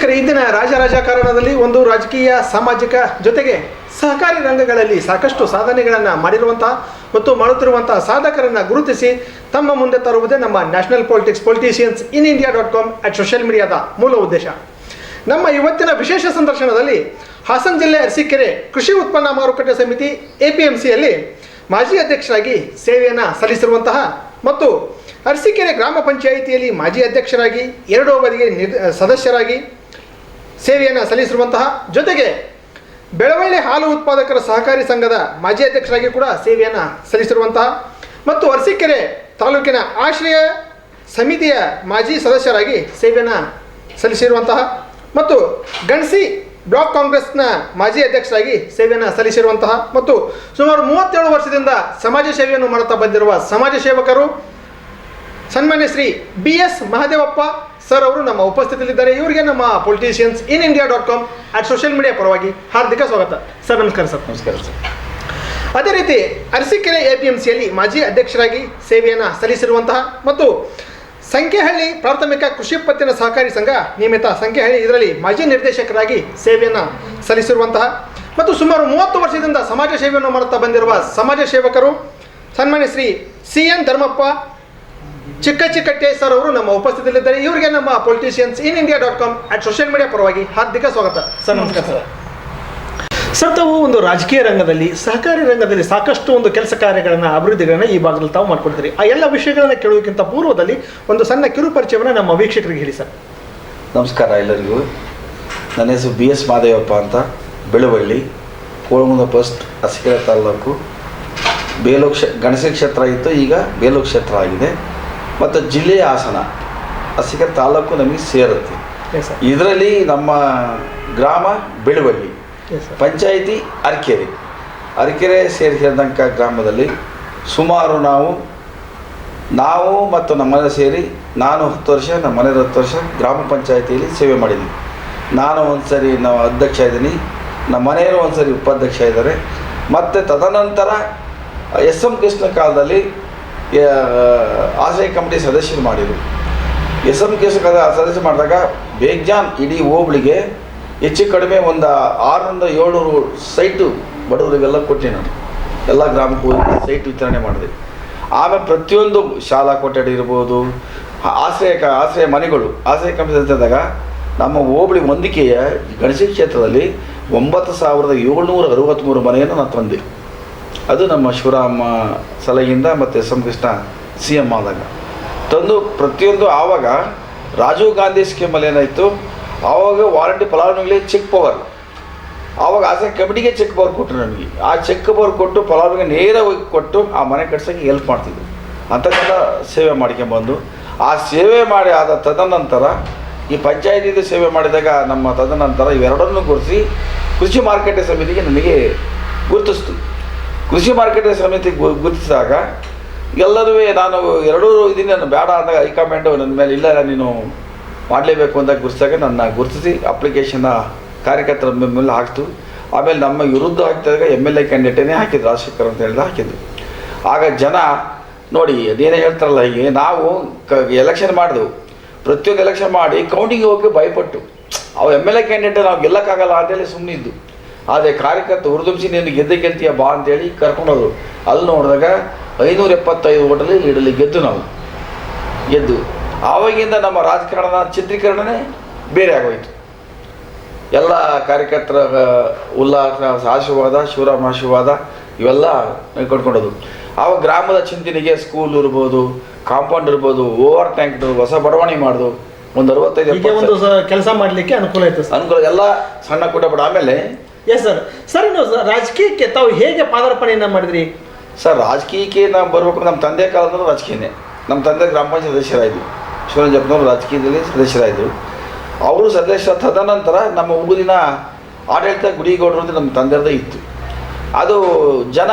ವೀಕ್ಷಕರೇ, ಇಂದಿನ ರಾಜಕಾರಣದಲ್ಲಿ ಒಂದು ರಾಜಕೀಯ ಸಾಮಾಜಿಕ ಜೊತೆಗೆ ಸಹಕಾರಿ ರಂಗಗಳಲ್ಲಿ ಸಾಕಷ್ಟು ಸಾಧನೆಗಳನ್ನು ಮಾಡಿರುವಂತಹ ಮತ್ತು ಮಾಡುತ್ತಿರುವಂತಹ ಸಾಧಕರನ್ನು ಗುರುತಿಸಿ ತಮ್ಮ ಮುಂದೆ ತರುವುದೇ ನಮ್ಮ ನ್ಯಾಷನಲ್ ಪೊಲಿಟಿಷಿಯನ್ಸ್ ಇನ್ ಇಂಡಿಯಾ.com ಸೋಷಿಯಲ್ ಮೀಡಿಯಾದ ಮೂಲ ಉದ್ದೇಶ. ನಮ್ಮ ಇವತ್ತಿನ ವಿಶೇಷ ಸಂದರ್ಶನದಲ್ಲಿ ಹಾಸನ ಜಿಲ್ಲೆ ಅರಸೀಕೆರೆ ಕೃಷಿ ಉತ್ಪನ್ನ ಮಾರುಕಟ್ಟೆ ಸಮಿತಿ APMCಯಲ್ಲಿ ಮಾಜಿ ಅಧ್ಯಕ್ಷರಾಗಿ ಸೇವೆಯನ್ನು ಸಲ್ಲಿಸಿರುವಂತಹ ಮತ್ತು ಅರಸೀಕೆರೆ ಗ್ರಾಮ ಪಂಚಾಯಿತಿಯಲ್ಲಿ ಮಾಜಿ ಅಧ್ಯಕ್ಷರಾಗಿ 2 ಅವಧಿಗೆ ಸದಸ್ಯರಾಗಿ ಸೇವೆಯನ್ನು ಸಲ್ಲಿಸಿರುವಂತಹ ಜೊತೆಗೆ ಬೆಳವಳ್ಳಿ ಹಾಲು ಉತ್ಪಾದಕರ ಸಹಕಾರಿ ಸಂಘದ ಮಾಜಿ ಅಧ್ಯಕ್ಷರಾಗಿ ಕೂಡ ಸೇವೆಯನ್ನು ಸಲ್ಲಿಸಿರುವಂತಹ ಮತ್ತು ಅರಸೀಕೆರೆ ತಾಲೂಕಿನ ಆಶ್ರಯ ಸಮಿತಿಯ ಮಾಜಿ ಸದಸ್ಯರಾಗಿ ಸೇವೆಯನ್ನು ಸಲ್ಲಿಸಿರುವಂತಹ ಮತ್ತು ಗಣಸಿ ಬ್ಲಾಕ್ ಕಾಂಗ್ರೆಸ್ನ ಮಾಜಿ ಅಧ್ಯಕ್ಷರಾಗಿ ಸೇವೆಯನ್ನು ಸಲ್ಲಿಸಿರುವಂತಹ ಮತ್ತು ಸುಮಾರು 37 ವರ್ಷದಿಂದ ಸಮಾಜ ಸೇವೆಯನ್ನು ಮಾಡುತ್ತಾ ಬಂದಿರುವ ಸಮಾಜ ಸೇವಕರು ಸನ್ಮಾನ್ಯ ಶ್ರೀ BS ಮಹದೇವಪ್ಪ ಸರ್ ಅವರು ನಮ್ಮ ಉಪಸ್ಥಿತಿಯಲ್ಲಿದ್ದಾರೆ. ಇವರಿಗೆ ನಮ್ಮ ಪೊಲಿಟಿಷಿಯನ್ಸ್ ಇನ್ ಇಂಡಿಯಾ.com ಸೋಷಿಯಲ್ ಮೀಡಿಯಾ ಪರವಾಗಿ ಹಾರ್ದಿಕ ಸ್ವಾಗತ ಸರ್. ನಮಸ್ಕಾರ ಸರ್. ನಮಸ್ಕಾರ ಸರ್. ಅದೇ ರೀತಿ ಅರಸೀಕೆರೆ APMCಯಲ್ಲಿ ಮಾಜಿ ಅಧ್ಯಕ್ಷರಾಗಿ ಸೇವೆಯನ್ನು ಸಲ್ಲಿಸಿರುವಂತಹ ಮತ್ತು ಸಂಖ್ಯೆಹಳ್ಳಿ ಪ್ರಾಥಮಿಕ ಕೃಷಿ ಪತ್ತಿನ ಸಹಕಾರಿ ಸಂಘ ನಿಯಮಿತ ಸಂಖ್ಯೆಹಳ್ಳಿ ಇದರಲ್ಲಿ ಮಾಜಿ ನಿರ್ದೇಶಕರಾಗಿ ಸೇವೆಯನ್ನು ಸಲ್ಲಿಸಿರುವಂತಹ ಮತ್ತು ಸುಮಾರು 30 ವರ್ಷದಿಂದ ಸಮಾಜ ಸೇವೆಯನ್ನು ಮಾಡುತ್ತಾ ಬಂದಿರುವ ಸಮಾಜ ಸೇವಕರು ಸನ್ಮಾನ್ಯ ಶ್ರೀ CN ಧರ್ಮಪ್ಪ ಚಿಕ್ಕಟ್ಟೆ ಸರ್ ಅವರು ನಮ್ಮ ಉಪಸ್ಥಿತಿಯಲ್ಲಿದ್ದಾರೆ. ಇವರಿಗೆ ನಮ್ಮ ಪೊಲಿಟಿಷಿಯನ್ಸ್ ಇನ್ ಇಂಡಿಯಾ.com ಸೋಷಿಯಲ್ ಮೀಡಿಯಾ ಪರವಾಗಿ ಹಾರ್ದಿಕ ಸ್ವಾಗತ ಸರ್. ನಮಸ್ಕಾರ ಸರ್. ಸರ್, ತಾವು ಒಂದು ರಾಜಕೀಯ ರಂಗದಲ್ಲಿ ಸಹಕಾರಿ ರಂಗದಲ್ಲಿ ಸಾಕಷ್ಟು ಒಂದು ಕೆಲಸ ಕಾರ್ಯಗಳನ್ನು ಅಭಿವೃದ್ಧಿಗಳನ್ನು ಈ ಭಾಗದಲ್ಲಿ ತಾವು ಮಾಡ್ಕೊಡ್ತೀರಿ. ಆ ಎಲ್ಲ ವಿಷಯಗಳನ್ನು ಕೇಳುವುದಕ್ಕಿಂತ ಪೂರ್ವದಲ್ಲಿ ಒಂದು ಸಣ್ಣ ಕಿರು ಪರಿಚಯವನ್ನು ನಮ್ಮ ವೀಕ್ಷಕರಿಗೆ ಹೇಳಿ ಸರ್. ನಮಸ್ಕಾರ ಎಲ್ಲರಿಗೂ. ನನ್ನ ಹೆಸರು BS ಮಹದೇವಪ್ಪ ಅಂತ, ಬೆಳವಳ್ಳಿ, ಕೋಳಮುಂದ ಪೋಸ್ಟ್, ಅರಸೀಕೆರೆ ತಾಲೂಕು. ಗಣಸಿ ಕ್ಷೇತ್ರ ಇತ್ತು, ಈಗ ಬೇಲೂರು ಕ್ಷೇತ್ರ ಆಗಿದೆ. ಮತ್ತು ಜಿಲ್ಲೆಯ ಹಾಸನ, ಅರಸೀಕೆರೆ ತಾಲೂಕು ನಮಗೆ ಸೇರುತ್ತೆ. ಇದರಲ್ಲಿ ನಮ್ಮ ಗ್ರಾಮ ಬೆಳವಳ್ಳಿ, ಪಂಚಾಯಿತಿ ಅರಕೆರೆ ಸೇರಿದಂಥ ಗ್ರಾಮದಲ್ಲಿ ಸುಮಾರು ನಾವು ಮತ್ತು ನಮ್ಮ ಮನೆ ಸೇರಿ ನಾನು 10 ವರ್ಷ, ನಮ್ಮ ಮನೆ 10 ವರ್ಷ ಗ್ರಾಮ ಪಂಚಾಯಿತಿಯಲ್ಲಿ ಸೇವೆ ಮಾಡಿದ್ದೀನಿ. ನಾನು ಒಂದು ಸರಿ ಅಧ್ಯಕ್ಷ ಇದ್ದೀನಿ, ನಮ್ಮ ಮನೆಯವರು ಒಂದು ಸರಿ ಉಪಾಧ್ಯಕ್ಷ ಇದ್ದಾರೆ. ಮತ್ತು ತದನಂತರ SM ಕೃಷ್ಣ ಕಾಲದಲ್ಲಿ ಆಶ್ರಯ ಕಮಿಟಿ ಸದಸ್ಯರು ಮಾಡಿದರು. SM ಕೃಷ್ಣ ಕಾಲದ ಸದಸ್ಯ ಮಾಡಿದಾಗ ಬೇಜಾನ್ ಇಡೀ ಹೋಬಳಿಗೆ ಹೆಚ್ಚು ಕಡಿಮೆ ಒಂದು 600-700 ಸೈಟು ಬಡವರಿಗೆಲ್ಲ ಕೊಟ್ಟೆ. ನಾನು ಎಲ್ಲ ಗ್ರಾಮಕ್ಕೂ ಸೈಟ್ ವಿತರಣೆ ಮಾಡಿದೆ. ಆಮೇಲೆ ಪ್ರತಿಯೊಂದು ಶಾಲಾ ಕೊಠಡಿ ಇರ್ಬೋದು, ಆಶ್ರಯ ಮನೆಗಳು, ಆಶ್ರಯ ಕಮಿಟಿ ಅಂದಾಗ ನಮ್ಮ ಹೋಬಳಿ ಹೊಂದಿಕೆಯ ಗಣಸಿ ಕ್ಷೇತ್ರದಲ್ಲಿ 9763 ಮನೆಯನ್ನು ನಾನು ತಂದೆ. ಅದು ನಮ್ಮ ಶಿವರಾಮ ಸಲಹೆಯಿಂದ ಮತ್ತು SM ಕೃಷ್ಣ CM ಆದಾಗ ತಂದು ಪ್ರತಿಯೊಂದು. ಆವಾಗ ರಾಜೀವ್ ಗಾಂಧಿ ಸ್ಕೀಮಲ್ಲಿ ಏನಾಯಿತು, ಆವಾಗ ವಾರಂಟಿ ಫಲಾನುಭವಿಗಳಿಗೆ ಚೆಕ್ ಪವರ್, ಆವಾಗ ಆಸೆ ಕಮಿಟಿಗೆ ಚೆಕ್ ಪವರ್ ಕೊಟ್ಟರು ನಮಗೆ. ಆ ಚೆಕ್ ಪವರ್ ಕೊಟ್ಟು ಫಲಾನುಭವಿಗೆ ನೇರವಾಗಿ ಕೊಟ್ಟು ಆ ಮನೆ ಕಟ್ಸೋಕ್ಕೆ ಹೆಲ್ಪ್ ಮಾಡ್ತಿದ್ದರು. ಅಂಥದ್ದೆಲ್ಲ ಸೇವೆ ಮಾಡ್ಕೊಂಬಂದು ಆ ಸೇವೆ ಮಾಡಿ ಆದ ತದನಂತರ ಈ ಪಂಚಾಯತಿದು ಸೇವೆ ಮಾಡಿದಾಗ ನಮ್ಮ ತದನಂತರ ಇವೆರಡನ್ನೂ ಗುರುತಿಸಿ ಕೃಷಿ ಮಾರುಕಟ್ಟೆ ಸಮಿತಿಗೆ ನನಗೆ ಗುರುತಿಸ್ತು. ಕೃಷಿ ಮಾರುಕಟ್ಟೆ ಸಮಿತಿ ಗುರುತಿಸಿದಾಗ ಎಲ್ಲರೂ ನಾನು 2 ಇದೀನಿ, ನಾನು ಬೇಡ ಅಂದಾಗ ಹೈಕಮಾಂಡು ನನ್ನ ಮೇಲೆ ಇಲ್ಲ ನೀನು ಮಾಡಲೇಬೇಕು ಅಂತ ಗುರುತಿಸಿದಾಗ ನನ್ನ ಗುರುತಿಸಿ ಅಪ್ಲಿಕೇಶನ್ನ ಕಾರ್ಯಕರ್ತರ ಮೇಲೆ ಹಾಕ್ತು. ಆಮೇಲೆ ನಮ್ಮ ವಿರುದ್ಧ ಹಾಕ್ತಿದಾಗ MLA ಕ್ಯಾಂಡಿಡೇಟೇ ಹಾಕಿದ್ರು, ರಾಜಶೇಖರ್ ಅಂತ ಹೇಳಿದ ಹಾಕಿದ್ರು. ಆಗ ಜನ ನೋಡಿ ಅದೇನೇ ಹೇಳ್ತಾರಲ್ಲ, ಹೀಗೆ ನಾವು ಎಲೆಕ್ಷನ್ ಮಾಡಿದೆವು. ಪ್ರತಿಯೊಂದು ಎಲೆಕ್ಷನ್ ಮಾಡಿ ಕೌಂಟಿಂಗ್ ಹೋಗಿ ಭಯಪಟ್ಟು ಅವು MLA ಕ್ಯಾಂಡಿಡೇಟ್ ನಾವು ಗೆಲ್ಲಕ್ಕಾಗಲ್ಲ ಅಂತೇಳಿ ಸುಮ್ಮನಿದ್ದು. ಆದರೆ ಕಾರ್ಯಕರ್ತ ಹುರಿದುಂಬಿಸಿ ನೀನು ಗೆಲ್ತೀಯ ಬಾ ಅಂತೇಳಿ ಕರ್ಕೊಂಡೋದ್ರು. ಅಲ್ಲಿ ನೋಡಿದಾಗ 575 ಓಟಲ್ಲಿ ಲೀಡಲ್ಲಿ ಗೆದ್ದು ಆವಾಗಿಂದ ನಮ್ಮ ರಾಜಕಾರಣದ ಚಿತ್ರೀಕರಣನೇ ಬೇರೆ ಆಗೋಯಿತು. ಎಲ್ಲ ಕಾರ್ಯಕರ್ತರ ಉಲ್ಲಾಸ, ಆಶೀರ್ವಾದ, ಶಿವರಾಮ ಆಶೀರ್ವಾದ ಇವೆಲ್ಲ ಕಟ್ಕೊಂಡೋದು. ಆವಾಗ ಗ್ರಾಮದ ಚಿಂತನೆಗೆ ಸ್ಕೂಲ್ ಇರ್ಬೋದು, ಕಾಂಪೌಂಡ್ ಇರ್ಬೋದು, ಓವರ್ ಟ್ಯಾಂಕ್, ಹೊಸ ಬಡಾವಣೆ ಮಾಡೋದು, ಒಂದು 65 ಕೆಲಸ ಮಾಡಲಿಕ್ಕೆ ಅನುಕೂಲ ಆಯಿತು. ಅನುಕೂಲ ಎಲ್ಲ ಸಣ್ಣ ಪುಟ್ಟ. ಆಮೇಲೆ ಎಸ್ ಸರ್. ಸರ್, ಇನ್ನು ರಾಜಕೀಯಕ್ಕೆ ತಾವು ಹೇಗೆ ಪಾದಾರ್ಪಣೆಯನ್ನು ಮಾಡಿದ್ರಿ ಸರ್? ರಾಜಕೀಯಕ್ಕೆ ನಾವು ಬರಬೇಕು, ನಮ್ಮ ತಂದೆ ಕಾಲದಲ್ಲೂ ರಾಜಕೀಯನೇ. ನಮ್ಮ ತಂದೆ ಗ್ರಾಮ ಪಂಚಾಯತ್ ಸದಸ್ಯರಾಯಿತು, ಶಿವರಂಜಪ್ಪನವರು ರಾಜಕೀಯದಲ್ಲಿ ಸದಸ್ಯರಾಯಿತು. ಅವರು ಸದಸ್ಯ ತದನಂತರ ನಮ್ಮ ಊರಿನ ಆಡಳಿತ ಗುಡಿಗೌಡರು ಅಂತ ನಮ್ಮ ತಂದೆಯದೇ ಇತ್ತು. ಅದು ಜನ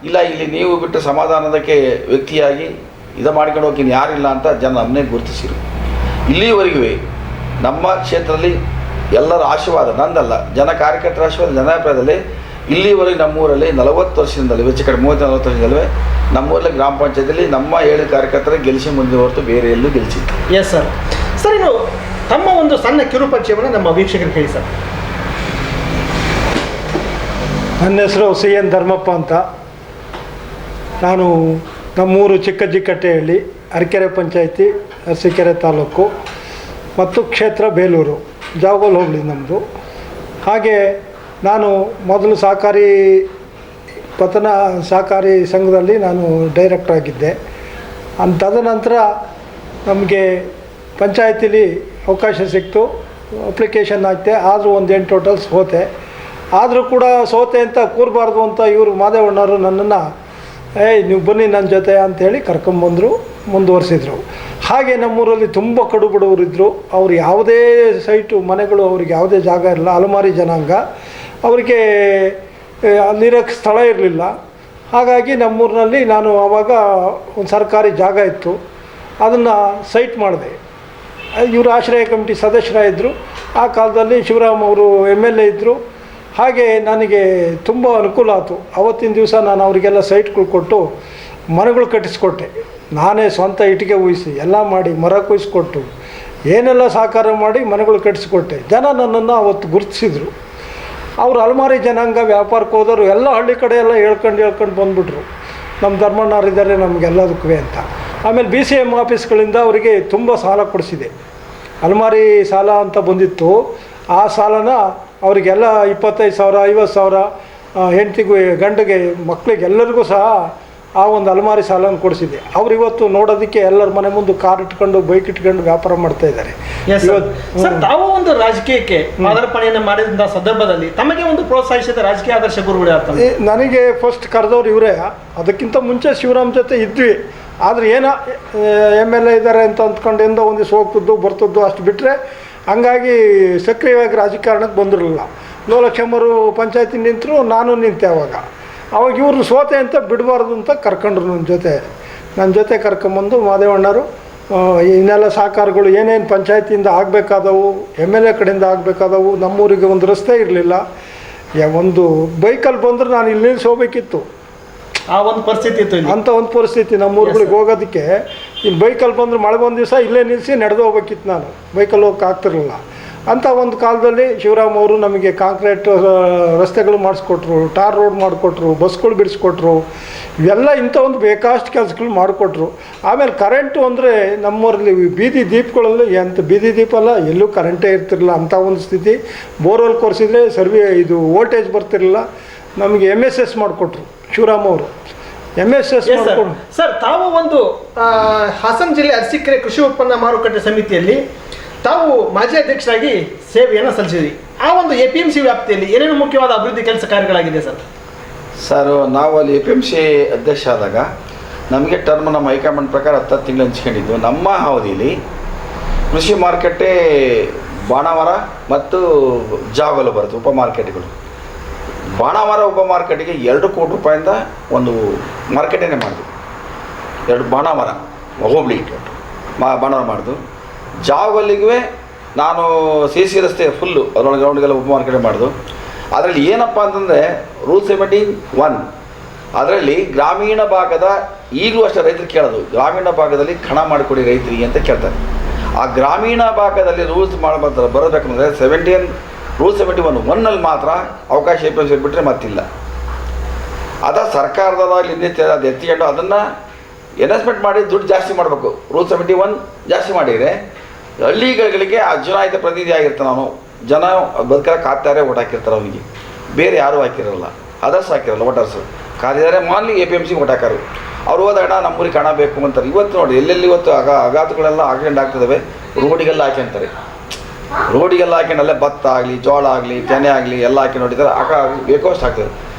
ಇಲ್ಲ, ಇಲ್ಲಿ ನೀವು ಬಿಟ್ಟು ಸಮಾಧಾನದಕ್ಕೆ ವ್ಯಕ್ತಿಯಾಗಿ ಮಾಡ್ಕೊಂಡು ಹೋಗಿ ಯಾರಿಲ್ಲ ಅಂತ ಜನ ನಮ್ಮನ್ನೇ ಗುರುತಿಸಿರು. ಇಲ್ಲಿವರೆಗೂ ನಮ್ಮ ಕ್ಷೇತ್ರದಲ್ಲಿ ಎಲ್ಲರ ಆಶೀರ್ವಾದ, ನಂದಲ್ಲ, ಜನ ಕಾರ್ಯಕರ್ತರ ಆಶೀರ್ವಾದ, ಜನಾಭಿಪ್ರಾಯದಲ್ಲಿ ಇಲ್ಲಿವರೆಗೆ ನಮ್ಮೂರಲ್ಲಿ 40 ವರ್ಷದಿಂದಲೇ, ಹೆಚ್ಚು ಕಡೆ 30-40 ವರ್ಷದಿಂದಲೇ ನಮ್ಮೂರಲ್ಲಿ ಗ್ರಾಮ ಪಂಚಾಯತಿಯಲ್ಲಿ ನಮ್ಮ 7 ಕಾರ್ಯಕರ್ತರ ಗೆಲ್ಲಿಸಿ ಮುಂದೆ ಹೊರತು ಬೇರೆ ಎಲ್ಲೂ ಗೆಲ್ಲಿಸಿತ್ತು. S sir. ಸರ್, ಇನ್ನು ತಮ್ಮ ಒಂದು ಸಣ್ಣ ಕಿರು ಪರಿಚಯವನ್ನು ನಮ್ಮ ವೀಕ್ಷಕರಿಗೆ ಹೇಳಿ ಸರ್. ನನ್ನ ಹೆಸರು ಸಿ ಎನ್ ಧರ್ಮಪ್ಪ ಅಂತ. ನಾನು ನಮ್ಮೂರು ಚಿಕ್ಕಜ್ಜಿಕಟ್ಟೆಹಳ್ಳಿ, ಅರಕೆರೆ ಪಂಚಾಯಿತಿ, ಅರಸೀಕೆರೆ ತಾಲೂಕು ಮತ್ತು ಕ್ಷೇತ್ರ ಬೇಲೂರು, ಜಾವಗೋಲ್ ಹೋಬಳಿ ನಮ್ಮದು. ಹಾಗೆ ನಾನು ಮೊದಲು ಸಹಕಾರಿ ಸಂಘದಲ್ಲಿ ನಾನು ಡೈರೆಕ್ಟರ್ ಆಗಿದ್ದೆ. ತದನಂತರ ನಮಗೆ ಪಂಚಾಯತಿಲಿ ಅವಕಾಶ ಸಿಕ್ತು, ಅಪ್ಲಿಕೇಶನ್ ಹಾಕ್ತೆ. ಆದರೂ ಒಂದು 8 ಟೋಟಲ್ ಸೋತೆ. ಆದರೂ ಕೂಡ ಸೋತೆ ಅಂತ ಕೂರಬಾರ್ದು ಅಂತ ಇವರು ಮಾದೇವಣ್ಣವರು ನನ್ನನ್ನು ನೀವು ಬನ್ನಿ ನನ್ನ ಜೊತೆ ಅಂಥೇಳಿ ಕರ್ಕೊಂಬಂದರು, ಮುಂದುವರಿಸಿದ್ರು. ಹಾಗೆ ನಮ್ಮೂರಲ್ಲಿ ತುಂಬ ಕಡು ಬಡವರಿದ್ದರು. ಅವ್ರು ಯಾವುದೇ ಸೈಟು ಮನೆಗಳು, ಅವ್ರಿಗೆ ಯಾವುದೇ ಜಾಗ ಇರಲಿಲ್ಲ. ಅಲಮಾರಿ ಜನಾಂಗ, ಅವರಿಗೆ ಅಲ್ಲಿರೋಕ್ಕೆ ಸ್ಥಳ ಇರಲಿಲ್ಲ. ಹಾಗಾಗಿ ನಮ್ಮೂರಿನಲ್ಲಿ ನಾನು ಆವಾಗ ಒಂದು ಸರ್ಕಾರಿ ಜಾಗ ಇತ್ತು, ಅದನ್ನು ಸೈಟ್ ಮಾಡಿದೆ. ಇವರು ಆಶ್ರಯ ಕಮಿಟಿ ಸದಸ್ಯರಾಗಿದ್ದರು. ಆ ಕಾಲದಲ್ಲಿ ಶಿವರಾಮ್ ಅವರು MLA ಇದ್ದರು. ಹಾಗೆ ನನಗೆ ತುಂಬ ಅನುಕೂಲ ಆಯಿತು. ಅವತ್ತಿನ ದಿವಸ ನಾನು ಅವರಿಗೆಲ್ಲ ಸೈಟ್ಗಳು ಕೊಟ್ಟು ಮನೆಗಳು ಕಟ್ಟಿಸ್ಕೊಟ್ಟೆ. ನಾನೇ ಸ್ವಂತ ಇಟ್ಟಿಗೆ ಊಹಿಸಿ ಎಲ್ಲ ಮಾಡಿ ಮರ ಕುಯ್ಸ್ಕೊಟ್ಟು ಏನೆಲ್ಲ ಸಹಕಾರ ಮಾಡಿ ಮನೆಗಳು ಕಟ್ಟಿಸ್ಕೊಟ್ಟೆ. ಜನ ನನ್ನನ್ನು ಅವತ್ತು ಗುರುತಿಸಿದ್ರು. ಅವರು ಅಲಮಾರಿ ಜನಾಂಗ ವ್ಯಾಪಾರಕ್ಕೆ ಹೋದವರು ಎಲ್ಲ ಹಳ್ಳಿ ಕಡೆ ಎಲ್ಲ ಹೇಳ್ಕೊಂಡು ಬಂದುಬಿಟ್ರು, ನಮ್ಮ ಧರ್ಮಣ್ಣರಿದ್ದಾರೆ ನಮಗೆಲ್ಲದಕ್ಕೂ ಅಂತ. ಆಮೇಲೆ BCM ಆಫೀಸ್ಗಳಿಂದ ಅವರಿಗೆ ತುಂಬ ಸಾಲ ಕೊಡಿಸಿದೆ. ಅಲಮಾರಿ ಸಾಲ ಅಂತ ಬಂದಿತ್ತು. ಆ ಸಾಲನ ಅವರಿಗೆಲ್ಲ 25,000, 50,000, ಹೆಂಡ್ತಿಗೂ ಗಂಡಿಗೆ ಮಕ್ಕಳಿಗೆ ಎಲ್ಲರಿಗೂ ಸಹ ಆ ಒಂದು ಅಲಮಾರಿ ಸಾಲನ ಕೊಡಿಸಿದೆ. ಅವ್ರು ಇವತ್ತು ನೋಡೋದಕ್ಕೆ ಎಲ್ಲರ ಮನೆ ಮುಂದೆ ಕಾರ್ ಇಟ್ಕೊಂಡು ಬೈಕ್ ಇಟ್ಕೊಂಡು ವ್ಯಾಪಾರ ಮಾಡ್ತಾ ಇದ್ದಾರೆ. ಸರ್, ತಾವು ಒಂದು ರಾಜಕೀಯಕ್ಕೆ ಪಾದಾರ್ಪಣೆಯನ್ನು ಮಾಡಿದ ಸಂದರ್ಭದಲ್ಲಿ ತಮಗೆ ಒಂದು ಪ್ರೋತ್ಸಾಹಿಸಿದ ರಾಜಕೀಯ ಆದರ್ಶ ಗುರುಗಳು ಆಗ್ತದೆ? ನನಗೆ ಫಸ್ಟ್ ಕರೆದವ್ರು ಇವರೇ. ಅದಕ್ಕಿಂತ ಮುಂಚೆ ಶಿವರಾಮ್ ಜೊತೆ ಇದ್ವಿ. ಆದರೆ ಏನೋ MLA ಇದ್ದಾರೆ ಅಂತ ಅಂದ್ಕೊಂಡಿಂದ ಒಂದಿವ್ಸ ಹೋಗ್ತಿದ್ದು ಬರ್ತಿದ್ದು ಅಷ್ಟು ಬಿಟ್ಟರೆ, ಹಂಗಾಗಿ ಸಕ್ರಿಯವಾಗಿ ರಾಜಕಾರಣಕ್ಕೆ ಬಂದಿರಲಿಲ್ಲ. ಲೋಲಕ್ಷಮ್ಮರು ಪಂಚಾಯತಿ ನಿಂತರು, ನಾನು ನಿಂತೆ. ಅವಾಗ ಇವರು ಸೋತೆ ಅಂತ ಬಿಡಬಾರ್ದು ಅಂತ ಕರ್ಕೊಂಡ್ರು ನನ್ನ ಜೊತೆ ಕರ್ಕೊಂಬಂದು ಮಾದೇವಣ್ಣರು ಇನ್ನೆಲ್ಲ ಸಹಕಾರಗಳು ಏನೇನು ಪಂಚಾಯತಿಯಿಂದ ಆಗಬೇಕಾದವು, MLA ಕಡೆಯಿಂದ ಆಗಬೇಕಾದವು. ನಮ್ಮೂರಿಗೆ ಒಂದು ರಸ್ತೆ ಇರಲಿಲ್ಲ. ಒಂದು ಬೈಕಲ್ಲಿ ಬಂದರೆ ನಾನು ಇಲ್ಲಿ ನಿಲ್ಲಿಸಿ ಹೋಗ್ಬೇಕಿತ್ತು. ಆ ಒಂದು ಪರಿಸ್ಥಿತಿ ಇತ್ತು. ಅಂಥ ಒಂದು ಪರಿಸ್ಥಿತಿ ನಮ್ಮೂರುಗಳಿಗೆ ಹೋಗೋದಕ್ಕೆ. ಇಲ್ಲಿ ಬೈಕಲ್ಲಿ ಬಂದರೆ ಮಳೆ ಬಂದ ದಿವಸ ಇಲ್ಲೇ ನಿಲ್ಲಿಸಿ ನಡೆದು ಹೋಗ್ಬೇಕಿತ್ತು. ನಾನು ಬೈಕಲ್ಲಿ ಹೋಗಕ್ಕೆ ಆಗ್ತಿರಲಿಲ್ಲ. ಅಂಥ ಒಂದು ಕಾಲದಲ್ಲಿ ಶಿವರಾಮ್ ಅವರು ನಮಗೆ ಕಾಂಕ್ರೀಟ್ ರಸ್ತೆಗಳು ಮಾಡಿಸ್ಕೊಟ್ರು, ಟಾರ್ ರೋಡ್ ಮಾಡಿಕೊಟ್ರು, ಬಸ್ಗಳು ಬಿಡಿಸ್ಕೊಟ್ರು. ಇವೆಲ್ಲ ಇಂಥ ಒಂದು ಬೇಕಾಷ್ಟು ಕೆಲಸಗಳು ಮಾಡಿಕೊಟ್ರು. ಆಮೇಲೆ ಕರೆಂಟು ಅಂದರೆ ನಮ್ಮೂರಲ್ಲಿ ಬೀದಿ ದೀಪಗಳಲ್ಲಿ ಎಂಥ ಬೀದಿ ದೀಪ ಅಲ್ಲ, ಎಲ್ಲೂ ಕರೆಂಟೇ ಇರ್ತಿರಲಿಲ್ಲ. ಅಂಥ ಒಂದು ಸ್ಥಿತಿ. ಬೋರ್ವೆಲ್ ಕೊರೆಸಿದ್ರೆ ಇದು ವೋಲ್ಟೇಜ್ ಬರ್ತಿರಲಿಲ್ಲ. ನಮಗೆ MSS ಮಾಡಿಕೊಟ್ರು ಶಿವರಾಮ್ ಅವರು. MSS ಮಾಡಿಕೊಟ್ರು. ಸರ್, ತಾವು ಒಂದು ಹಾಸನ ಜಿಲ್ಲೆ ಅರಸೀಕೆರೆ ಕೃಷಿ ಉತ್ಪನ್ನ ಮಾರುಕಟ್ಟೆ ಸಮಿತಿಯಲ್ಲಿ ತಾವು ಮಾಜಿ ಅಧ್ಯಕ್ಷರಾಗಿ ಸೇವೆಯನ್ನು ಸಲ್ಲಿಸಿದ್ರಿ. ಆ ಒಂದು APMC ವ್ಯಾಪ್ತಿಯಲ್ಲಿ ಏನೇನು ಮುಖ್ಯವಾದ ಅಭಿವೃದ್ಧಿ ಕೆಲಸ ಕಾರ್ಯಗಳಾಗಿದೆ ಸರ್? ನಾವು ಅಲ್ಲಿ APMC ಅಧ್ಯಕ್ಷ ಆದಾಗ ನಮಗೆ ಟರ್ಮ್ ನಮ್ಮ ಹೈಕಮಾಂಡ್ ಪ್ರಕಾರ 10 ತಿಂಗಳು ಹಂಚ್ಕೊಂಡಿದ್ದು. ನಮ್ಮ ಅವಧಿಯಲ್ಲಿ ಕೃಷಿ ಮಾರುಕಟ್ಟೆ ಬಾಣಾವರ ಮತ್ತು ಜಾವಗಲು ಬರುತ್ತೆ, ಉಪ ಮಾರುಕಟ್ಟೆಗಳು. ಬಾಣಾವರ ಉಪ ಮಾರುಕಟ್ಟೆಗೆ 2 ಕೋಟಿ ರೂಪಾಯಿಂದ ಒಂದು ಮಾರ್ಕೆಟನ್ನೇ ಮಾಡಿದ್ವಿ. 2 ಬಾಣಾವರ ಹೋಬಳಿ ಬಾಣಾವರ ಮಾಡಿದ್ವು. ಜಾವಗಲ್ಲಿಗೆ ನಾನು CC ರಸ್ತೆ ಫುಲ್ಲು ಅದರೊಳಗೆ ಗ್ರೌಂಡ್ಗೆಲ್ಲ ಉಪ ಮಾರುಕಟ್ಟೆ ಮಾಡಿದ್ವು. ಅದರಲ್ಲಿ ಏನಪ್ಪ ಅಂತಂದರೆ ರೂಲ್ 71, ಅದರಲ್ಲಿ ಗ್ರಾಮೀಣ ಭಾಗದ ಈಗಲೂ ಅಷ್ಟೇ ರೈತರು ಕೇಳೋದು, ಗ್ರಾಮೀಣ ಭಾಗದಲ್ಲಿ ಕಣ ಮಾಡಿಕೊಡಿ ರೈತರಿಗೆ ಅಂತ ಕೇಳ್ತಾರೆ. ಆ ಗ್ರಾಮೀಣ ಭಾಗದಲ್ಲಿ ರೂಲ್ಸ್ ಬರಬೇಕಂದ್ರೆ ರೂಲ್ 71 ಮಾತ್ರ ಅವಕಾಶ APMC ಬಿಟ್ಟರೆ ಮತ್ತಿಲ್ಲ. ಅದ ಸರ್ಕಾರದಾಗಲಿ ಅದು ಎತ್ತಿಕೊಂಡು ಅದನ್ನು ಎನ್ವೆಸ್ಟ್ಮೆಂಟ್ ಮಾಡಿ ದುಡ್ಡು ಜಾಸ್ತಿ ಮಾಡಬೇಕು. ರೂಲ್ 71 ಜಾಸ್ತಿ ಮಾಡಿದರೆ ಹಳ್ಳಿಗಳಿಗೆ ಆ ಚುನಾಯಿತ ಪ್ರತಿನಿಧಿ ಆಗಿರ್ತಾನೆ. ಅವನು ಜನ ಬದುಕಕ್ಕೆ ಹಾಕ್ತಾರೆ, ಓಟ್ ಹಾಕಿರ್ತಾರೆ. ಅವನಿಗೆ ಬೇರೆ ಯಾರೂ ಹಾಕಿರಲ್ಲ, ಅದರ್ಸ್ ಹಾಕಿರಲ್ಲ. ವೋಟರ್ಸು ಕಾದಿದ್ದಾರೆ ಮಾನ್ಲಿ APMC ಓಟ್ ಹಾಕೋರು. ಅವ್ರು ಹೋದಾಗ ನಮ್ಮೂರಿಗೆ ಹಣ ಬೇಕು ಅಂತಾರೆ. ಇವತ್ತು ನೋಡಿ ಎಲ್ಲೆಲ್ಲಿ ಇವತ್ತು ಆಘಾತಗಳೆಲ್ಲ ಆಕ್ಸಿಡೆಂಟ್ ಆಗ್ತದವೆ, ರೋಡಿಗೆಲ್ಲ ಹಾಕ್ಯಂತಾರೆ. ರೋಡಿಗೆಲ್ಲ ಹಾಕೊಂಡು ಅಲ್ಲೇ ಭತ್ತ ಆಗಲಿ, ಜೋಳ ಆಗಲಿ, ತೆನೆ ಆಗಲಿ ಎಲ್ಲ ಹಾಕಿ ನೋಡಿದ್ದಾರೆ. ಬೇಕಷ್ಟು ಆಗ್ತದೆ.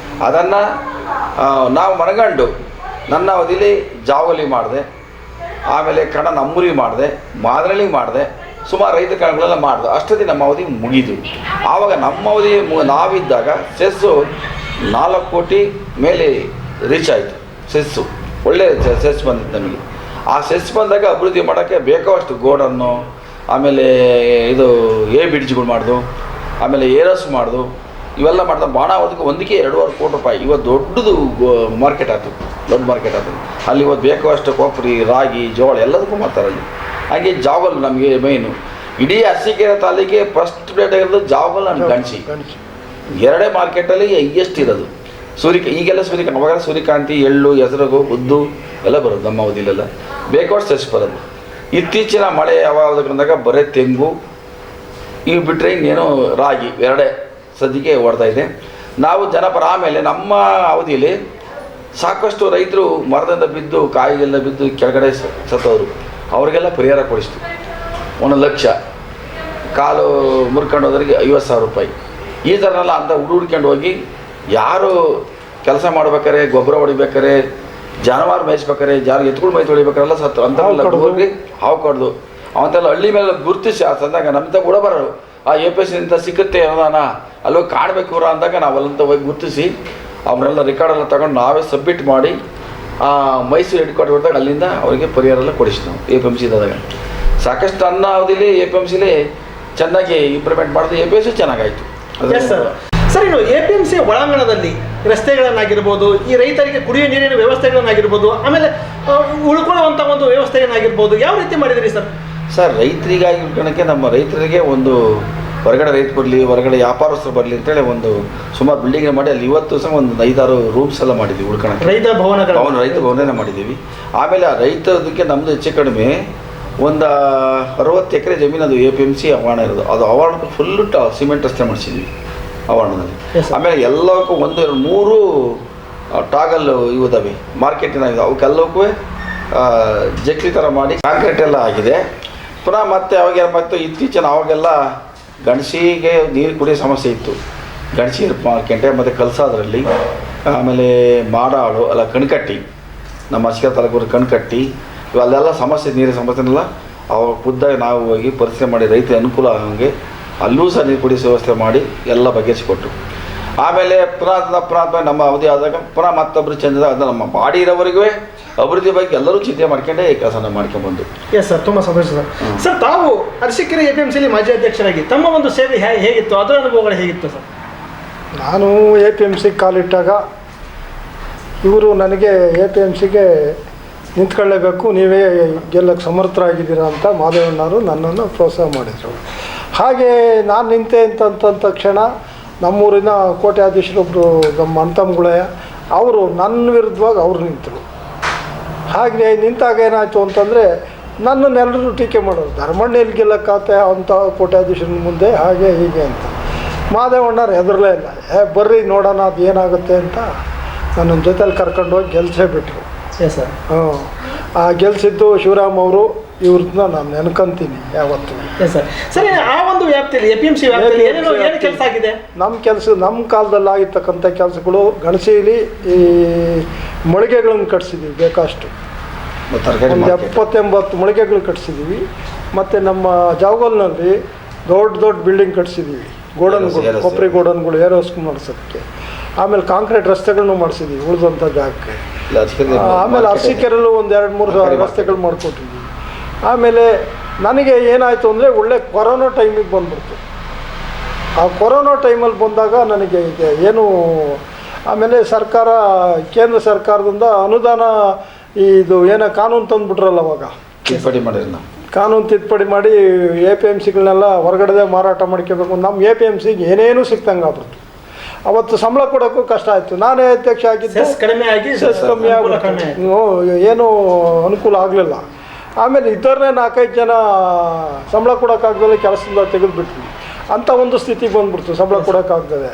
ಅದನ್ನು ನಾವು ಮನಗಂಡು ನನ್ನ ಅವಧಿಲಿ ಜಾವಲಿ ಮಾಡಿದೆ, ಆಮೇಲೆ ಕಣ ನಮ್ಮೂರಿಗೆ ಮಾಡಿದೆ, ಮಾದರಳ್ಳಿ ಮಾಡಿದೆ, ಸುಮಾರು ರೈತ ಕಣಗಳೆಲ್ಲ ಮಾಡಿದೆ. ಅಷ್ಟೊತ್ತಿ ನಮ್ಮ ಅವಧಿ ಮುಗಿದು. ಆವಾಗ ನಮ್ಮ ಅವಧಿ ನಾವಿದ್ದಾಗ ಸೆಸ್ಸು 4 ಕೋಟಿ ಮೇಲೆ ರೀಚ್ ಆಯಿತು. ಸೆಸ್ಸು ಒಳ್ಳೆಯ ಸೆಸ್ ಬಂದಿತ್ತು ನಮಗೆ. ಆ ಸೆಸ್ ಬಂದಾಗ ಅಭಿವೃದ್ಧಿ ಮಾಡೋಕ್ಕೆ ಬೇಕಾದಷ್ಟು ಗೋಡನ್ನು, ಆಮೇಲೆ ಇದು ಬ್ರಿಡ್ಜ್ಗಳು ಮಾಡ್ದು, ಆಮೇಲೆ ಏರಸ್ ಮಾಡ್ದು, ಇವೆಲ್ಲ ಮಾಡಿದ ಬಾಣಾವಧಿಗೆ ಒಂದಕ್ಕೆ 2.5 ಕೋಟಿ ರೂಪಾಯಿ. ಇವತ್ತು ದೊಡ್ಡದು ಮಾರ್ಕೆಟ್ ಆಯ್ತು, ದೊಡ್ಡ ಮಾರ್ಕೆಟ್ ಆಯ್ತು. ಅಲ್ಲಿ ಇವತ್ತು ಬೇಕಾದಷ್ಟು ಕೊಬ್ಬರಿ, ರಾಗಿ, ಜೋಳ ಎಲ್ಲದಕ್ಕೂ ಮಾಡ್ತಾರೆ ಅಲ್ಲಿ. ಹಾಗೆ ಜಾವಲ್ ನಮಗೆ ಮೇಯ್ನು. ಇಡೀ ಅರಸೀಕೆರೆ ತಾಲೂಕಿಗೆ ಫಸ್ಟ್ ಪ್ಲೇಟ್ ಆಗಿರೋದು ಜಾವಗಲ್ ಅಂಡ್ ಗಣಸಿ. ಎರಡೇ ಮಾರ್ಕೆಟಲ್ಲಿ ಹೈಯೆಸ್ಟ್ ಇರೋದು. ಈಗೆಲ್ಲ ಸೂರ್ಯಕಾಂತಿ, ಅವಾಗೆಲ್ಲ ಸೂರ್ಯಕಾಂತಿ, ಎಳ್ಳು, ಹೆಸರು, ಉದ್ದು ಎಲ್ಲ ಬರೋದು ನಮ್ಮ ಅವಧಿಲೆಲ್ಲ. ಬೇಕಾದಷ್ಟು ಸೆಸ್ ಬರೋದು. ಇತ್ತೀಚಿನ ಮಳೆ ಯಾವಾಗ ಬಂದಾಗ ಬರೀ ತೆಂಗು ಇವು ಬಿಟ್ಟರೆ ಇನ್ನೇನು ರಾಗಿ ಎರಡೇ ಸದ್ಯಕ್ಕೆ ಓಡ್ತಾ ಇದೆ. ನಾವು ಜನಪರ. ಆಮೇಲೆ ನಮ್ಮ ಅವಧಿಯಲ್ಲಿ ಸಾಕಷ್ಟು ರೈತರು ಮರದಿಂದ ಬಿದ್ದು ಕಾಯಿಗೆಲ್ಲ ಬಿದ್ದು ಕೆಳಗಡೆ ಸತ್ತವರು, ಅವರಿಗೆಲ್ಲ ಪರಿಹಾರ ಕೊಡಿಸ್ತು. 1 ಲಕ್ಷ, ಕಾಲು ಮುರ್ಕೊಂಡು ಹೋದ್ರಿಗೆ 50,000 ರೂಪಾಯಿ. ಈ ಥರನೆಲ್ಲ ಅಂತ ಹುಡುಕೊಂಡು ಹೋಗಿ ಯಾರು ಕೆಲಸ ಮಾಡ್ಬೇಕಾರೆ, ಗೊಬ್ಬರ ಹೊಡಿಬೇಕಾರೆ, ಜಾನುವಾರು ಮೇಯಿಸ್ಬೇಕಾರೆ, ಎತ್ಕೊಂಡು ಮೈ ತೊಳಿಬೇಕಾರೆಲ್ಲ ಸತ್ತು ಅಂತೆಲ್ಲ ಹೋಗಿ ಹಾವು ಕಡ್ದು ಅವಂತೆಲ್ಲ ಹಳ್ಳಿ ಮೇಲೆ ಗುರುತಿಸಿ ಆ ಸಂದಾಗ ನಮ್ಮ ಕೂಡ ಬರೋರು. ಆ APC ಇಂದ ಸಿಕ್ಕುತ್ತೆ ಅನ್ನೋದಾನ ಅಲ್ಲೋಗಿ ಕಾಣಬೇಕು ಅಂದಾಗ ನಾವೆಲ್ಲಂತ ಹೋಗಿ ಗುರುತಿಸಿ ಅವನ್ನೆಲ್ಲ ರೆಕಾರ್ಡೆಲ್ಲ ತಗೊಂಡು ನಾವೇ ಸಬ್ಮಿಟ್ ಮಾಡಿ ಮೈಸೂರು ಹೆಡ್ ಕ್ವಾರ್ಟರ್ ಹೊರದಾಗ ಅಲ್ಲಿಂದ ಅವರಿಗೆ ಪರಿಹಾರ ಎಲ್ಲ ಕೊಡಿಸ್ತೀವಿ ನಾವು APMCದಾಗ. ಸಾಕಷ್ಟು ನನ್ನ ಅವಧಿಲಿ APMCಲಿ ಚೆನ್ನಾಗಿ ಇಂಪ್ರೂವ್ಮೆಂಟ್ ಮಾಡಿದ್ರೆ APMC ಚೆನ್ನಾಗಾಯಿತು. ಸರ್, ಇನ್ನು APMC ಒಳಾಂಗಣದಲ್ಲಿ ರಸ್ತೆಗಳನ್ನಾಗಿರ್ಬೋದು, ಈ ರೈತರಿಗೆ ಕುಡಿಯುವ ನೀರಿನ ವ್ಯವಸ್ಥೆಗಳನ್ನಾಗಿರ್ಬೋದು, ಆಮೇಲೆ ಉಳ್ಕೊಳ್ಳುವಂಥ ಒಂದು ವ್ಯವಸ್ಥೆಯನ್ನಾಗಿರ್ಬೋದು, ಯಾವ ರೀತಿ ಮಾಡಿದಿರಿ ಸರ್? ಸರ್, ರೈತರಿಗಾಗಿ ಉಳ್ಕೊಳ್ಳೋಕ್ಕೆ ನಮ್ಮ ರೈತರಿಗೆ ಒಂದು ಹೊರಗಡೆ ರೈತ ಬರಲಿ, ಹೊರಗಡೆ ವ್ಯಾಪಾರಸ್ಥರು ಬರಲಿ ಅಂತೇಳಿ ಒಂದು ಸುಮಾರು ಬಿಲ್ಡಿಂಗ್ ಮಾಡಿ ಅಲ್ಲಿ ಇವತ್ತು ಸಹ ಒಂದು 5-6 ರೂಮ್ಸ್ ಎಲ್ಲ ಮಾಡಿದ್ದೀವಿ ಉಳ್ಕೊಳ್ಳೋಕ್ಕೆ. ರೈತ ಭವನ ಮಾಡಿದ್ದೀವಿ. ಆಮೇಲೆ ಆ ರೈತದಕ್ಕೆ ನಮ್ಮದು ಹೆಚ್ಚು ಕಡಿಮೆ ಒಂದು 60 ಎಕರೆ ಜಮೀನು ಅದು APMC ಆವರಣ ಇರೋದು. ಅದು ಆವರಣಕ್ಕೆ ಫುಲ್ಲು ಸಿಮೆಂಟ್ ರಸ್ತೆ ಮಾಡಿಸಿದ್ವಿ ಆವರಣದಲ್ಲಿ. ಆಮೇಲೆ ಎಲ್ಲಕ್ಕೂ 1-2-3 ಟಾಗಲ್ ಇವುದವೆ ಮಾರ್ಕೆಟಿನ ಇದೆ, ಅವಕ್ಕೆಲ್ಲಕ್ಕೂ ಜಕ್ಲಿ ಥರ ಮಾಡಿ ಕಾಂಕ್ರೀಟ್ ಎಲ್ಲ ಆಗಿದೆ. ಪುನಃ ಮತ್ತೆ ಮತ್ತು ಇತ್ತೀಚಿನ ಅವಾಗೆಲ್ಲ ಗಣಸಿಗೆ ನೀರು ಕುಡಿಯೋ ಸಮಸ್ಯೆ ಇತ್ತು. ಗಣಸಿ ಮಾರ್ಕೆಟೆ ಮತ್ತು ಕಲ್ಸಾದ್ರಲ್ಲಿ, ಆಮೇಲೆ ಮಾಡಾಡು ಅಲ್ಲ ಕಣ್ಕಟ್ಟಿ, ನಮ್ಮ ಅರಸೀಕೆರೆ ತಾಲೂಕು ಕಣ್ಕಟ್ಟಿ, ಇವೆಲ್ಲ ಸಮಸ್ಯೆ, ನೀರಿನ ಸಮಸ್ಯೆನೆಲ್ಲ ಅವಾಗ ಖುದ್ದಾಗಿ ನಾವು ಹೋಗಿ ಪರಿಶೀಲನೆ ಮಾಡಿ ರೈತ ಅನುಕೂಲ ಆಗಂಗೆ ಅಲ್ಲೂ ಸಹ ನೀರು ಕುಡಿಸೋ ವ್ಯವಸ್ಥೆ ಮಾಡಿ ಎಲ್ಲ ಬಗೆಹರಿಸಿಕೊಟ್ಟು. ಆಮೇಲೆ ಪುನಃ ನಮ್ಮ ಅವಧಿ ಆದಾಗ ಪುನಃ ಮತ್ತೊಬ್ಬರು ಚಂದಿದಾಗ ಅದು ನಮ್ಮ ಬಾಡಿ ಇರೋವರೆಗೂ ಅಭಿವೃದ್ಧಿ ಬಗ್ಗೆ ಎಲ್ಲರೂ ಚಿಂತೆ ಮಾಡ್ಕೊಂಡೇ ಕೆಲಸನ ಮಾಡ್ಕೊಂಡ್ಬಂದು. ಎಸ್ ಸರ್, ತುಂಬ ಸಂತೋಷ ಸರ್. ಸರ್, ತಾವು ಅರಸೀಕೆರೆ APMCಲಿ ಮಾಜಿ ಅಧ್ಯಕ್ಷರಾಗಿ ತಮ್ಮ ಒಂದು ಸೇವೆ ಹೇಗಿತ್ತು, ಅದರ ಅನುಭವಗಳು ಹೇಗಿತ್ತು ಸರ್? ನಾನು APMC ಕಾಲಿಟ್ಟಾಗ ಇವರು ನನಗೆ APMCಗೆ ನಿಂತ್ಕೊಳ್ಳೇಬೇಕು, ನೀವೇ ಗೆಲ್ಲಕ್ಕೆ ಸಮರ್ಥರಾಗಿದ್ದೀರಾ ಅಂತ ಮಾದೇವಣ್ಣವರು ನನ್ನನ್ನು ಪ್ರೋತ್ಸಾಹ ಮಾಡಿದರು. ಹಾಗೆ ನಾನು ನಿಂತೆ ಅಂತಂದ ತಕ್ಷಣ ನಮ್ಮೂರಿನ ಕೋಟ್ಯಾಧೀಶರೊಬ್ಬರು ನಮ್ಮ ಅಣ್ತಮ್ಮಗಳೇ ಅವರು ನನ್ನ ವಿರುದ್ಧವಾಗಿ ಅವರು ನಿಂತರು. ಹಾಗೆ ನಿಂತಾಗ ಏನಾಯಿತು ಅಂತಂದರೆ ನನ್ನನ್ನೆಲ್ಲರೂ ಟೀಕೆ ಮಾಡೋರು, ಧರ್ಮಣ್ಣಲ್ಲಿ ಗೆಲ್ಲಕ್ಕಾತೆ ಅಂಥ ಕೋಟ್ಯಾಧೀಶರ ಮುಂದೆ ಹಾಗೆ ಹೀಗೆ ಅಂತ. ಮಾದೇವಣ್ಣರು ಹೆದರಲೇ ಇಲ್ಲ, ಬರ್ರಿ ನೋಡೋಣ ಅದು ಏನಾಗುತ್ತೆ ಅಂತ ನನ್ನ ಜೊತೆಲಿ ಕರ್ಕೊಂಡೋಗಿ ಗೆಲ್ಸೇ ಬಿಟ್ಟರು. Yes sir. ಆ ಗೆಲ್ಸಿದ್ದು ಶಿವರಾಮ್ ಅವರು, ಇವ್ರನ್ನ ನಾನು ನೆನ್ಕೊಂತೀನಿ ಯಾವತ್ತು. Yes sir. ಸರಿ, ಆ ಒಂದು ವ್ಯಾಪ್ತಿಯಲ್ಲಿ APMC ವ್ಯಾಪ್ತಿಯಲ್ಲಿ ಏನು ಕೆಲಸ ಆಗಿದೆ? ನಮ್ಮ ಕಾಲದಲ್ಲಿ ಆಗಿರ್ತಕ್ಕಂಥ ಕೆಲಸಗಳು ಗಣಸೀಲಿ ಈ ಮಳಿಗೆಗಳನ್ನು ಕಟ್ಸಿದ್ದೀವಿ ಬೇಕಾಷ್ಟು, ಒಂದು 70-80 ಮಳಿಗೆಗಳು ಕಟ್ಸಿದ್ದೀವಿ. ಮತ್ತು ನಮ್ಮ ಜಾವಗಲ್ನಲ್ಲಿ ದೊಡ್ಡ ಬಿಲ್ಡಿಂಗ್ ಕಟ್ಸಿದ್ದೀವಿ, ಗೋಡನ್ಗಳು, ಕೊಬ್ಬರಿ ಗೋಡನ್ಗಳು ಏರೋಸ್ ಮಾಡಿಸೋದಕ್ಕೆ. ಆಮೇಲೆ ಕಾಂಕ್ರೀಟ್ ರಸ್ತೆಗಳನ್ನು ಮಾಡಿಸಿದ್ದೀವಿ ಉಳಿದಂಥ ಜಾಗಕ್ಕೆ. ಆಮೇಲೆ ಅರಸೀಕೆರೆಲ್ಲೂ ಒಂದು 2-3 ರಸ್ತೆಗಳು ಮಾಡಿಕೊಟ್ಟಿದ್ದೀವಿ. ಆಮೇಲೆ ನನಗೆ ಏನಾಯಿತು ಅಂದರೆ ಒಳ್ಳೆ ಕೊರೋನಾ ಟೈಮಿಗೆ ಬಂದ್ಬಿಡ್ತು. ಆ ಕೊರೋನಾ ಟೈಮಲ್ಲಿ ಬಂದಾಗ ನನಗೆ ಏನು ಆಮೇಲೆ ಕೇಂದ್ರ ಸರ್ಕಾರದಿಂದ ಅನುದಾನ ಇದು ಏನೋ ಕಾನೂನು ತಂದುಬಿಟ್ರಲ್ಲ ಅವಾಗ, ಕಾನೂನು ತಿದ್ದುಪಡಿ ಮಾಡಿ APMCಗಳನ್ನೆಲ್ಲ ಹೊರಗಡೆ ಮಾರಾಟ ಮಾಡ್ಕೋಬೇಕು. ನಮ್ಮ APMCಗೆ ಏನೇನೂ ಸಿಕ್ತಂಗೆ ಆಗ್ಬಿಡ್ತು. ಅವತ್ತು ಸಂಬಳ ಕೊಡೋಕ್ಕೂ ಕಷ್ಟ ಆಯಿತು. ನಾನೇ ಅಧ್ಯಕ್ಷ ಆಗಿದ್ದು, ಕಮ್ಮಿ ಆಗ್ಬಿಟ್ಟು ಏನೂ ಅನುಕೂಲ ಆಗಲಿಲ್ಲ. ಆಮೇಲೆ ಇದ್ದರನ್ನೇ 4-5 ಜನ ಸಂಬಳ ಕೊಡೋಕ್ಕಾಗ್ದಲೆ ಕೆಲಸದಿಂದ ತೆಗೆದುಬಿಟ್ವಿ. ಅಂಥ ಒಂದು ಸ್ಥಿತಿ ಬಂದ್ಬಿಡ್ತು, ಸಂಬಳ ಕೊಡೋಕ್ಕಾಗ್ತದೆ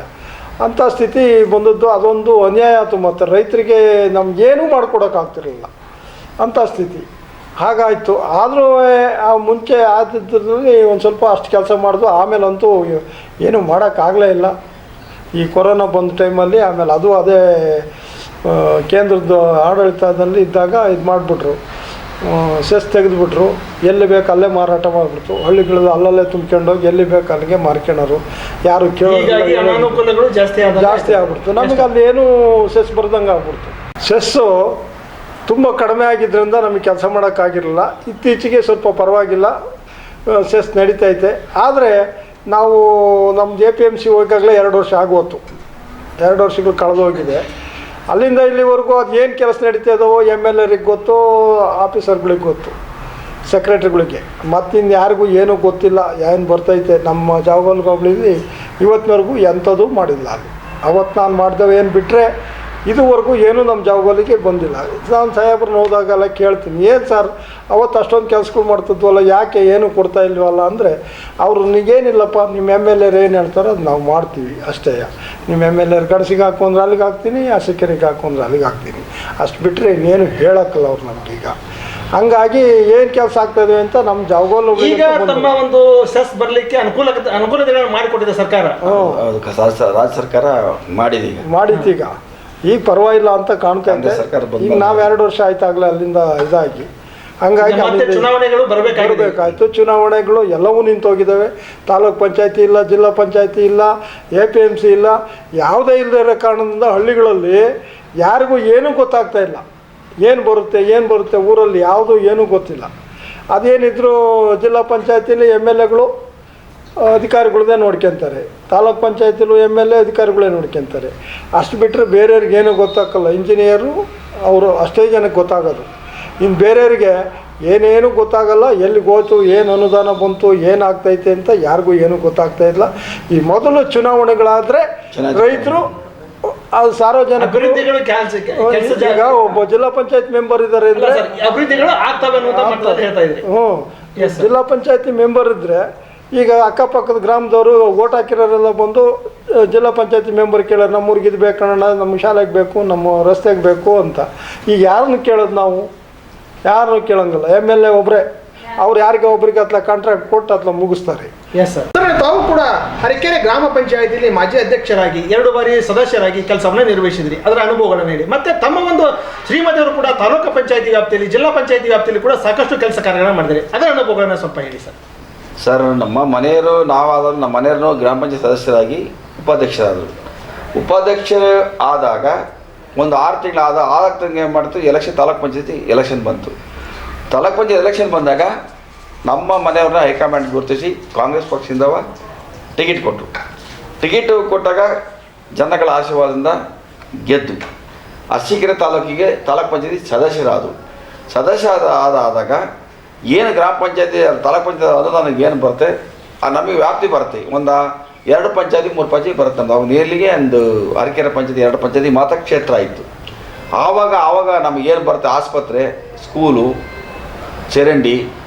ಅಂಥ ಸ್ಥಿತಿ ಬಂದದ್ದು. ಅದೊಂದು ಅನ್ಯಾಯ ಆಯಿತು. ಮತ್ತು ರೈತರಿಗೆ ನಮಗೇನೂ ಮಾಡ್ಕೊಡೋಕ್ಕಾಗ್ತಿರಲಿಲ್ಲ ಅಂಥ ಸ್ಥಿತಿ ಹಾಗಾಯಿತು. ಆದರೂ ಆ ಮುಂಚೆ ಆದಿದ್ರಲ್ಲಿ ಒಂದು ಸ್ವಲ್ಪ ಅಷ್ಟು ಕೆಲಸ ಮಾಡಿದ್ವು. ಆಮೇಲಂತೂ ಏನೂ ಮಾಡೋಕ್ಕಾಗಲೇ ಇಲ್ಲ ಈ ಕೊರೋನಾ ಬಂದ ಟೈಮಲ್ಲಿ. ಆಮೇಲೆ ಅದು ಅದೇ ಕೇಂದ್ರದ ಆಡಳಿತದಲ್ಲಿ ಇದ್ದಾಗ ಇದು ಮಾಡಿಬಿಟ್ರು, ಸೆಸ್ ತೆಗೆದುಬಿಟ್ರು. ಎಲ್ಲಿ ಬೇಕು ಅಲ್ಲೇ ಮಾರಾಟ ಮಾಡಿಬಿಡ್ತು. ಹಳ್ಳಿಗಳಲ್ಲಿ ಅಲ್ಲಲ್ಲೇ ತುಂಬ್ಕೊಂಡೋಗಿ ಎಲ್ಲಿ ಬೇಕು ಅಲ್ಲಿಗೆ ಮಾರ್ಕೊಳ್ಳೋರು, ಯಾರು ಕೇಳೋದು ಜಾಸ್ತಿ ಆಗ್ಬಿಡ್ತು. ನಮಗೆ ಅಲ್ಲಿ ಏನೂ ಸೆಸ್ ಬರ್ದಂಗೆ ಆಗ್ಬಿಡ್ತು. ಸೆಸ್ಸು ತುಂಬ ಕಡಿಮೆ ಆಗಿದ್ದರಿಂದ ನಮಗೆ ಕೆಲಸ ಮಾಡೋಕ್ಕಾಗಿರಲಿಲ್ಲ. ಇತ್ತೀಚೆಗೆ ಸ್ವಲ್ಪ ಪರವಾಗಿಲ್ಲ, ಸೆಸ್ ನಡೀತೈತೆ. ಆದರೆ ನಾವು ನಮ್ಮದು APMC ಹೋಗಾಗಲೇ 2 ವರ್ಷ ಆಗೋತು, 2 ವರ್ಷಗಳು ಕಳೆದೋಗಿದೆ. ಅಲ್ಲಿಂದ ಇಲ್ಲಿವರೆಗೂ ಅದು ಏನು ಕೆಲಸ ನಡೀತಾ ಇದ್ದಾವೋ MLAರಿಗೆ ಗೊತ್ತು, ಆಫೀಸರ್ಗಳಿಗೆ ಗೊತ್ತು. ಸೆಕ್ರೆಟ್ರಿಗಳಿಗೆ. ಮತ್ತಿನ್ನು ಯಾರಿಗೂ ಏನೂ ಗೊತ್ತಿಲ್ಲ ಏನು ಬರ್ತೈತೆ. ನಮ್ಮ ಜಾವಗಲ್ಗಳಲ್ಲಿ ಇವತ್ತಿನವರೆಗೂ ಎಂಥದ್ದು ಮಾಡಿಲ್ಲ. ಅಲ್ಲಿ ಅವತ್ತು ನಾನು ಮಾಡಿದವು ಏನು ಬಿಟ್ಟರೆ ಇದುವರೆಗೂ ಏನೂ ನಮ್ಮ ಜಾವಗಲ್ಲಿಗೆ ಬಂದಿಲ್ಲ. ನಾನು ಸಾಹೇಬ್ರನ್ನ ಹೋದಾಗೆಲ್ಲ ಕೇಳ್ತೀನಿ, ಏನು ಸರ್ ಅವತ್ತು ಅಷ್ಟೊಂದು ಕೆಲಸಗಳು ಮಾಡ್ತಿದ್ವಲ್ಲ, ಯಾಕೆ ಏನೂ ಕೊಡ್ತಾ ಇಲ್ವಲ್ಲ ಅಂದರೆ, ಅವರು ನೀಗೇನಿಲ್ಲಪ್ಪ ನಿಮ್ಮ ಎಮ್ ಎಲ್ ಎರ್ ಏನು ಹೇಳ್ತಾರೋ ಅದು ನಾವು ಮಾಡ್ತೀವಿ ಅಷ್ಟೇ. ನಿಮ್ಮ ಎಮ್ ಎಲ್ ಎರ್ ಗಡಸಿಗೆ ಹಾಕೊಂಡ್ರೆ ಅಲ್ಲಿಗೆ ಹಾಕ್ತೀನಿ, ಅಸಕೆರೆಗೆ ಹಾಕೊಂಡ್ರೆ ಅಲ್ಲಿಗೆ ಹಾಕ್ತೀನಿ, ಅಷ್ಟು ಬಿಟ್ಟರೆ ಇನ್ನೇನು ಹೇಳೋಕ್ಕಲ್ಲ ಅವ್ರು ನಮಗೀಗ. ಹಂಗಾಗಿ ಏನು ಕೆಲಸ ಆಗ್ತಾಯಿದೆ ಅಂತ ನಮ್ಮ ಜಾವಗೋಲ್ ಈಗ ತಮ್ಮ ಒಂದು ಸೆಸ್ ಬರಲಿಕ್ಕೆ ಅನುಕೂಲತೆಗಳನ್ನು ಮಾಡಿಕೊಟ್ಟಿದೆ ಸರ್ಕಾರ. ರಾಜ್ಯ ಸರ್ಕಾರ ಮಾಡಿದ್ದೀಗ ಈಗ ಪರವಾಗಿಲ್ಲ ಅಂತ ಕಾಣ್ತಾ ಇದೆ. ಈಗ ನಾವು 2 ವರ್ಷ ಆಯ್ತಾಗಲೇ ಅಲ್ಲಿಂದ ಇದಾಗಿ, ಹಂಗಾಗಿ ಚುನಾವಣೆಗಳು ಬರಬೇಕಾಯ್ತು. ಚುನಾವಣೆಗಳು ಎಲ್ಲವೂ ನಿಂತೋಗಿದ್ದಾವೆ. ತಾಲೂಕ್ ಪಂಚಾಯತಿ ಇಲ್ಲ, ಜಿಲ್ಲಾ ಪಂಚಾಯತಿ ಇಲ್ಲ, APMC ಇಲ್ಲ, ಯಾವುದೇ ಇಲ್ಲದೇ ಇರೋ ಕಾರಣದಿಂದ ಹಳ್ಳಿಗಳಲ್ಲಿ ಯಾರಿಗೂ ಏನೂ ಗೊತ್ತಾಗ್ತಾ ಇಲ್ಲ. ಏನು ಬರುತ್ತೆ ಊರಲ್ಲಿ ಯಾವುದು ಏನೂ ಗೊತ್ತಿಲ್ಲ. ಅದೇನಿದ್ರು ಜಿಲ್ಲಾ ಪಂಚಾಯತಿಲಿ MLAಗಳು ಅಧಿಕಾರಿಗಳದೇ ನೋಡ್ಕೊತಾರೆ, ತಾಲೂಕ್ ಪಂಚಾಯತಿಲು MLA ಅಧಿಕಾರಿಗಳೇ ನೋಡ್ಕೊತಾರೆ. ಅಷ್ಟು ಬಿಟ್ಟರೆ ಬೇರೆಯವ್ರಿಗೆ ಏನೂ ಗೊತ್ತಾಗಲ್ಲ. ಇಂಜಿನಿಯರು ಅವರು ಅಷ್ಟೇ ಜನಕ್ಕೆ ಗೊತ್ತಾಗೋದು. ಇನ್ನು ಬೇರೆಯವ್ರಿಗೆ ಏನೇನು ಗೊತ್ತಾಗಲ್ಲ. ಎಲ್ಲಿಗೆ ಹೋಯ್ತು, ಏನು ಅನುದಾನ ಬಂತು, ಏನಾಗ್ತೈತೆ ಅಂತ ಯಾರಿಗೂ ಏನೂ ಗೊತ್ತಾಗ್ತಾ ಇಲ್ಲ. ಈ ಮೊದಲು ಚುನಾವಣೆಗಳಾದರೆ ರೈತರು ಅದು ಸಾರ್ವಜನಿಕರು ಈಗ ಒಬ್ಬ ಜಿಲ್ಲಾ ಪಂಚಾಯತ್ ಮೆಂಬರ್ ಇದ್ದಾರೆ ಅಂದರೆ ಜಿಲ್ಲಾ ಪಂಚಾಯತಿ ಮೆಂಬರ್ ಇದ್ದರೆ ಈಗ ಅಕ್ಕಪಕ್ಕದ ಗ್ರಾಮದವರು ಓಟ್ ಹಾಕಿರೋರೆಲ್ಲ ಬಂದು ಜಿಲ್ಲಾ ಪಂಚಾಯತಿ ಮೆಂಬರ್ ಕೇಳೋರು, ನಮ್ಮೂರಿಗೆ ಇದು ಬೇಕಣ್ಣ, ನಮ್ಮ ಶಾಲೆಗೆ ಬೇಕು, ನಮ್ಮ ರಸ್ತೆಗೆ ಬೇಕು ಅಂತ. ಈಗ ಯಾರನ್ನು ಕೇಳೋದು ನಾವು? ಯಾರನ್ನು ಕೇಳೋಂಗಿಲ್ಲ. MLA ಒಬ್ಬರೇ, ಅವ್ರು ಯಾರಿಗೆ ಒಬ್ಬರಿಗೆ ಅತ್ಲ ಕಾಂಟ್ರಾಕ್ಟ್ ಕೊಟ್ಟು ಅತ್ಲ ಮುಗಿಸ್ತಾರೆ. Yes sir. ತಾವು ಕೂಡ ಅರಕೆರೆ ಗ್ರಾಮ ಪಂಚಾಯತಿಯಲ್ಲಿ ಮಾಜಿ ಅಧ್ಯಕ್ಷರಾಗಿ 2 ಬಾರಿ ಸದಸ್ಯರಾಗಿ ಕೆಲಸವನ್ನು ನಿರ್ವಹಿಸಿದ್ರಿ. ಅದರ ಅನುಭವಗಳನ್ನು ಹೇಳಿ. ಮತ್ತೆ ತಮ್ಮ ಒಂದು ಶ್ರೀಮತಿಯವರು ಕೂಡ ತಾಲೂಕು ಪಂಚಾಯತಿ ವ್ಯಾಪ್ತಿಯಲ್ಲಿ, ಜಿಲ್ಲಾ ಪಂಚಾಯತಿ ವ್ಯಾಪ್ತಿಯಲ್ಲಿ ಕೂಡ ಸಾಕಷ್ಟು ಕೆಲಸ ಕಾರ್ಯಗಳನ್ನು ಮಾಡಿದ್ದಾರೆ. ಅದರ ಅನುಭವಗಳನ್ನು ಸ್ವಲ್ಪ ಹೇಳಿ ಸರ್. ಸರ್, ನಮ್ಮ ಮನೆಯವರು ನಾವಾದರೂ ನಮ್ಮ ಮನೆಯವರು ಗ್ರಾಮ ಪಂಚಾಯತ್ ಸದಸ್ಯರಾಗಿ ಉಪಾಧ್ಯಕ್ಷರಾದರು. ಉಪಾಧ್ಯಕ್ಷರು ಆದಾಗ ಒಂದು 6 ತಿಂಗಳು ಆದಾಗ ಏನು ಮಾಡ್ತು, ತಾಲೂಕ್ ಪಂಚಾಯತಿ ಎಲೆಕ್ಷನ್ ಬಂತು. ತಾಲೂಕ್ ಪಂಚಾಯತ್ ಎಲೆಕ್ಷನ್ ಬಂದಾಗ ನಮ್ಮ ಮನೆಯವ್ರನ್ನ ಹೈಕಮಾಂಡ್ ಗುರುತಿಸಿ ಕಾಂಗ್ರೆಸ್ ಪಕ್ಷದಿಂದ ಟಿಕೆಟ್ ಕೊಟ್ಟರು. ಟಿಕೆಟ್ ಕೊಟ್ಟಾಗ ಜನಗಳ ಆಶೀರ್ವಾದದಿಂದ ಗೆದ್ದು ಅರಸೀಕೆರೆ ತಾಲೂಕಿಗೆ ತಾಲೂಕ್ ಪಂಚಾಯತಿ ಆದಾಗ ಏನು ಗ್ರಾಮ ಪಂಚಾಯತಿ ತಾಲೂಕ್ ಪಂಚಾಯತ್ ಅನುದಾನ ಏನು ಬರುತ್ತೆ ನಮಗೆ ವ್ಯಾಪ್ತಿ ಬರುತ್ತೆ. ಒಂದು 2 ಪಂಚಾಯತಿ 3 ಪಂಚಾಯತಿ ಬರುತ್ತೆ. ಅವಾಗ ನೇರ್ಲಿಗೆ ಒಂದು ಅರಕೆರೆ ಪಂಚಾಯತಿ 2 ಪಂಚಾಯತಿ ಮಾತ್ರ ಕ್ಷೇತ್ರ ಆಯಿತು. ಆವಾಗ ನಮಗೇನು ಬರುತ್ತೆ, ಆಸ್ಪತ್ರೆ, ಸ್ಕೂಲು, ಚರಂಡಿ,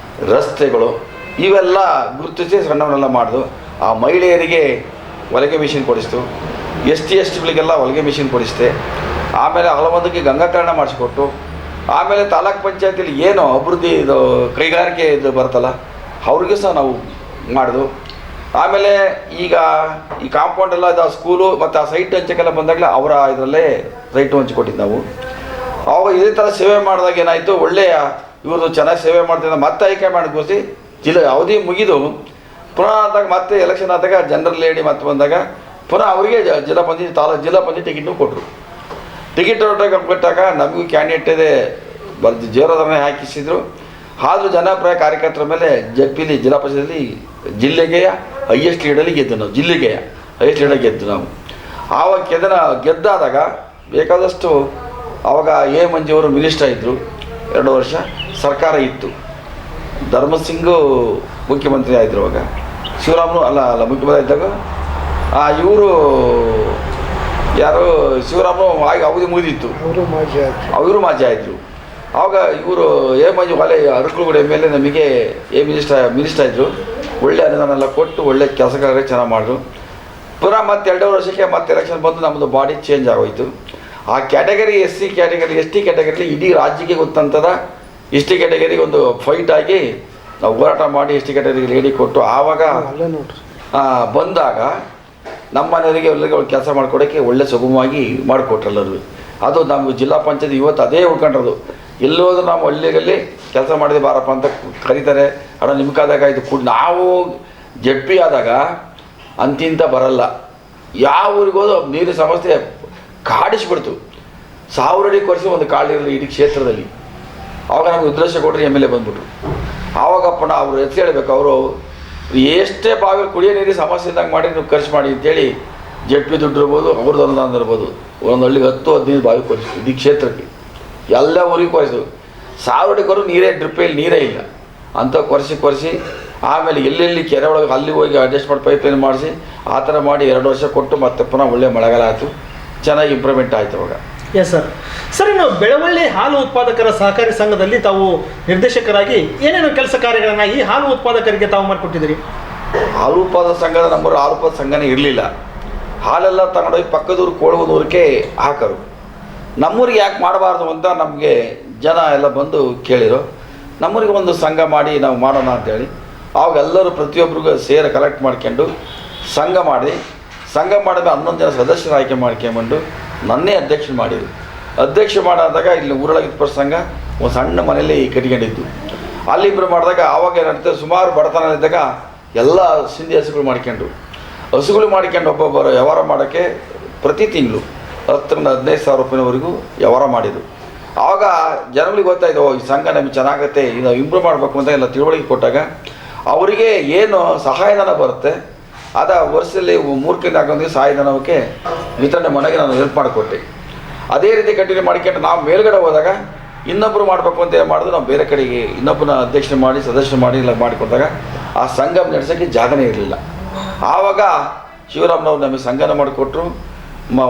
ರಸ್ತೆಗಳು ಇವೆಲ್ಲ ಗುರುತಿಸಿ ಸಣ್ಣವನ್ನೆಲ್ಲ ಮಾಡಿದು. ಆ ಮಹಿಳೆಯರಿಗೆ ಹೊಲಿಗೆ ಮಿಷಿನ್ ಕೊಡಿಸ್ತು, ST/STಗಳಿಗೆಲ್ಲ ಹೊಲಿಗೆ ಮಿಷಿನ್ ಕೊಡಿಸ್ತೆ. ಆಮೇಲೆ ಹಲವೊಂದಕ್ಕೆ ಗಂಗಾಕರಣ ಮಾಡಿಸ್ಕೊಟ್ಟು, ಆಮೇಲೆ ತಾಲೂಕ್ ಪಂಚಾಯತಿಲಿ ಏನು ಅಭಿವೃದ್ಧಿ ಇದು ಕೈಗಾರಿಕೆ ಇದು ಬರ್ತಲ್ಲ ಅವ್ರಿಗೂ ಸಹ ನಾವು ಮಾಡಿದು. ಆಮೇಲೆ ಈಗ ಈ ಕಾಂಪೌಂಡ್ ಎಲ್ಲ ಇದು ಸ್ಕೂಲು ಮತ್ತು ಆ ಸೈಟ್ ಹಂಚಕ್ಕೆಲ್ಲ ಬಂದಾಗಲೇ ಅವರ ಇದರಲ್ಲೇ ಸೈಟು ಹಂಚಿಕೊಟ್ಟಿದ್ದು ನಾವು. ಅವಾಗ ಇದೇ ಥರ ಸೇವೆ ಮಾಡಿದಾಗ ಏನಾಯಿತು, ಒಳ್ಳೆಯ ಇವ್ರದ್ದು ಚೆನ್ನಾಗಿ ಸೇವೆ ಮಾಡ್ತಿದ್ದ ಮತ್ತೆ ಹೈಕಮಾಂಡ್ ಕೂರಿಸಿ ಅವಧಿ ಮುಗಿದು ಪುನಃ ಆದಾಗ ಮತ್ತೆ ಎಲೆಕ್ಷನ್ ಆದಾಗ ಜನರಲ್ ಲೇಡಿ ಮತ್ತೆ ಬಂದಾಗ ಪುನಃ ಅವರಿಗೆ ಜಿಲ್ಲಾ ಪಂಚಾಯತ್ ಟಿಕೆಟ್ನು ಕೊಟ್ಟರು. ಟಿಕೆಟ್ ಕೊಟ್ಟಾಗ ನಮಗೂ ಕ್ಯಾಂಡಿಡೇಟೇ ಜೋರಾದನ್ನೇ ಹಾಕಿಸಿದ್ರು. ಆದರೂ ಜನಪ್ರಿಯ ಕಾರ್ಯಕರ್ತರ ಮೇಲೆ ಜೆಪಿಲಿ ಜಿಲ್ಲಾ ಪಂಚಾಯತ್ಲಿ ಜಿಲ್ಲೆಗೆ ಹೈಯೆಸ್ಟ್ ಲೀಡಲ್ಲಿ ಗೆದ್ದು ನಾವು, ಜಿಲ್ಲೆಗೆ ಹೈಯೆಸ್ಟ್ ಲೀಡಲ್ಲಿ ಗೆದ್ದು ನಾವು. ಆವಾಗ ಗೆದ್ದಾದಾಗ ಬೇಕಾದಷ್ಟು ಆವಾಗ ಮಂಜಿಯವರು ಮಿನಿಸ್ಟರ್ ಇದ್ದರು, 2 ವರ್ಷ ಸರ್ಕಾರ ಇತ್ತು. ಧರ್ಮಸಿಂಗು ಮುಖ್ಯಮಂತ್ರಿ ಆಗಿದ್ರು. ಅವಾಗ ಶಿವರಾಮನು ಅಲ್ಲ ಮುಖ್ಯಮಂತ್ರಿ ಇದ್ದಾಗ ಇವರು ಯಾರು ಶಿವರಾಮನು ಅವಧಿ ಮುಗಿದಿತ್ತು, ಅವರು ಮಾಜಿ ಆಯಿತು. ಆವಾಗ ಇವರು ಮಂಜು ವಾಲೆ ಅರಕಲಗೂಡು MLA ನಮಗೆ ಮಿನಿಸ್ಟರ್ ಇದ್ದರು. ಒಳ್ಳೆ ಅನುದಾನ ಕೊಟ್ಟು ಒಳ್ಳೆ ಕೆಲಸ ಕಾರ್ಯ ಚೆನ್ನಾಗಿ ಮಾಡಿದ್ರು. ಪುನಃ ಮತ್ತೆ 2 ವರ್ಷಕ್ಕೆ ಮತ್ತೆ ಎಲೆಕ್ಷನ್ ಬಂದು ನಮ್ಮದು ಬಾಡಿ ಚೇಂಜ್ ಆಗೋಯ್ತು. ಆ ಕ್ಯಾಟಗರಿ SC ಕ್ಯಾಟಗರಿ ST ಕ್ಯಾಟಗರಿಲಿ ಇಡೀ ರಾಜ್ಯಕ್ಕೆ ಗೊತ್ತಂತದ ST ಕ್ಯಾಟಗರಿಗೆ ಒಂದು ಫೈಟ್ ಆಗಿ ನಾವು ಹೋರಾಟ ಮಾಡಿ ST ಕ್ಯಾಟಗರಿಗೆ ಲೇಡಿ ಕೊಟ್ಟು ಆವಾಗ ಬಂದಾಗ ನಮ್ಮ ಮನೆಯವರಿಗೆ ಎಲ್ಲರಿಗೂ ಕೆಲಸ ಮಾಡಿಕೊಡೋಕ್ಕೆ ಒಳ್ಳೆ ಸುಗಮವಾಗಿ ಮಾಡಿಕೊಟ್ರೆಲ್ಲರೂ. ಅದು ನಮಗೆ ಜಿಲ್ಲಾ ಪಂಚಾಯತ್ ಇವತ್ತು ಅದೇ ಉಳ್ಕೊಂಡಿರೋದು. ಎಲ್ಲೋದ್ರೂ ನಾವು ಹಳ್ಳಿಯಲ್ಲಿ ಕೆಲಸ ಮಾಡಿದೆ ಬಾರಪ್ಪ ಅಂತ ಕರೀತಾರೆ. ಅಣ್ಣ ನಿಮ್ಮ ಕಾದಾಗ ಆಯಿತು ನಾವು ZP ಆದಾಗ ಅಂತಿಂತ ಬರಲ್ಲ. ಯಾವ ಊರಿಗೋದು ನೀರಿನ ಸಮಸ್ಯೆ ಕಾಡಿಸ್ಬಿಡ್ತು. 1000 ಅಡಿ ಕೊರೆಸಿ ಒಂದು ಕಾಲಿರಲಿ ಇಡೀ ಕ್ಷೇತ್ರದಲ್ಲಿ. ಆವಾಗ ನಮಗೆ ಉದ್ದೇಶ ಕೊಟ್ಟರೆ MLA ಬಂದ್ಬಿಟ್ರು. ಆವಾಗಪ್ಪ ಅವ್ರು ಎತ್ತಿ ಹೇಳಬೇಕು, ಅವರು ಎಷ್ಟೇ ಬಾವಿ ಕುಡಿಯೋ ನೀರಿಗೆ ಸಮಸ್ಯೆ ಇದ್ದಂಗೆ ಮಾಡಿ ನೀವು ಖರ್ಚು ಮಾಡಿ ಅಂತೇಳಿ ZP ದುಡ್ಡು ಇರ್ಬೋದು, ಅವ್ರದ್ದು ಅನುದಾನ ಇರ್ಬೋದು. ಒಂದೊಂದು ಹಳ್ಳಿಗೆ 10-15 ಬಾವಿ ಕೊರಿಸಿತು ಇಡೀ ಕ್ಷೇತ್ರಕ್ಕೆ. ಎಲ್ಲ ಊರಿಗೆ ಕೊರಿಸಿತು. 1000 ಅಡಿ ಕೊರು ನೀರೇ ಡ್ರಿಪ್ಪಲ್ಲಿ ನೀರೇ ಇಲ್ಲ. ಅಂಥ ಕೊರೆಸಿ ಆಮೇಲೆ ಎಲ್ಲೆಲ್ಲಿ ಕೆರೆ ಒಳಗೆ ಅಲ್ಲಿ ಹೋಗಿ ಅಡ್ಜಸ್ಟ್ ಮಾಡಿ ಪೈಪ್ಲೈನ್ ಮಾಡಿಸಿ ಆ ಥರ ಮಾಡಿ 2 ವರ್ಷ ಕೊಟ್ಟು ಮತ್ತೆ ಪುನಃ ಒಳ್ಳೆ ಮಳೆಗಾಲ ಆಯಿತು, ಚೆನ್ನಾಗಿ ಇಂಪ್ರೂವ್ಮೆಂಟ್ ಆಯಿತು ಅವಾಗ. S sir. ಸರ್, ಇನ್ನು ಬೆಳವಳ್ಳಿ ಹಾಲು ಉತ್ಪಾದಕರ ಸಹಕಾರಿ ಸಂಘದಲ್ಲಿ ತಾವು ನಿರ್ದೇಶಕರಾಗಿ ಏನೇನು ಕೆಲಸ ಕಾರ್ಯಗಳನ್ನು ಈ ಹಾಲು ಉತ್ಪಾದಕರಿಗೆ ತಾವು ಮಾಡಿಕೊಟ್ಟಿದ್ದೀರಿ? ಹಾಲು ಉತ್ಪಾದಕ ಸಂಘದ ನಮ್ಮೂರು ಹಾಲು ಉತ್ಪಾದಕ ಸಂಘನೇ ಇರಲಿಲ್ಲ. ಹಾಲೆಲ್ಲ ತಗೊಂಡೋಗಿ ಪಕ್ಕದೂರು ಕೋಳುಗನೂರಿಗೆ ಹಾಕರು. ನಮ್ಮೂರಿಗೆ ಯಾಕೆ ಮಾಡಬಾರ್ದು ಅಂತ ನಮಗೆ ಜನ ಎಲ್ಲ ಬಂದು ಕೇಳಿರು. ನಮ್ಮೂರಿಗೆ ಒಂದು ಸಂಘ ಮಾಡಿ ನಾವು ಮಾಡೋಣ ಅಂತೇಳಿ ಆವಾಗ ಎಲ್ಲರೂ ಪ್ರತಿಯೊಬ್ಬರಿಗೂ ಕಲೆಕ್ಟ್ ಮಾಡ್ಕೊಂಡು ಸಂಘ ಮಾಡಿದ್ಮೇಲೆ 11 ಜನ ಸದಸ್ಯರು ಆಯ್ಕೆ ಮಾಡ್ಕೊಂಬಂದು ನನ್ನೇ ಅಧ್ಯಕ್ಷ ಮಾಡಿದ್ರು. ಅಧ್ಯಕ್ಷ ಮಾಡಾದಾಗ ಇಲ್ಲಿ ಊರೊಳಗೆ ಇಪ್ಪತ್ತು ಸಂಘ ಒಂದು ಸಣ್ಣ ಮನೆಯಲ್ಲಿ ಕಟ್ಕೊಂಡಿದ್ದು. ಅಲ್ಲಿಬ್ಬರು ಮಾಡಿದಾಗ ಆವಾಗ ಏನಾಗ್ತದೆ, ಸುಮಾರು ಬಡತನದಿದ್ದಾಗ ಎಲ್ಲ ಸಿಂಧಿ ಹಸುಗಳು ಮಾಡ್ಕೊಂಡ್ರು. ಒಬ್ಬೊಬ್ಬರು ವ್ಯವಹಾರ ಮಾಡೋಕ್ಕೆ ಪ್ರತಿ ತಿಂಗಳು 10ರಿಂದ 15,000 ರೂಪಾಯಿವರೆಗೂ ವ್ಯವಹಾರ ಮಾಡಿದರು. ಆವಾಗ ಜನಗಳಿಗೆ ಗೊತ್ತಾಯಿತು, ಈ ಸಂಘ ನಮಗೆ ಚೆನ್ನಾಗತ್ತೆ, ಇದು ಇಂಪ್ರೂವ್ ಮಾಡಬೇಕು ಅಂತ ಎಲ್ಲ ತಿಳುವಳಿಕೆ ಕೊಟ್ಟಾಗ ಅವರಿಗೆ ಏನು ಸಹಾಯಧನ ಬರುತ್ತೆ ಅದ ವರ್ಷದಲ್ಲಿ 3 ಹಾಕೋದಿಗೆ ಸಹಾಯಧನಕ್ಕೆ ವಿತರಣೆ ಮಾಡೋಕ್ಕೆ ನಾನು ಹೆಲ್ಪ್ ಮಾಡಿಕೊಟ್ಟೆ. ಅದೇ ರೀತಿ ಕಂಟಿನ್ಯೂ ಮಾಡ್ಕೊಂಡು ನಾವು ಮೇಲ್ಗಡೆ ಹೋದಾಗ ಇನ್ನೊಬ್ಬರು ಮಾಡಬೇಕು ಅಂತ ಮಾಡಿದ್ರು. ನಾವು ಬೇರೆ ಕಡೆಗೆ ಇನ್ನೊಬ್ಬನ ಅಧ್ಯಕ್ಷರು ಮಾಡಿ ಸದಸ್ಯರು ಮಾಡಿ ಎಲ್ಲ ಮಾಡಿಕೊಟ್ಟಾಗ ಆ ಸಂಘ ನಡೆಸೋಕ್ಕೆ ಜಾಗನೇ ಇರಲಿಲ್ಲ. ಆವಾಗ ಶಿವರಾಮ್ನವ್ರು ನಮಗೆ ಸಂಘನ ಮಾಡಿಕೊಟ್ರು,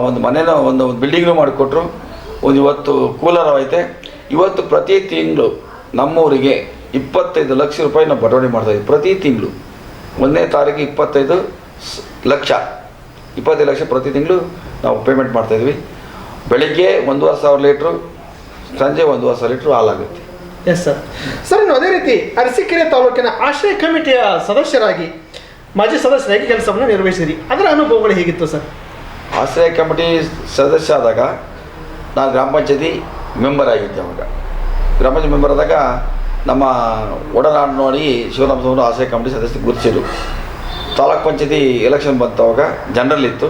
ಒಂದು ಮನೇನ ಒಂದು ಬಿಲ್ಡಿಂಗ್ನೂ ಮಾಡಿಕೊಟ್ರು. ಇವತ್ತು ಕೂಲರ್ ಐತೆ. ಇವತ್ತು ಪ್ರತಿ ತಿಂಗಳು ನಮ್ಮೂರಿಗೆ 25 ಲಕ್ಷ ರೂಪಾಯಿ ನಾವು ಬಡವಣೆ ಮಾಡ್ತಾಯಿದ್ವಿ. ಪ್ರತಿ ತಿಂಗಳು 1ನೇ ತಾರೀಕು 25 ಲಕ್ಷ ಪ್ರತಿ ತಿಂಗಳು ನಾವು ಪೇಮೆಂಟ್ ಮಾಡ್ತಾಯಿದ್ವಿ. ಬೆಳಿಗ್ಗೆ 1,500 ಲೀಟ್ರು, ಸಂಜೆ 1,500 ಲೀಟ್ರು ಹಾಲಾಗುತ್ತೆ. Yes sir. ಸರ್, ಇನ್ನು ಅದೇ ರೀತಿ ಅರಸೀಕೆರೆ ತಾಲೂಕಿನ ಆಶ್ರಯ ಕಮಿಟಿಯ ಮಾಜಿ ಸದಸ್ಯರಾಗಿ ಕೆಲಸವನ್ನು ನಿರ್ವಹಿಸಿರಿ. ಅದರ ಅನುಭವಗಳು ಹೇಗಿತ್ತು ಸರ್? ಆಶ್ರಯ ಕಮಿಟಿ ಸದಸ್ಯ ಆದಾಗ ನಾನು ಗ್ರಾಮ ಪಂಚಾಯತಿ ಮೆಂಬರ್ ಆಗಿದ್ದೆ. ಅವಾಗ ಗ್ರಾಮ ಪಂಚಾಯತಿ ಮೆಂಬರ್ ಆದಾಗ ನಮ್ಮ ಒಡನಾಡು ನೋಡಿ ಶಿವರಾಮಸ್ವಾಮಿ ಆಶ್ರಯ ಕಮಿಟಿ ಸದಸ್ಯ ಗುರುತಿಸಿದ್ರು. ತಾಲೂಕ್ ಪಂಚಾಯತಿ ಎಲೆಕ್ಷನ್ ಬಂತು, ಅವಾಗ ಜನರಲ್ ಇತ್ತು.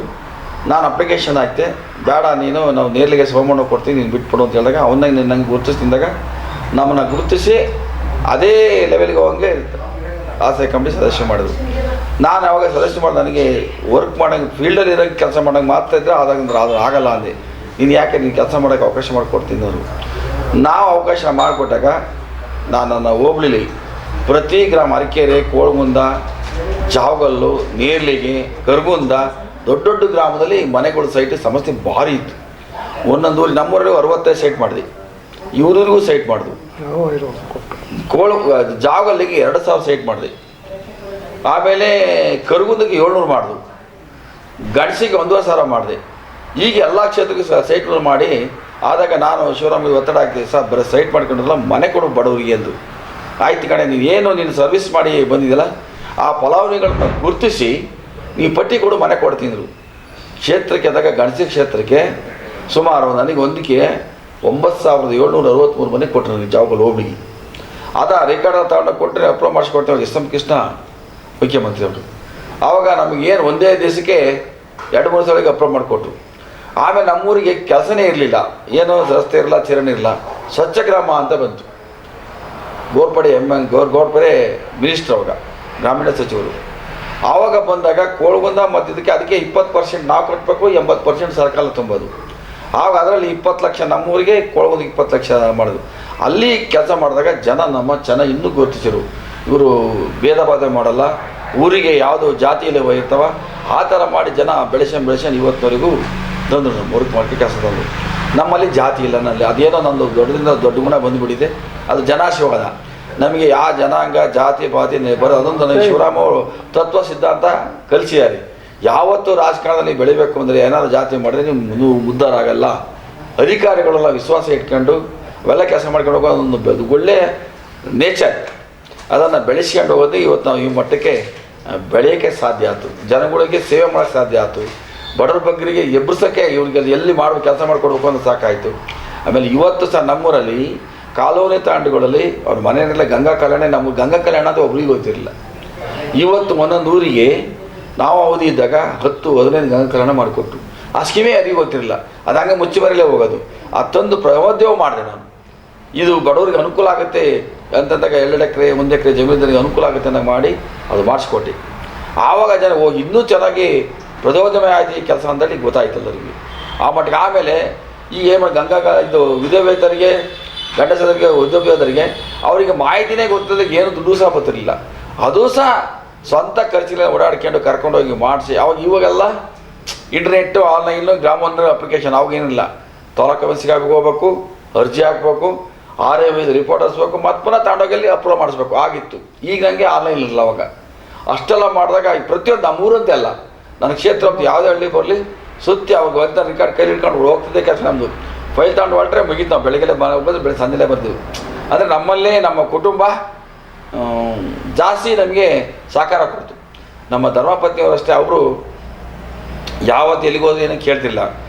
ನಾನು ಅಪ್ಲಿಕೇಶನ್ ಹಾಕ್ತೆ, ಬೇಡ ನೀನು ನಾವು ನೇರ್ಲಿಗೆ ಸೋಮಣ್ಣ ಕೊಡ್ತೀನಿ, ನೀನು ಬಿಟ್ಬಿಡು ಅಂತ ಹೇಳಿದಾಗ ಅವನ್ನಾಗ ನಂಗೆ ಗುರುತಿಸಿದಾಗ ನಮ್ಮನ್ನು ಗುರುತಿಸಿ ಅದೇ ಲೆವೆಲ್ಗೆ ಹೋಗಂಗೆ ಆಶ್ರಯ ಕಮಿಟಿ ಸದಸ್ಯ ಮಾಡಿದ್ರು. ನಾನು ಅವಾಗ ಸದಸ್ಯ ಮಾಡಿ ನನಗೆ ವರ್ಕ್ ಮಾಡೋಂಗೆ ಫೀಲ್ಡಲ್ಲಿ ಇರೋಂಗೆ ಕೆಲಸ ಮಾಡೋಂಗೆ ಮಾಡ್ತಾಯಿದ್ರೆ ಆದಾಗ ಅದು ಆಗಲ್ಲ ಅಂದೆ. ನೀನು ಯಾಕೆ ನೀನು ಕೆಲಸ ಮಾಡೋಕ್ಕೆ ಅವಕಾಶ ಮಾಡಿಕೊಡ್ತೀನಿ ಅವರು. ನಾವು ಅವಕಾಶ ಮಾಡಿಕೊಟ್ಟಾಗ ನಾನು ಹೋಬಳಿಲಿ ಪ್ರತಿ ಗ್ರಾಮ ಅರಕೆರೆ, ಕೋಳಗುಂದ, ಜಾವಗಲ್ಲು, ನೇರ್ಲಿಗೆ, ಕರ್ಗುಂದ ದೊಡ್ಡ ದೊಡ್ಡ ಗ್ರಾಮದಲ್ಲಿ ಮನೆಗಳ ಸೈಟ್ ಸಮಸ್ಯೆ ಭಾರಿ ಇತ್ತು. ಒಂದೊಂದು ಊರಿಗೆ ನಮ್ಮೂರಲ್ಲಿ 65 ಸೈಟ್ ಮಾಡಿದ್ವಿ, ಇವರಿಗೂ ಸೈಟ್ ಮಾಡಿದ್ವು. ಜಾವಗಲ್ಲಿಗೆ 2,000 ಸೈಟ್ ಮಾಡಿದ್ವಿ. ಆಮೇಲೆ ಕರ್ಗುಂದಕ್ಕೆ 700 ಮಾಡಿದ್ವು. ಗಣಸಿಗೆ 1,500 ಮಾಡಿದೆ. ಈಗ ಎಲ್ಲ ಕ್ಷೇತ್ರಕ್ಕೆ ಸೈಟ್ಗಳು ಮಾಡಿ ಆದಾಗ ನಾನು ಶಿವರಾಮಿಗೆ ಒತ್ತಡ ಹಾಕ್ತೀವಿ, ಸರ್ ಬರೀ ಸೈಟ್ ಮಾಡ್ಕೊಂಡಿರಲ್ಲ, ಮನೆ ಕೊಡು ಬಡವರಿಗೆ ಎಂದು. ಆಯ್ತು ಕಣೆ, ನೀನು ಸರ್ವಿಸ್ ಮಾಡಿ ಬಂದಿದ್ದಲ್ಲ, ಆ ಫಲಾನುಭವಿಗಳನ್ನ ಗುರುತಿಸಿ ನೀವು ಪಟ್ಟಿ ಕೊಡು, ಮನೆ ಕೊಡ್ತಿದ್ರು. ಕ್ಷೇತ್ರಕ್ಕೆ ಆದಾಗ ಗಣಸಿ ಕ್ಷೇತ್ರಕ್ಕೆ ಸುಮಾರು ನನಗೆ ಒಂದಕ್ಕೆ 9,763 ಮನೆ ಕೊಟ್ಟರು ನನಗೆ ಜಾವಗಲ್ ಹೋಬಳಿಗೆ. ಅದ ರೆಕಾರ್ಡ್ ತಗೊಂಡು ಕೊಟ್ಟರೆ ಅಪ್ರೂವ್ ಮಾಡಿಸ್ಕೊಡ್ತೇವೆ ಎಸ್ ಎಂ ಕೃಷ್ಣ ಮುಖ್ಯಮಂತ್ರಿ ಅವರು. ಆವಾಗ ನಮಗೇನು ಒಂದೇ ದಿವಸಕ್ಕೆ 2-3 ಸಾವಿರಕ್ಕೆ ಅಪ್ರೂವ್ ಮಾಡಿಕೊಟ್ರು. ಆಮೇಲೆ ನಮ್ಮೂರಿಗೆ ಕೆಲಸನೇ ಇರಲಿಲ್ಲ, ಏನೋ ರಸ್ತೆ ಇರಲ್ಲ, ಚರಂಡಿ ಇರಲ್ಲ. ಸ್ವಚ್ಛ ಗ್ರಾಮ ಅಂತ ಬಂತು. ಗೋರ್ಪಡೆ ಮಿನಿಸ್ಟ್ರ್ ಅವಾಗ ಗ್ರಾಮೀಣ ಸಚಿವರು. ಆವಾಗ ಬಂದಾಗ ಕೋಳಗುಂದ ಮತ್ತು ಅದಕ್ಕೆ 20% ನಾವು ಕಟ್ಟಬೇಕು, 80% ಸರ್ಕಾರ ತುಂಬೋದು. ಆವಾಗ ಅದರಲ್ಲಿ 20 ಲಕ್ಷ ನಮ್ಮೂರಿಗೆ, ಕೋಳಗುಂದ 20 ಲಕ್ಷ ಮಾಡೋದು. ಅಲ್ಲಿ ಕೆಲಸ ಮಾಡಿದಾಗ ನಮ್ಮ ಜನ ಇನ್ನೂ ಗುರುತಿಸಿರು. ಇವರು ಭೇದ ಭಾದ ಮಾಡಲ್ಲ, ಊರಿಗೆ ಯಾವುದು ಜಾತಿಯಲ್ಲಿ ಇರ್ತಾವ ಆ ಥರ ಮಾಡಿ ಜನ ಬೆಳೆಸನ್ ಇವತ್ತಿನವರೆಗೂ ತಂದರು. ನಮ್ಮ ವರ್ಕ್ ಮಾಡೋಕ್ಕೆ ಕೆಲಸ ತಂದರು. ನಮ್ಮಲ್ಲಿ ಜಾತಿ ಇಲ್ಲ, ನಲ್ಲಿ ಅದೇನೋ ನಂದು ದೊಡ್ಡದಿಂದ ದೊಡ್ಡ ಗುಣ ಬಂದುಬಿಟ್ಟಿದೆ. ಅದು ಜನಾಶೀರ್ವಾದ. ನಮಗೆ ಯಾವ ಜನಾಂಗ ಜಾತಿ ಪಾತಿ ಬರೋ ಅದೊಂದು ನನಗೆ ಶಿವರಾಮ ತತ್ವ ಸಿದ್ಧಾಂತ ಕಲಿಸಿದ್ದಾರೆ. ಯಾವತ್ತೂ ರಾಜಕಾರಣದಲ್ಲಿ ಬೆಳಿಬೇಕು ಅಂದರೆ ಏನಾದ್ರು ಜಾತಿ ಮಾಡಿದ್ರೆ ನೀವು ಉದ್ಧಾರ ಆಗಲ್ಲ. ಅಧಿಕಾರಿಗಳೆಲ್ಲ ವಿಶ್ವಾಸ ಇಟ್ಕೊಂಡು ಅವೆಲ್ಲ ಕೆಲಸ ಮಾಡ್ಕೊಂಡು ಹೋಗೋ ಒಂದು ಒಳ್ಳೆಯ ನೇಚರ್, ಅದನ್ನು ಬೆಳೆಸ್ಕೊಂಡು ಹೋಗೋದು ಇವತ್ತು ನಾವು ಈ ಮಟ್ಟಕ್ಕೆ ಬೆಳೆಯೋಕ್ಕೆ ಸಾಧ್ಯ ಆಯ್ತು. ಜನಗಳಿಗೆ ಸೇವೆ ಮಾಡೋಕ್ಕೆ ಸಾಧ್ಯ ಆಯ್ತು. ಬಡವ್ರ ಬಗ್ಗರಿಗೆ ಎಬ್ಬರಿಸೋಕ್ಕೆ ಇವ್ರಿಗೆ ಎಲ್ಲಿ ಮಾಡೋ ಕೆಲಸ ಮಾಡ್ಕೊಡ್ಬೇಕು ಅಂತ ಸಾಕಾಯಿತು. ಆಮೇಲೆ ಇವತ್ತು ಸಹ ನಮ್ಮೂರಲ್ಲಿ ಕಾಲೋನಿ ತಾಂಡುಗಳಲ್ಲಿ ಅವ್ರ ಮನೆಯಲ್ಲೆಲ್ಲ ಗಂಗಾ ಕಲ್ಯಾಣ, ನಮಗೆ ಗಂಗಾ ಕಲ್ಯಾಣ ಅಂತ ಒಬ್ರಿಗೆ ಗೊತ್ತಿರಲಿಲ್ಲ. ಇವತ್ತು ಒಂದೊಂದು ಊರಿಗೆ ನಾವು ಅವಧಿ ಇದ್ದಾಗ 10-15 ಗಂಗಾ ಕಲ್ಯಾಣ ಮಾಡಿಕೊಟ್ರು. ಆ ಸ್ಕೀಮೇ ಯಾರಿಗೂ ಗೊತ್ತಿರಲಿಲ್ಲ. ಅದು ಹಂಗೆ ಮುಚ್ಚಿ ಮರೆಯಲೇ ಹೋಗೋದು. ಅದೊಂದು ಪ್ರಮೋದ್ಯವ ಮಾಡಿದೆ ನಾನು. ಇದು ಬಡವರಿಗೆ ಅನುಕೂಲ ಆಗುತ್ತೆ ಅಂತಂದಾಗ 2 ಎಕರೆ 1 ಎಕರೆ ಜಮೀನಿಗೆ ಅನುಕೂಲ ಆಗುತ್ತೆ ಅಂತ ಮಾಡಿ ಅದು ಮಾಡಿಸ್ಕೊಟ್ಟೆ. ಆವಾಗ ಜನ ಇನ್ನೂ ಚೆನ್ನಾಗಿ ಪ್ರಚೋದನೆ ಆಯ್ತು ಈ ಕೆಲಸ ಅಂತೇಳಿ ಗೊತ್ತಾಯ್ತು ಎಲ್ಲರಿಗೆ ಆ ಮಟ್ಟಿಗೆ. ಆಮೇಲೆ ಈಗ ಏನು ಗಂಗಾ ಇದು ವಿಧವೇತರಿಗೆ ಗಂಡಸರಿಗೆ ಉದ್ಯೋಗದವರಿಗೆ ಅವರಿಗೆ ಮಾಹಿತಿನೇ ಗೊತ್ತಿಲ್ಲ, ಏನು ದುಡ್ಡು ಸಹ ಬರ್ತಿರಲಿಲ್ಲ. ಅದು ಸಹ ಸ್ವಂತ ಖರ್ಚಿನ ಓಡಾಡ್ಕೊಂಡು ಕರ್ಕೊಂಡೋಗಿ ಮಾಡಿಸಿ. ಇವಾಗೆಲ್ಲ ಇಂಟರ್ನೆಟ್ಟು, ಆನ್ಲೈನು, ಗ್ರಾಮ ಒನ್ ಅಪ್ಲಿಕೇಶನ್ ಅವಾಗೇನಿಲ್ಲ. ತಾಲೂಕು ಆಫೀಸಿಗೆ ಹೋಗ್ಬೇಕು, ಅರ್ಜಿ ಹಾಕಬೇಕು, RAV ರಿಪೋರ್ಟ್ ಹರಿಸ್ಬೇಕು, ಮತ್ತೆ ಪುನಃ ತಗೊಂಡೋಗಿ ಅಪ್ರೂವ್ ಮಾಡಿಸ್ಬೇಕು ಆಗಿತ್ತು. ಈಗ ನನಗೆ ಆನ್ಲೈನ್ ಇರಲಿಲ್ಲ ಅವಾಗ. ಅಷ್ಟೆಲ್ಲ ಮಾಡಿದಾಗ ಪ್ರತಿಯೊಂದು ನಮ್ಮೂರಂತೆ ಅಲ್ಲ, ನನ್ನ ಕ್ಷೇತ್ರ ಯಾವುದೇ ಹಳ್ಳಿ ಬರಲಿ ಸುತ್ತಿ ಅವಾಗ ಒಂದು ರಿಕಾರ್ಡ್ ಕೈ ಹಿಡ್ಕೊಂಡು ಹೋಗ್ತಿದ್ದೆ ಕೆಲಸ. ನಮ್ಮದು ಫೈಲ್ ತಗೊಂಡು ಹೊರಟ್ರೆ ಮುಗಿತು. ನಾವು ಬೆಳಗ್ಗೆ ಬಂದು ಬೆಳಗ್ಗೆ ಸಂಜೆಲೇ ಬರ್ತೀವಿ. ಅಂದರೆ ನಮ್ಮಲ್ಲಿ ನಮ್ಮ ಕುಟುಂಬ ಜಾಸ್ತಿ ನಮಗೆ ಸಹಕಾರ ಕೊಡ್ತು. ನಮ್ಮ ಧರ್ಮಪತ್ನಿಯವರಷ್ಟೇ, ಅವರು ಯಾವತ್ತು ಎಲ್ಲಿಗೋದು ಏನೋ ಕೇಳ್ತಿಲ್ಲ.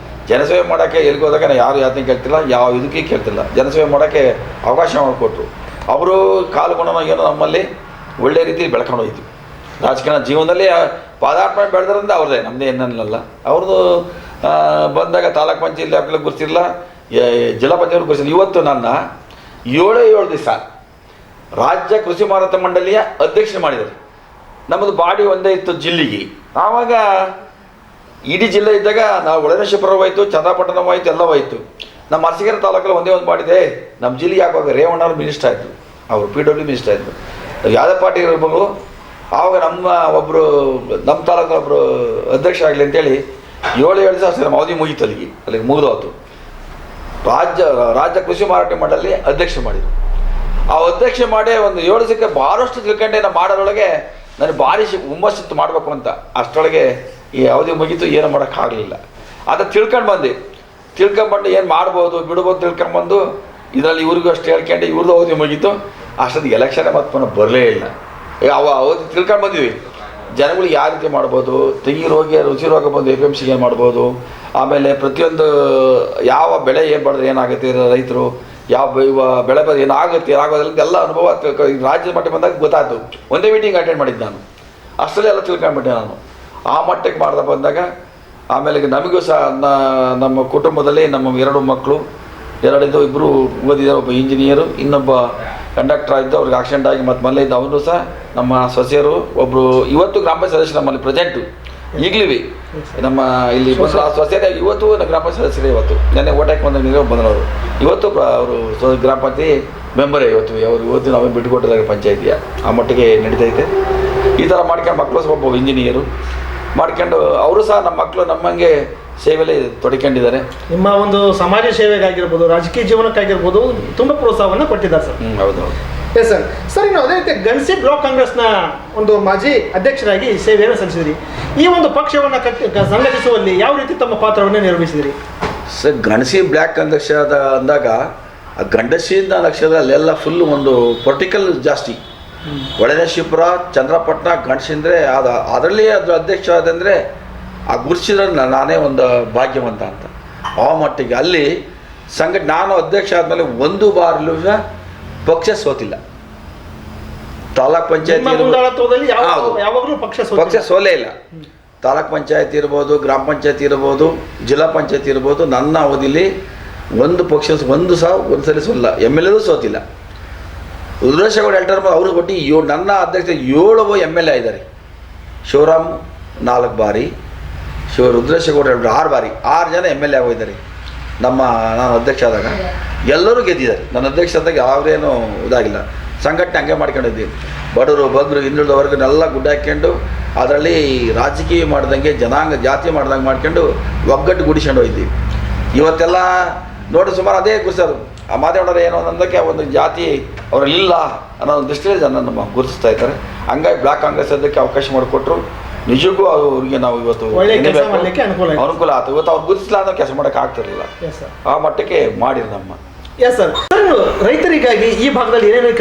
ಜನಸೇವೆ ಮಾಡೋಕ್ಕೆ ಎಲ್ಲಿಗೋದಾಗ ನಾನು ಯಾರು ಯಾತನೆ ಕೇಳ್ತಿಲ್ಲ, ಯಾವ ಇದಕ್ಕೆ ಕೇಳ್ತಿಲ್ಲ. ಜನಸೇವೆ ಮಾಡೋಕ್ಕೆ ಅವಕಾಶ ಮಾಡಿಕೊಟ್ರು. ಅವರು ಕಾಲುಗುಣ ಏನೋ ನಮ್ಮಲ್ಲಿ ಒಳ್ಳೆ ರೀತಿಯಲ್ಲಿ ಬೆಳ್ಕೊಂಡು ಹೋಯ್ತು. ರಾಜಕಾರಣ ಜೀವನದಲ್ಲಿ ಪಾದಾರ್ಪಣೆ ಬೆಳೆದ್ರಿಂದ ಅವ್ರದ್ದೇ, ನಮ್ಮದೇ ಏನನ್ನಲ್ಲ. ಅವ್ರದ್ದು ಬಂದಾಗ ತಾಲೂಕು ಪಂಚಾಯತ್ ಲೆವೆಲ್ ಗುರುತಿರಲಿಲ್ಲ, ಜಿಲ್ಲಾ ಪಂಚಾಯತ್ ಗುರುತಿಲ್ಲ. ಇವತ್ತು ನನ್ನ 7 ದಿವಸ ರಾಜ್ಯ ಕೃಷಿ ಮಾರಾಟ ಮಂಡಳಿಯ ಅಧ್ಯಕ್ಷ ಮಾಡಿದ್ದಾರೆ. ನಮ್ಮದು ಬಾಡಿ ಒಂದೇ ಇತ್ತು ಜಿಲ್ಲೆಗೆ. ಆವಾಗ ಇಡೀ ಜಿಲ್ಲೆ ಇದ್ದಾಗ ನಾವು ಒಳನೇಶ್ವರ ಹೋಯ್ತು, ಚಂದ್ರಪಟ್ಟಣ ಹೋಯ್ತು, ಎಲ್ಲ ಹೋಯ್ತು. ನಮ್ಮ ಅರಸೀಕೆರೆ ತಾಲೂಕಲ್ಲಿ ಒಂದೇ ಒಂದು ಮಾಡಿದೆ. ನಮ್ಮ ಜಿಲ್ಲೆಗೆ ಆಗುವಾಗ ರೇವಣ್ಣವ್ರು ಮಿನಿಸ್ಟರ್ ಆಯಿತು, ಅವರು PW ಮಿನಿಸ್ಟರ್ ಆಯಿತು. ಯಾವುದೇ ಪಾರ್ಟಿ ಇರ್ಬೋದು. ಆವಾಗ ನಮ್ಮ ತಾಲೂಕಿನ ಒಬ್ಬರು ಅಧ್ಯಕ್ಷ ಆಗಲಿ ಅಂತೇಳಿ 7 ದಿವಸ ಅಷ್ಟೇ ನಮ್ಮ ಅವಧಿ ಮುಗೀತು. ಅಲ್ಲಿಗೆ ಮುಗಿದೋತು. ರಾಜ್ಯ ಕೃಷಿ ಮಾರಾಟ ಮಂಡಳಿ ಅಧ್ಯಕ್ಷ ಮಾಡಿದರು. ಆ ಅಧ್ಯಕ್ಷ ಮಾಡಿ ಒಂದು 7 ದಿವಸಕ್ಕೆ ಭಾಳಷ್ಟು ತಿಳ್ಕೊಂಡೆ. ನಾವು ಮಾಡೋದ್ರೊಳಗೆ ನನಗೆ ಭಾರಿ ಹುಮ್ಮಸ್ಸಿತ್ತು ಮಾಡಬೇಕು ಅಂತ. ಅಷ್ಟರೊಳಗೆ ಈ ಅವಧಿ ಮುಗೀತು, ಏನು ಮಾಡೋಕ್ಕಾಗಲಿಲ್ಲ. ಅದು ತಿಳ್ಕೊಂಬಂದು ಏನು ಮಾಡ್ಬೋದು ಬಿಡ್ಬೋದು ತಿಳ್ಕೊಂಬಂದು ಇದರಲ್ಲಿ ಇವ್ರಿಗೂ ಅಷ್ಟು ಹೇಳ್ಕೊಂಡು ಇವ್ರದ್ದು ಅವಧಿ ಮುಗೀತು. ಅಷ್ಟೊಂದು ಎಲೆಕ್ಷನ್ನೇ ಮತ್ತೆ ಪುನಃ ಬರಲೇ ಇಲ್ಲ. ಅವಧಿ ತಿಳ್ಕೊಂಡು ಬಂದ್ವಿ. ಜನಗಳಿಗೆ ಯಾವ ರೀತಿ ಮಾಡ್ಬೋದು, ತೆಂಗಿ ರೋಗ ರುಚಿ ರೋಗ ಬಂದು APMC ಏನು ಮಾಡ್ಬೋದು, ಆಮೇಲೆ ಪ್ರತಿಯೊಂದು ಯಾವ ಬೆಳೆ ಏನು ಮಾಡಿದ್ರೆ ಏನಾಗುತ್ತೆ, ರೈತರು ಯಾವ ಬೆಳೆ ಬರೋದು ಏನಾಗುತ್ತೆ ಏನಾಗೋದಿಲ್ಲ ಎಲ್ಲ ಅನುಭವ ರಾಜ್ಯದ ಮಟ್ಟ ಬಂದಾಗ ಗೊತ್ತಾಯ್ತು. ಒಂದೇ ಮೀಟಿಂಗ್ ಅಟೆಂಡ್ ಮಾಡಿದ್ದು ನಾನು. ಅಷ್ಟರಲ್ಲೇ ಎಲ್ಲ ತಿಳ್ಕೊಂಡ್ಬಿಟ್ಟೆ ನಾನು. ಆ ಮಟ್ಟಕ್ಕೆ ಮಾಡ್ದೆ ಬಂದಾಗ ಆಮೇಲೆ ನಮಗೂ ಸಹ ನಮ್ಮ ಕುಟುಂಬದಲ್ಲಿ ನಮ್ಮ 2 ಮಕ್ಕಳು, ಇಬ್ಬರು ಓದಿದ್ದಾರೆ. ಒಬ್ಬ ಇಂಜಿನಿಯರು, ಇನ್ನೊಬ್ಬ ಕಂಡಕ್ಟರ್ ಆಗಿದ್ದು. ಅವ್ರಿಗೆ ಆಕ್ಸಿಡೆಂಟ್ ಆಗಿ ಮತ್ತೆ ಮನೇಲಿ ಇದ್ದ. ಅವನು ಸಹ ನಮ್ಮ ಸೊಸೆಯರು ಒಬ್ಬರು ಇವತ್ತು ಗ್ರಾಮ ಪಂಚಾಯತ್ ಸದಸ್ಯರು ನಮ್ಮಲ್ಲಿ ಪ್ರೆಸೆಂಟು ಈಗಲೂ ನಮ್ಮ ಇಲ್ಲಿ ಬಂದು ಆ ಸೊಸೆಯರೇ ಇವತ್ತು ಗ್ರಾಮ ಪಂಚಾಯತ್ ಸದಸ್ಯರೇ. ಇವತ್ತು ನೆನ್ನೆ ಓಟಾಕಿ ಬಂದವರು ಇವತ್ತು ಅವರು ಗ್ರಾಮ ಪಂಚಾಯತಿ ಮೆಂಬರೇ. ಇವತ್ತು ನಾವೇ ಬಿಟ್ಟುಕೊಟ್ಟಿದ್ದಾರೆ ಪಂಚಾಯತಿಯ. ಆ ಮಟ್ಟಿಗೆ ನಡೀತೈತೆ. ಈ ಥರ ಮಾಡ್ಕೊಂಡು ಮಕ್ಕಳು ಸಹ ಒಬ್ಬ ಇಂಜಿನಿಯರು ಮಾಡ್ಕೊಂಡು ಅವರು ಸಹ ನಮ್ಮ ಮಕ್ಕಳು ನಮ್ಮಂಗೆ ಸೇವೆಯಲ್ಲಿ ತೊಡಕೊಂಡಿದ್ದಾರೆ. ನಿಮ್ಮ ಒಂದು ಸಮಾಜ ಸೇವೆಗಾಗಿರ್ಬೋದು, ರಾಜಕೀಯ ಜೀವನಕ್ಕಾಗಿರ್ಬೋದು ತುಂಬ ಪ್ರೋತ್ಸಾಹವನ್ನು ಕೊಟ್ಟಿದ್ದಾರೆ ಸರ್. ಹೌದು. S sir. ಸರ್, ಇನ್ನು ಅದೇ ರೀತಿ ಗಣಸಿ ಬ್ಲಾಕ್ ಕಾಂಗ್ರೆಸ್ನ ಒಂದು ಮಾಜಿ ಅಧ್ಯಕ್ಷರಾಗಿ ಸೇವೆಯನ್ನು ಸಲ್ಲಿಸಿದಿರಿ. ಈ ಒಂದು ಪಕ್ಷವನ್ನು ಸಂಘಟಿಸುವಲ್ಲಿ ಯಾವ ರೀತಿ ತಮ್ಮ ಪಾತ್ರವನ್ನು ನಿರ್ವಹಿಸಿದಿರಿ? ಸರ್, ಗಣಸಿ ಬ್ಲ್ಯಾಕ್ ಅಧ್ಯಕ್ಷ ಅಂದಾಗ ಆ ಗಂಡಸಿಯಿಂದ ಅಧ್ಯಕ್ಷದಲ್ಲೆಲ್ಲ ಫುಲ್ ಒಂದು ಪೊಲಿಟಿಕಲ್ ಜಾಸ್ತಿ. ಒಳನೇಶ್ವರ, ಚಂದ್ರಪಟ್ಟಣ, ಗಣಸಿ ಅದರಲ್ಲಿ ಅದು ಅಧ್ಯಕ್ಷ ಆದಂದರೆ ಆ ಗುರುಸಿದ್ರೆ ನಾನೇ ಒಂದು ಭಾಗ್ಯವಂತ ಅಂತ. ಆ ಮಟ್ಟಿಗೆ ಅಲ್ಲಿ ನಾನು ಅಧ್ಯಕ್ಷ ಆದಮೇಲೆ ಒಂದು ಬಾರಿಲೂ ಪಕ್ಷ ಸೋತಿಲ್ಲ. ತಾಲೂಕ್ ಪಂಚಾಯತಿ ಪಕ್ಷ ಸೋಲೇ ಇಲ್ಲ. ತಾಲೂಕ್ ಪಂಚಾಯತಿ ಇರ್ಬೋದು, ಗ್ರಾಮ ಪಂಚಾಯತಿ ಇರ್ಬೋದು, ಜಿಲ್ಲಾ ಪಂಚಾಯತಿ ಇರ್ಬೋದು, ನನ್ನ ಅವಧಿಲಿ ಒಂದು ಪಕ್ಷ ಒಂದ್ಸಲಿ ಸೋಲ್ಲ. MLA ಸೋತಿಲ್ಲ. ರುದ್ರೇಶಗೌಡ ಹೇಳ್ತಾರೆ, ಅವರು ಒಟ್ಟು ನನ್ನ ಅಧ್ಯಕ್ಷ 7 MLA ಇದ್ದಾರೆ. ಶಿವರಾಮ್ 4 ಬಾರಿ, ರುದ್ರೇಶಗೌಡ 6 ಬಾರಿ, 6 ಜನ MLA ಆಗೋಗಿದ್ದಾರೆ. ನಾನು ಅಧ್ಯಕ್ಷ ಆದಾಗ ಎಲ್ಲರೂ ಗೆದ್ದಿದ್ದಾರೆ. ನನ್ನ ಅಧ್ಯಕ್ಷ ಆದಾಗ ಯಾವ್ದೇನೂ ಇದಾಗಿಲ್ಲ. ಸಂಘಟನೆ ಹಂಗೆ ಮಾಡ್ಕೊಂಡಿದ್ದೀನಿ. ಬಡವರು ಬಗ್ಗರು ಹಿಂದುಳಿದ ವರ್ಗನೆಲ್ಲ ಗುಡ್ಡ ಹಾಕ್ಕೊಂಡು ಅದರಲ್ಲಿ ರಾಜಕೀಯ ಮಾಡ್ದಂಗೆ ಜನಾಂಗ ಜಾತಿ ಮಾಡ್ದಂಗೆ ಮಾಡ್ಕೊಂಡು ಒಗ್ಗಟ್ಟು ಗುಡಿಸ್ಕೊಂಡು ಹೋಗಿದ್ದೀವಿ. ಇವತ್ತೆಲ್ಲ ನೋಡಿ ಸುಮಾರು ಅದೇ ಗುರುಸರು ಆ ಮಾದೇವಣ್ಣರು ಏನೋ ಅನ್ನೋದಕ್ಕೆ ಒಂದು ಜಾತಿ ಅವರಲ್ಲಿಲ್ಲ ಅನ್ನೋ ಒಂದು ದೃಷ್ಟಿಯಲ್ಲಿ ಜನ ನಮ್ಮ ಗುರುತಿಸ್ತಾ ಇದ್ದಾರೆ. ಹಂಗಾಗಿ ಬ್ಲಾಕ್ ಕಾಂಗ್ರೆಸ್ ಅದಕ್ಕೆ ಅವಕಾಶ ಮಾಡಿಕೊಟ್ರು. ನಿಜಕ್ಕೂ ಅವ್ರಿಗೆ ನಾವು ಇವತ್ತು ಅನುಕೂಲ ಆಯ್ತು. ಇವತ್ತು ಅವ್ರು ಗುರುತಿಸಲ ಅನ್ನೋ ಕೆಲಸ ಮಾಡೋಕೆ ಆಗ್ತಿರಲಿಲ್ಲ. ಆ ಮಟ್ಟಕ್ಕೆ ಮಾಡಿರಿ ನಮ್ಮ. Yes sir. ರೈತರಿಗಾಗಿ ಈ ಭಾಗದಲ್ಲಿ ಏನೇನು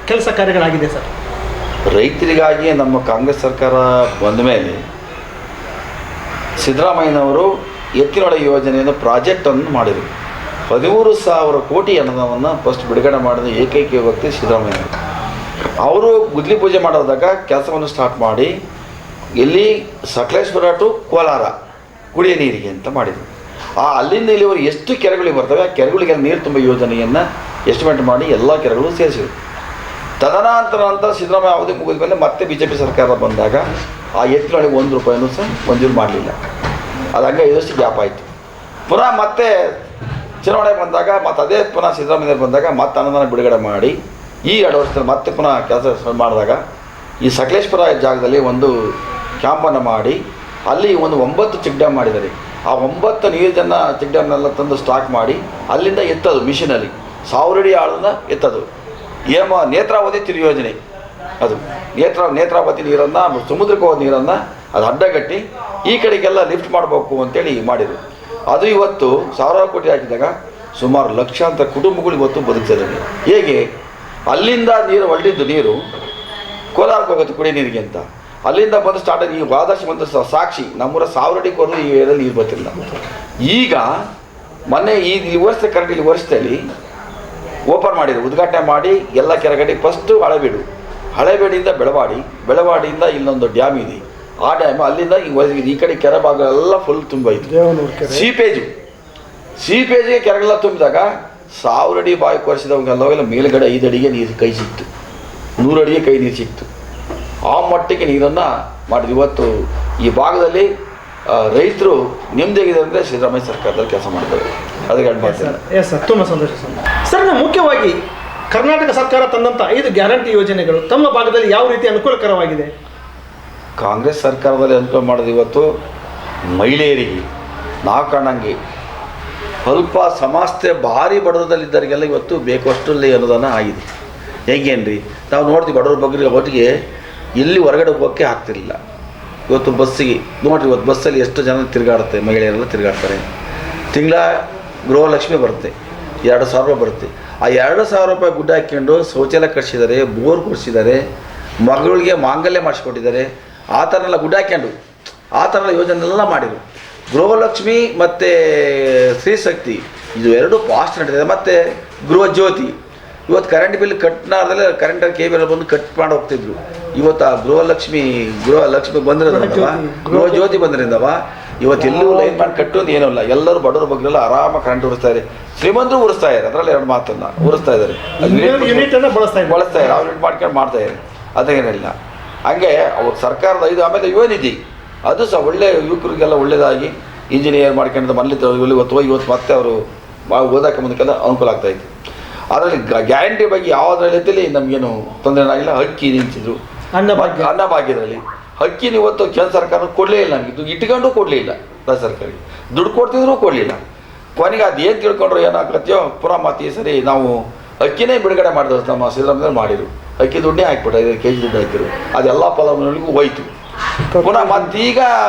ಕೆಲಸ ಕಾರ್ಯಗಳಾಗಿದೆ ಸರ್? ರೈತರಿಗಾಗಿ ನಮ್ಮ ಕಾಂಗ್ರೆಸ್ ಸರ್ಕಾರ ಬಂದ ಮೇಲೆ ಸಿದ್ದರಾಮಯ್ಯನವರು ಎತ್ತಿನೊಳೆ ಯೋಜನೆಯನ್ನು ಪ್ರಾಜೆಕ್ಟನ್ನು ಮಾಡಿದರು. 13,000 ಕೋಟಿ ಹಣವನ್ನು ಫಸ್ಟ್ ಬಿಡುಗಡೆ ಮಾಡಿದ ಏಕೈಕ ವ್ಯಕ್ತಿ ಸಿದ್ದರಾಮಯ್ಯ. ಅವರು ಗುದ್ಲಿ ಪೂಜೆ ಮಾಡೋದಾಗ ಕೆಲಸವನ್ನು ಸ್ಟಾರ್ಟ್ ಮಾಡಿ ಇಲ್ಲಿ ಸಕಲೇಶ್ವರ ಟು ಕೋಲಾರ ಕುಡಿಯ ನೀರಿಗೆ ಅಂತ ಮಾಡಿದರು. ಅಲ್ಲಿಂದ ಇಲ್ಲಿವರು ಎಷ್ಟು ಕೆರೆಗಳಿಗೆ ಬರ್ತವೆ ಆ ಕೆರೆಗಳಿಗೆಲ್ಲ ನೀರು ತುಂಬ ಯೋಜನೆಯನ್ನು ಎಸ್ಟಿಮೇಟ್ ಮಾಡಿ ಎಲ್ಲ ಕೆರೆಗಳು ಸೇರಿಸಿದರು. ತದನಂತರ ಸಿದ್ದರಾಮಯ್ಯ ಅವಧಿ ಮುಗಿದ ಮೇಲೆ ಮತ್ತೆ BJP ಸರ್ಕಾರ ಬಂದಾಗ ಆ ಎತ್ತಿನೊಳಗೆ 1 ರೂಪಾಯಿನೂ ಸಹ ಮಂಜೂರು ಮಾಡಲಿಲ್ಲ. ಅದು ಹಂಗೆ 5 ವರ್ಷ ಗ್ಯಾಪ್ ಆಯಿತು. ಪುನಃ ಮತ್ತೆ ಚುನಾವಣೆ ಬಂದಾಗ ಮತ್ತು ಅದೇ ಪುನಃ ಸಿದ್ದರಾಮಯ್ಯ ಬಂದಾಗ ಮತ್ತೆ ಅನುದಾನ ಬಿಡುಗಡೆ ಮಾಡಿ ಈ 2 ವರ್ಷದಲ್ಲಿ ಮತ್ತೆ ಪುನಃ ಕೆಲಸ ಮಾಡಿದಾಗ ಈ ಸಕಲೇಶ್ಪುರ ಜಾಗದಲ್ಲಿ ಒಂದು ಕ್ಯಾಂಪನ್ನು ಮಾಡಿ ಅಲ್ಲಿ ಒಂದು 9 ಚೆಕ್ ಡ್ಯಾಮ್ ಮಾಡಿದ್ದಾರೆ. ಆ 9 ನೀರನ್ನು ಚೆಕ್ ಡ್ಯಾಮ್ನೆಲ್ಲ ತಂದು ಸ್ಟಾಕ್ ಮಾಡಿ ಅಲ್ಲಿಂದ ಎತ್ತದು ಮಿಷಿನಲ್ಲಿ 1000 ಅಡಿ ಆಳನ್ನ ಎತ್ತದು ನೇತ್ರಾವತಿ ತಿರು ಯೋಜನೆ. ಅದು ನೇತ್ರಾವತಿ ನೀರನ್ನು ಸಮುದ್ರಕ್ಕೆ ಹೋದ ನೀರನ್ನು ಅದು ಅಡ್ಡಗಟ್ಟಿ ಈ ಕಡೆಗೆಲ್ಲ ಲಿಫ್ಟ್ ಮಾಡಬೇಕು ಅಂತೇಳಿ ಮಾಡಿದರು. ಅದು ಇವತ್ತು 1000 ಕೋಟಿ ಹಾಕಿದಾಗ ಸುಮಾರು ಲಕ್ಷಾಂತರ ಕುಟುಂಬಗಳು ಇವತ್ತು ಬದುಕ್ತಿದ್ದಾವೆ. ಹೇಗೆ ಅಲ್ಲಿಂದ ನೀರು ಹೊರಟಿದ್ದು ನೀರು ಕೋಲಾರಕ್ಕೆ ಹೋಗುತ್ತೆ ಕುಡಿಯ ನೀರಿಗೆ ಅಂತ, ಅಲ್ಲಿಂದ ಬಂದು ಸ್ಟಾರ್ಟ್ ಆಗಿ ಈಗ ಆದರ್ಶ ಬಂದು ಸಾಕ್ಷಿ ನಮ್ಮೂರ 1000 ಅಡಿಗೆ ಹೋದ್ರು ಈ ಏರಿಯಾದಲ್ಲಿ ನೀರು ಬರ್ತಿಲ್ಲ. ಈಗ ಮೊನ್ನೆ ಇಲ್ಲಿ ವರ್ಷ ಕರೆಕ್ಟ್ ಇಲ್ಲಿ ವರ್ಷದಲ್ಲಿ ಓಪನ್ ಮಾಡಿದ್ರು, ಉದ್ಘಾಟನೆ ಮಾಡಿ ಎಲ್ಲ ಕೆರೆಗಡೆ ಫಸ್ಟು ಹಳೆಬೇಡಿಯಿಂದ ಬೆಳವಾಡಿಯಿಂದ ಇಲ್ಲೊಂದು ಡ್ಯಾಮ್ ಇದೆ. ಆ ಡ್ಯಾಮ್ ಅಲ್ಲಿಂದ ಈ ಕಡೆ ಕೆರೆ ಭಾಗ ಎಲ್ಲ ಫುಲ್ ತುಂಬೈತು. ಸೀಪೇಜ್ಗೆ ಕೆರೆಗೆಲ್ಲ ತುಂಬಿದಾಗ 1000 ಅಡಿ ಬಾಯಿ ಕೊರೆಸಿದವಾಗೆಲ್ಲ ಮೇಲ್ಗಡೆ 5 ಅಡಿಗೆ ನೀರು ಕೈ ಸಿಕ್ತು, 100 ಅಡಿಗೆ ಕೈ ನೀರು ಸಿಕ್ತು. ಆ ಮಟ್ಟಿಗೆ ನೀರನ್ನು ಮಾಡಿದ್ರು. ಇವತ್ತು ಈ ಭಾಗದಲ್ಲಿ ರೈತರು ನೆಮ್ಮದಿಯಾಗಿದೆ ಅಂದರೆ ಸಿದ್ದರಾಮಯ್ಯ ಸರ್ಕಾರದಲ್ಲಿ ಕೆಲಸ ಮಾಡ್ತಾರೆ. ಅದಕ್ಕೆ ಎಸ್ ಸರ್, ತುಂಬ ಸಂತೋಷ ಸರ್. ಮುಖ್ಯವಾಗಿ ಕರ್ನಾಟಕ ಸರ್ಕಾರ ತಂದಂಥ 5 ಗ್ಯಾರಂಟಿ ಯೋಜನೆಗಳು ತಮ್ಮ ಭಾಗದಲ್ಲಿ ಯಾವ ರೀತಿ ಅನುಕೂಲಕರವಾಗಿದೆ? ಕಾಂಗ್ರೆಸ್ ಸರ್ಕಾರದಲ್ಲಿ ಅನುಕೂಲ ಮಾಡೋದು ಇವತ್ತು ಮಹಿಳೆಯರಿಗೆ ನಾವು ಕಾಣಂಗೆ ಸ್ವಲ್ಪ ಸಮಾಸ್ತೆ ಭಾರಿ ಬಡವರದಲ್ಲಿದ್ದವರಿಗೆಲ್ಲ ಇವತ್ತು ಬೇಕಷ್ಟಲ್ಲಿ ಅನುದಾನ ಆಗಿದೆ. ಹೇಗೇನ್ರಿ ನಾವು ನೋಡ್ತೀವಿ ಬಡವ್ರ ಬಗ್ಗೆ ಒಟ್ಟಿಗೆ ಎಲ್ಲಿ ಹೊರಗಡೆ ಹೋಗೋಕ್ಕೆ ಆಗ್ತಿರಲಿಲ್ಲ. ಇವತ್ತು ಬಸ್ಸಿಗೆ ನೋಡಿರಿ, ಇವತ್ತು ಬಸ್ಸಲ್ಲಿ ಎಷ್ಟು ಜನ ತಿರುಗಾಡುತ್ತೆ, ಮಹಿಳೆಯರೆಲ್ಲ ತಿರುಗಾಡ್ತಾರೆ. ತಿಂಗಳ ಗೃಹಲಕ್ಷ್ಮಿ ಬರುತ್ತೆ, 2000 ರೂಪಾಯಿ ಬರುತ್ತೆ. ಆ 2000 ರೂಪಾಯಿ ಗುಡ್ಡ ಹಾಕ್ಕೊಂಡು ಶೌಚಾಲಯ ಕಟ್ಸಿದ್ದಾರೆ, ಬೋರ್ ಕೊಡಿಸಿದ್ದಾರೆ, ಮಗಳಿಗೆ ಮಾಂಗಲ್ಯ ಮಾಡಿಸ್ಕೊಟ್ಟಿದ್ದಾರೆ. ಆ ಥರ ಎಲ್ಲ ಗುಡ್ಡ ಹಾಕ್ಕೊಂಡು ಆ ಥರ ಯೋಜನೆಲ್ಲ ಮಾಡಿದರು. ಗೃಹಲಕ್ಷ್ಮಿ ಮತ್ತು ಸ್ತ್ರೀಶಕ್ತಿ ಇದು 2 ಫಾಸ್ಟ್ ನಡೀತಿದೆ. ಮತ್ತು ಗೃಹ ಜ್ಯೋತಿ ಇವತ್ತು ಕರೆಂಟ್ ಬಿಲ್ ಕಟ್ನಾರ್ದಲ್ಲೇ ಕರೆಂಟಲ್ಲಿ ಕೇಬಲ್ ಬಂದು ಕಟ್ ಮಾಡಿ ಹೋಗ್ತಿದ್ರು. ಇವತ್ತು ಆ ಗೃಹಲಕ್ಷ್ಮಿ ಬಂದಿರೋದ್ರಿಂದವ, ಗೃಹ ಜ್ಯೋತಿ ಬಂದ್ರಿಂದವ ಇವತ್ತು ಎಲ್ಲೂ ಲೈನ್ ಮಾಡಿ ಕಟ್ಟೋದು ಏನೂ ಇಲ್ಲ. ಎಲ್ಲರೂ ಬಡವ್ರ ಬಗ್ಗೆಲ್ಲ ಆರಾಮಾಗಿ ಕರೆಂಟ್ ಉರಿಸ್ತಾರೆ. ಶ್ರೀಮಂತರು ಉರಿಸ್ತಾ ಇದ್ದಾರೆ, ಅದರಲ್ಲಿ 2 ಮಾತನ್ನು ಉರಿಸ್ತಾ ಇದ್ದಾರೆ, ಬಳಸ್ತಾ ಇದ್ದಾರೆ, ಅವ್ರು ಯೂನಿಟ್ ಮಾಡ್ಕೊಂಡು ಮಾಡ್ತಾಯಿದ್ದಾರೆ. ಅದೇನಿಲ್ಲ. ಹಾಗೆ ಅವ್ರ ಸರ್ಕಾರದ 5 ಆಮೇಲೆ ಯುವ ನಿಧಿ ಅದು ಸಹ ಒಳ್ಳೆ ಯುವಕರಿಗೆಲ್ಲ ಒಳ್ಳೆಯದಾಗಿ ಇಂಜಿನಿಯರ್ ಮಾಡ್ಕೊಂಡು ಮನೇಲಿ ಇವತ್ತು ಮತ್ತೆ ಅವರು ಓದೋಕ್ಕೆ ಮುಂದಕ್ಕೆಲ್ಲ ಅನುಕೂಲ ಆಗ್ತಾಯಿತ್ತು. ಅದರಲ್ಲಿ ಗ್ಯಾರಂಟಿ ಬಗ್ಗೆ ಯಾವುದ್ರ ರೀತಿಯಲ್ಲಿ ನಮಗೇನು ತೊಂದರೆ ಆಗಿಲ್ಲ. ಅಕ್ಕಿ ನಿಂತಿದ್ರು, ಅನ್ನಭಾಗ್ಯದಲ್ಲಿ ಅಕ್ಕಿನ ಇವತ್ತು ಕೇಂದ್ರ ಸರ್ಕಾರ ಕೊಡಲೇ ಇಲ್ಲ, ನಮಗಿದ್ದು ಇಟ್ಕೊಂಡು ಕೊಡಲಿಲ್ಲ. ರಾಜ್ಯ ಸರ್ಕಾರಕ್ಕೆ ದುಡ್ಡು ಕೊಡ್ತಿದ್ರು ಕೊಡಲಿಲ್ಲ. ಕೊನೆಗೆ ಅದೇನು ತಿಳ್ಕೊಂಡ್ರು ಏನಾಗತ್ತೆಯೋ ಪುನಃ ಮತ್ತೆ ಈ ಸರಿ ನಾವು ಅಕ್ಕಿನೇ ಬಿಡುಗಡೆ ಮಾಡಿದ್ರು. ನಮ್ಮ ಸಿದ್ದರಾಮಯ್ಯ ಮಾಡಿದ್ರು, ಅಕ್ಕಿ ದುಡ್ಡೇ ಹಾಕ್ಬಿಟ್ಟ 5 kg ದುಡ್ಡು ಹಾಕಿದ್ರು. ಅದೆಲ್ಲ ಫಲಾನುಭವಿಗಳಿಗೂ ಹೋಯ್ತು. ಪುನಃ ಮತ್ತೀಗ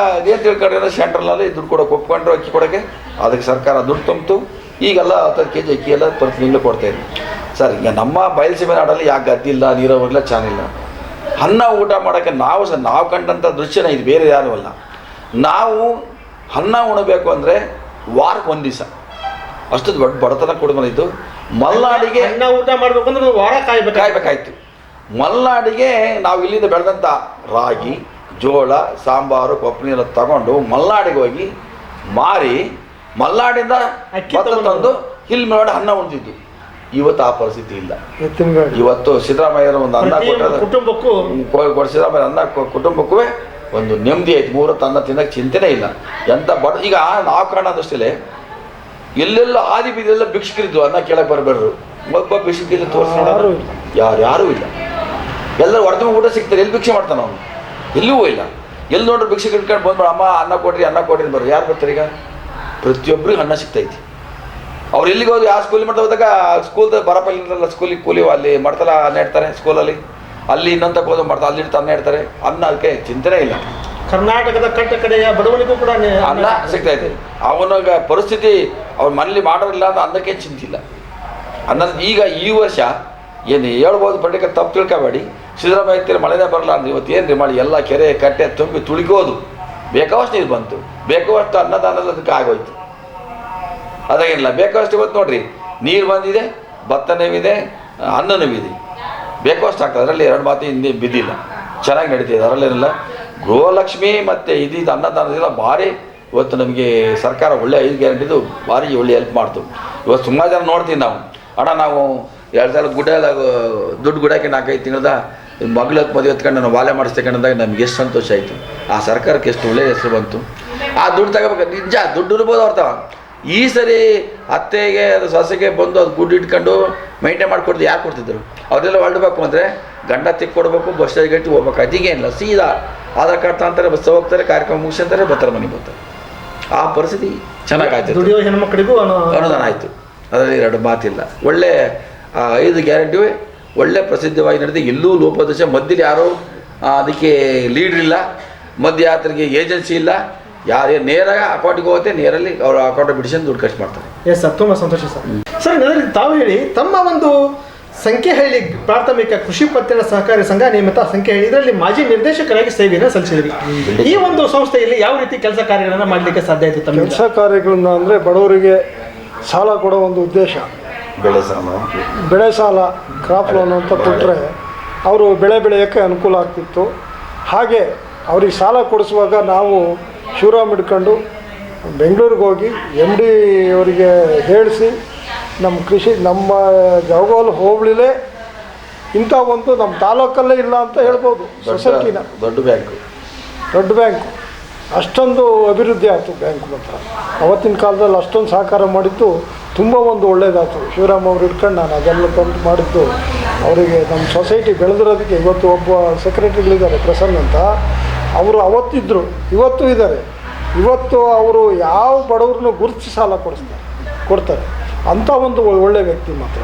ಏನು ತಿಳ್ಕೊಂಡ್ರೆ ಸೆಂಟ್ರಲ್ನಲ್ಲಿ ದುಡ್ಡು ಕೊಡೋಕೆ ಒಪ್ಕೊಂಡ್ರು, ಅಕ್ಕಿ ಕೊಡೋಕ್ಕೆ. ಅದಕ್ಕೆ ಸರ್ಕಾರ ದುಡ್ಡು ತುಂಬಿತು. ಈಗೆಲ್ಲ 10 kg ಅಕ್ಕಿ ಎಲ್ಲ ಪ್ರತಿ ತಿಂಗಳು ಕೊಡ್ತಾಯಿದ್ರು. ಸರ್, ಈಗ ನಮ್ಮ ಬಯಲುಸೀಮೆ ನಾಡಲ್ಲಿ ಯಾಕೆ ಗದ್ದಿಲ್ಲ, ನೀರಾವರಿಲ್ಲ, ಚಾನಿಲ್ಲ. ಅನ್ನ ಊಟ ಮಾಡೋಕ್ಕೆ ನಾವು ಕಂಡಂಥ ದೃಶ್ಯನ ಇದು, ಬೇರೆ ಯಾರೂ ಅಲ್ಲ. ನಾವು ಅನ್ನ ಉಣಬೇಕು ಅಂದರೆ ವಾರಕ್ಕೆ 1 ದಿವಸ ಅಷ್ಟು ದೊಡ್ಡ ಬಡತನ ಕುಟುಂಬ ಇದ್ದು. ಮಲೆನಾಡಿಗೆ ಅನ್ನ ಊಟ ಮಾಡಬೇಕು ಅಂದ್ರೆ ವಾರ ಕಾಯ್ಬೇಕಾಯ್ತು. ಮಲೆನಾಡಿಗೆ ನಾವು ಇಲ್ಲಿಂದ ಬೆಳೆದಂಥ ರಾಗಿ, ಜೋಳ, ಸಾಂಬಾರು, ಕೊಬ್ಬರಿ ಎಲ್ಲ ತಗೊಂಡು ಮಲೆನಾಡಿಗೆ ಹೋಗಿ ಮಾರಿ ಮಲೆನಾಡಿಂದ ತಂದು ಇಲ್ಲಿ ಮಾಡಿ ಅನ್ನ ಉಣ್ತಿದ್ದು. ಇವತ್ತು ಆ ಪರಿಸ್ಥಿತಿ ಇಲ್ಲ. ಇವತ್ತು ಸಿದ್ದರಾಮಯ್ಯರ ಒಂದು ಅನ್ನ ಕೊಟ್ಟರೆ ಸಿದ್ದರಾಮಯ್ಯ ಅನ್ನ ಕುಟುಂಬಕ್ಕೂ ಒಂದು ನೆಮ್ಮದಿ ಆಯ್ತು. 3 ಹೊತ್ತು ಅನ್ನ ತಿನ್ನೋಕ್ಕೆ ಚಿಂತೆನೇ ಇಲ್ಲ. ಎಂಥ ಈಗ ನಾವು ಕಾಣೋದಷ್ಟೇ ಎಲ್ಲೆಲ್ಲ ಆದಿ ಬೀದಿಯೆಲ್ಲ ಭಿಕ್ಷಕರಿದ್ದು, ಅನ್ನ ಕೇಳಕ್ಕೆ ಬರಬೇಡ್ರು. ಒಬ್ಬ ಭಿಕ್ಷಕಿಲ್ಲ ತೋರಿಸಿ ನೋಡೋರು ಯಾರೂ ಇಲ್ಲ. ಎಲ್ಲರೂ ಹೊಡೆದ ಊಟ ಸಿಗ್ತಾರೆ. ಎಲ್ಲಿ ಭಿಕ್ಷೆ ಮಾಡ್ತಾನೆ ಅವನು? ಎಲ್ಲೂ ಇಲ್ಲ. ಎಲ್ಲಿ ನೋಡ್ರಿ ಭಿಕ್ಷೆ ಇಟ್ಕೊಂಡು ಬಂದ್ಬಿಡು, ಅಮ್ಮ ಅನ್ನ ಕೊಡ್ರಿ ಬರ್ರಿ. ಯಾರು ಬರ್ತಾರೆ? ಈಗ ಪ್ರತಿಯೊಬ್ಬರಿಗೂ ಅನ್ನ ಸಿಗ್ತೈತಿ. ಅವ್ರು ಎಲ್ಲಿಗೆ ಹೋದ್ರು, ಯಾವ ಸ್ಕೂಲಿಗೆ ಮಾಡ್ತಾ ಹೋದಾಗ ಸ್ಕೂಲ್ದ ಬರಪಲ್ಲಿರಲ್ಲ, ಸ್ಕೂಲಿಗೆ ಕೂಲಿ ಅಲ್ಲಿ ಮಾಡ್ತಲ್ಲ ಅನ್ನ ಇಡ್ತಾರೆ ಸ್ಕೂಲಲ್ಲಿ. ಅಲ್ಲಿ ಇನ್ನೊಂದು ಹೋದ ಮಾಡ್ತಾರೆ, ಅಲ್ಲಿ ಇಡ್ತಾ ಅನ್ನ ಇಡ್ತಾರೆ. ಅನ್ನ ಅದಕ್ಕೆ ಚಿಂತನೆ ಇಲ್ಲ. ಕರ್ನಾಟಕದ ಕಟ್ಟ ಕಡೆಯ ಬಡವನಿಗೂ ಕೂಡ ಅನ್ನ ಸಿಗ್ತೈತೆ. ಅವನಾಗ ಪರಿಸ್ಥಿತಿ ಅವ್ರ ಮನೇಲಿ ಮಾಡೋರಿಲ್ಲ ಅಂದ್ರೆ ಅನ್ನಕ್ಕೆ ಚಿಂತಿಲ್ಲ. ಅನ್ನೋದು ಈಗ ಈ ವರ್ಷ ಏನು ಹೇಳ್ಬೋದು, ಪಂಡಿತ ತಪ್ಪು ತಿಳ್ಕೊಬೇಡಿ. ಸಿದ್ದರಾಮಯ್ಯ ಹೇಳ್ತೀರಿ ಮಳೆನೇ ಬರಲ್ಲ ಅಂದ್ರೆ ಇವತ್ತು ಏನು ರೀ ಮಾಡಿ ಎಲ್ಲ ಕೆರೆ ಕಟ್ಟೆ ತುಂಬಿ ತುಳಿಗೋದು. ಬೇಕಾವಷ್ಟು ನೀರು ಬಂತು, ಬೇಕಾವಷ್ಟು ಅನ್ನದಾನ ಅದಕ್ಕೆ ಆಗೋಯ್ತು. ಅದಾಗೇನಿಲ್ಲ, ಬೇಕಾವಷ್ಟು ಇವತ್ತು ನೋಡ್ರಿ ನೀರು ಬಂದಿದೆ, ಭತ್ತನೂ ಇದೆ, ಅನ್ನನೂ ಇದೆ, ಬೇಕಾವಷ್ಟು ಆಗ್ತದೆ. ಅದರಲ್ಲಿ 2 ಮಾತು ಹಿಂದೆ ಬಿದ್ದಿಲ್ಲ, ಚೆನ್ನಾಗಿ ನಡೀತಿದೆ. ಅದರಲ್ಲೇನಿಲ್ಲ. ಗೃಹಲಕ್ಷ್ಮಿ ಮತ್ತು ಇದು ಅನ್ನದಾನದಿಂದ ಭಾರಿ ಇವತ್ತು ನಮಗೆ ಸರ್ಕಾರ ಒಳ್ಳೆ 5 ಗ್ಯಾರಂಟಿದು ಭಾರಿ ಒಳ್ಳೆ ಹೆಲ್ಪ್ ಮಾಡ್ತು. ಇವತ್ತು ಸುಮಾರು ಜನ ನೋಡ್ತೀವಿ ನಾವು, ಅಣ್ಣ ನಾವು 2 ಸಲ ದುಡ್ಡು ಗುಡಾಕಿ 4-5 ತಿಂಗಳದ ಮಗಳಕ್ಕೆ ಮದುವೆ ಹೊತ್ಕೊಂಡು ನಾನು ವಾಲೆ ಮಾಡಿಸ್ತೇಕೊಂಡಾಗ ನಮ್ಗೆ ಎಷ್ಟು ಸಂತೋಷ ಆಯಿತು. ಆ ಸರ್ಕಾರಕ್ಕೆ ಎಷ್ಟು ಒಳ್ಳೆಯ ಹೆಸರು ಬಂತು. ಆ ದುಡ್ಡು ತಗೋಬೇಕು. ನಿಜ ದುಡ್ಡು ಇರ್ಬೋದು, ಅವ್ರ ಈ ಸರಿ ಅತ್ತೆಗೆ ಸೊಸೆಗೆ ಬಂದು ಅದು ಗುಡ್ ಇಟ್ಕೊಂಡು ಮೈಂಟೈನ್ ಮಾಡಿಕೊಡ್ದು ಯಾರು ಕೊಡ್ತಿದ್ರು? ಅವರೆಲ್ಲ ಹೊರಡಬೇಕು ಅಂದರೆ ಗಂಡ ತಿಕ್ ಕೊಡಬೇಕು, ಬಸ್ ಗಟ್ಟಿ ಹೋಗ್ಬೇಕು, ಅದಿಗೇನಿಲ್ಲ, ಸೀದಾ ಆಧಾರ್ ಕಾರ್ಡ್ ತಗೊಂತಾರೆ, ಬಸ್ ಹೋಗ್ತಾರೆ, ಕಾರ್ಯಕ್ರಮ ಮುಗಿಸ್ತಾರೆ, ಬರ್ತಾರೆ, ಮನೆಗೆ ಬರ್ತಾರೆ. ಆ ಪರಿಸ್ಥಿತಿ ಚೆನ್ನಾಗಾಯ್ತು. ದುಡಿಯೋ ಹೆಣ್ಮಕ್ಳಿಗೂ ಅನುದಾನ ಆಯಿತು, ಅದರಲ್ಲಿ ಎರಡು ಮಾತಿಲ್ಲ. ಒಳ್ಳೆ 5 ಗ್ಯಾರಂಟಿ ಒಳ್ಳೆ ಪ್ರಸಿದ್ಧವಾಗಿ ನಡೆದು, ಎಲ್ಲೂ ಲೋಪದೋಷ, ಮಧ್ಯದಲ್ಲಿ ಯಾರೋ ಅದಕ್ಕೆ ಲೀಡ್ರ್ ಇಲ್ಲ, ಮಧ್ಯ ಯಾತ್ರೆಗೆ ಏಜೆನ್ಸಿ ಇಲ್ಲ, ಯಾರೇ ನೇರ ಅಕೌಂಟಿಗೆ ಹೋಗುತ್ತೆ, ನೇರಲ್ಲಿ ಅವ್ರ ಅಕೌಂಟ್ ಬಿಡಿಸ್ಕೊಂಡು ದುಡ್ಡು ಖರ್ಚು ಮಾಡ್ತಾರೆ. ಎಸ್ ಸರ್, ತುಂಬ ಸಂತೋಷ ಸರ್. ಸರ್, ಇದರಲ್ಲಿ ತಾವು ಹೇಳಿ ತಮ್ಮ ಒಂದು ಸಂಖ್ಯೆಹಳ್ಳಿ ಪ್ರಾಥಮಿಕ ಕೃಷಿ ಪತ್ತಿನ ಸಹಕಾರಿ ಸಂಘ ನೇಮಿತ ಸಂಖ್ಯೆಹಳ್ಳಿ ಇದರಲ್ಲಿ ಮಾಜಿ ನಿರ್ದೇಶಕರಾಗಿ ಸೇವೆಯನ್ನು ಸಲ್ಲಿಸಿದ್ರಿ. ಈ ಒಂದು ಸಂಸ್ಥೆಯಲ್ಲಿ ಯಾವ ರೀತಿ ಕೆಲಸ ಕಾರ್ಯಗಳನ್ನು ಮಾಡಲಿಕ್ಕೆ ಸಾಧ್ಯ ಆಯಿತು? ತಮ್ಮ ಕೆಲಸ ಕಾರ್ಯಗಳನ್ನ ಅಂದರೆ ಬಡವರಿಗೆ ಸಾಲ ಕೊಡೋ ಒಂದು ಉದ್ದೇಶ, ಬೆಳೆ ಸಾಲ ಕ್ರಾಪ್ ಲೋನ್ ಅಂತ ಕೊಟ್ಟರೆ ಅವರು ಬೆಳೆ ಬೆಳೆಯೋಕ್ಕೆ ಅನುಕೂಲ ಆಗ್ತಿತ್ತು. ಹಾಗೆ ಅವ್ರಿಗೆ ಸಾಲ ಕೊಡಿಸುವಾಗ ನಾವು ಶಿವರಾಮ್ ಹಿಡ್ಕೊಂಡು ಬೆಂಗಳೂರಿಗೆ ಹೋಗಿ MD ಅವರಿಗೆ ಹೇಳಿಸಿ ನಮ್ಮ ಜವಗೋಲ್ ಹೋಬಳಿಲೇ ಇಂಥ ಒಂದು ನಮ್ಮ ತಾಲೂಕಲ್ಲೇ ಇಲ್ಲ ಅಂತ ಹೇಳ್ಬೋದು ಸೊಸೈಟಿನ. ದೊಡ್ಡ ಬ್ಯಾಂಕು ಅಷ್ಟೊಂದು ಅಭಿವೃದ್ಧಿ ಆಯಿತು ಬ್ಯಾಂಕ್ ಮಾತ್ರ. ಅವತ್ತಿನ ಕಾಲದಲ್ಲಿ ಅಷ್ಟೊಂದು ಸಹಕಾರ ಮಾಡಿದ್ದು ತುಂಬ ಒಂದು ಒಳ್ಳೆಯದಾಯ್ತು. ಶಿವರಾಮ್ ಅವ್ರು ಹಿಡ್ಕೊಂಡು ನಾನು ಅದೆಲ್ಲ ತಂದು ಮಾಡಿದ್ದು ಅವರಿಗೆ ನಮ್ಮ ಸೊಸೈಟಿ ಬೆಳೆದಿರೋದಕ್ಕೆ. ಇವತ್ತು ಒಬ್ಬ ಸೆಕ್ರೆಟರಿಗಳಿದ್ದಾರೆ ಪ್ರಸನ್ನ ಅಂತ, ಅವರು ಅವತ್ತಿದ್ದರು, ಇವತ್ತು ಇದ್ದಾರೆ. ಇವತ್ತು ಅವರು ಯಾವ ಬಡವ್ರನ್ನೂ ಗುರುತಿಸಿ ಸಾಲ ಕೊಡ್ತಾರೆ. ಅಂಥ ಒಂದು ಒಳ್ಳೆ ವ್ಯಕ್ತಿ ಮಾತ್ರ.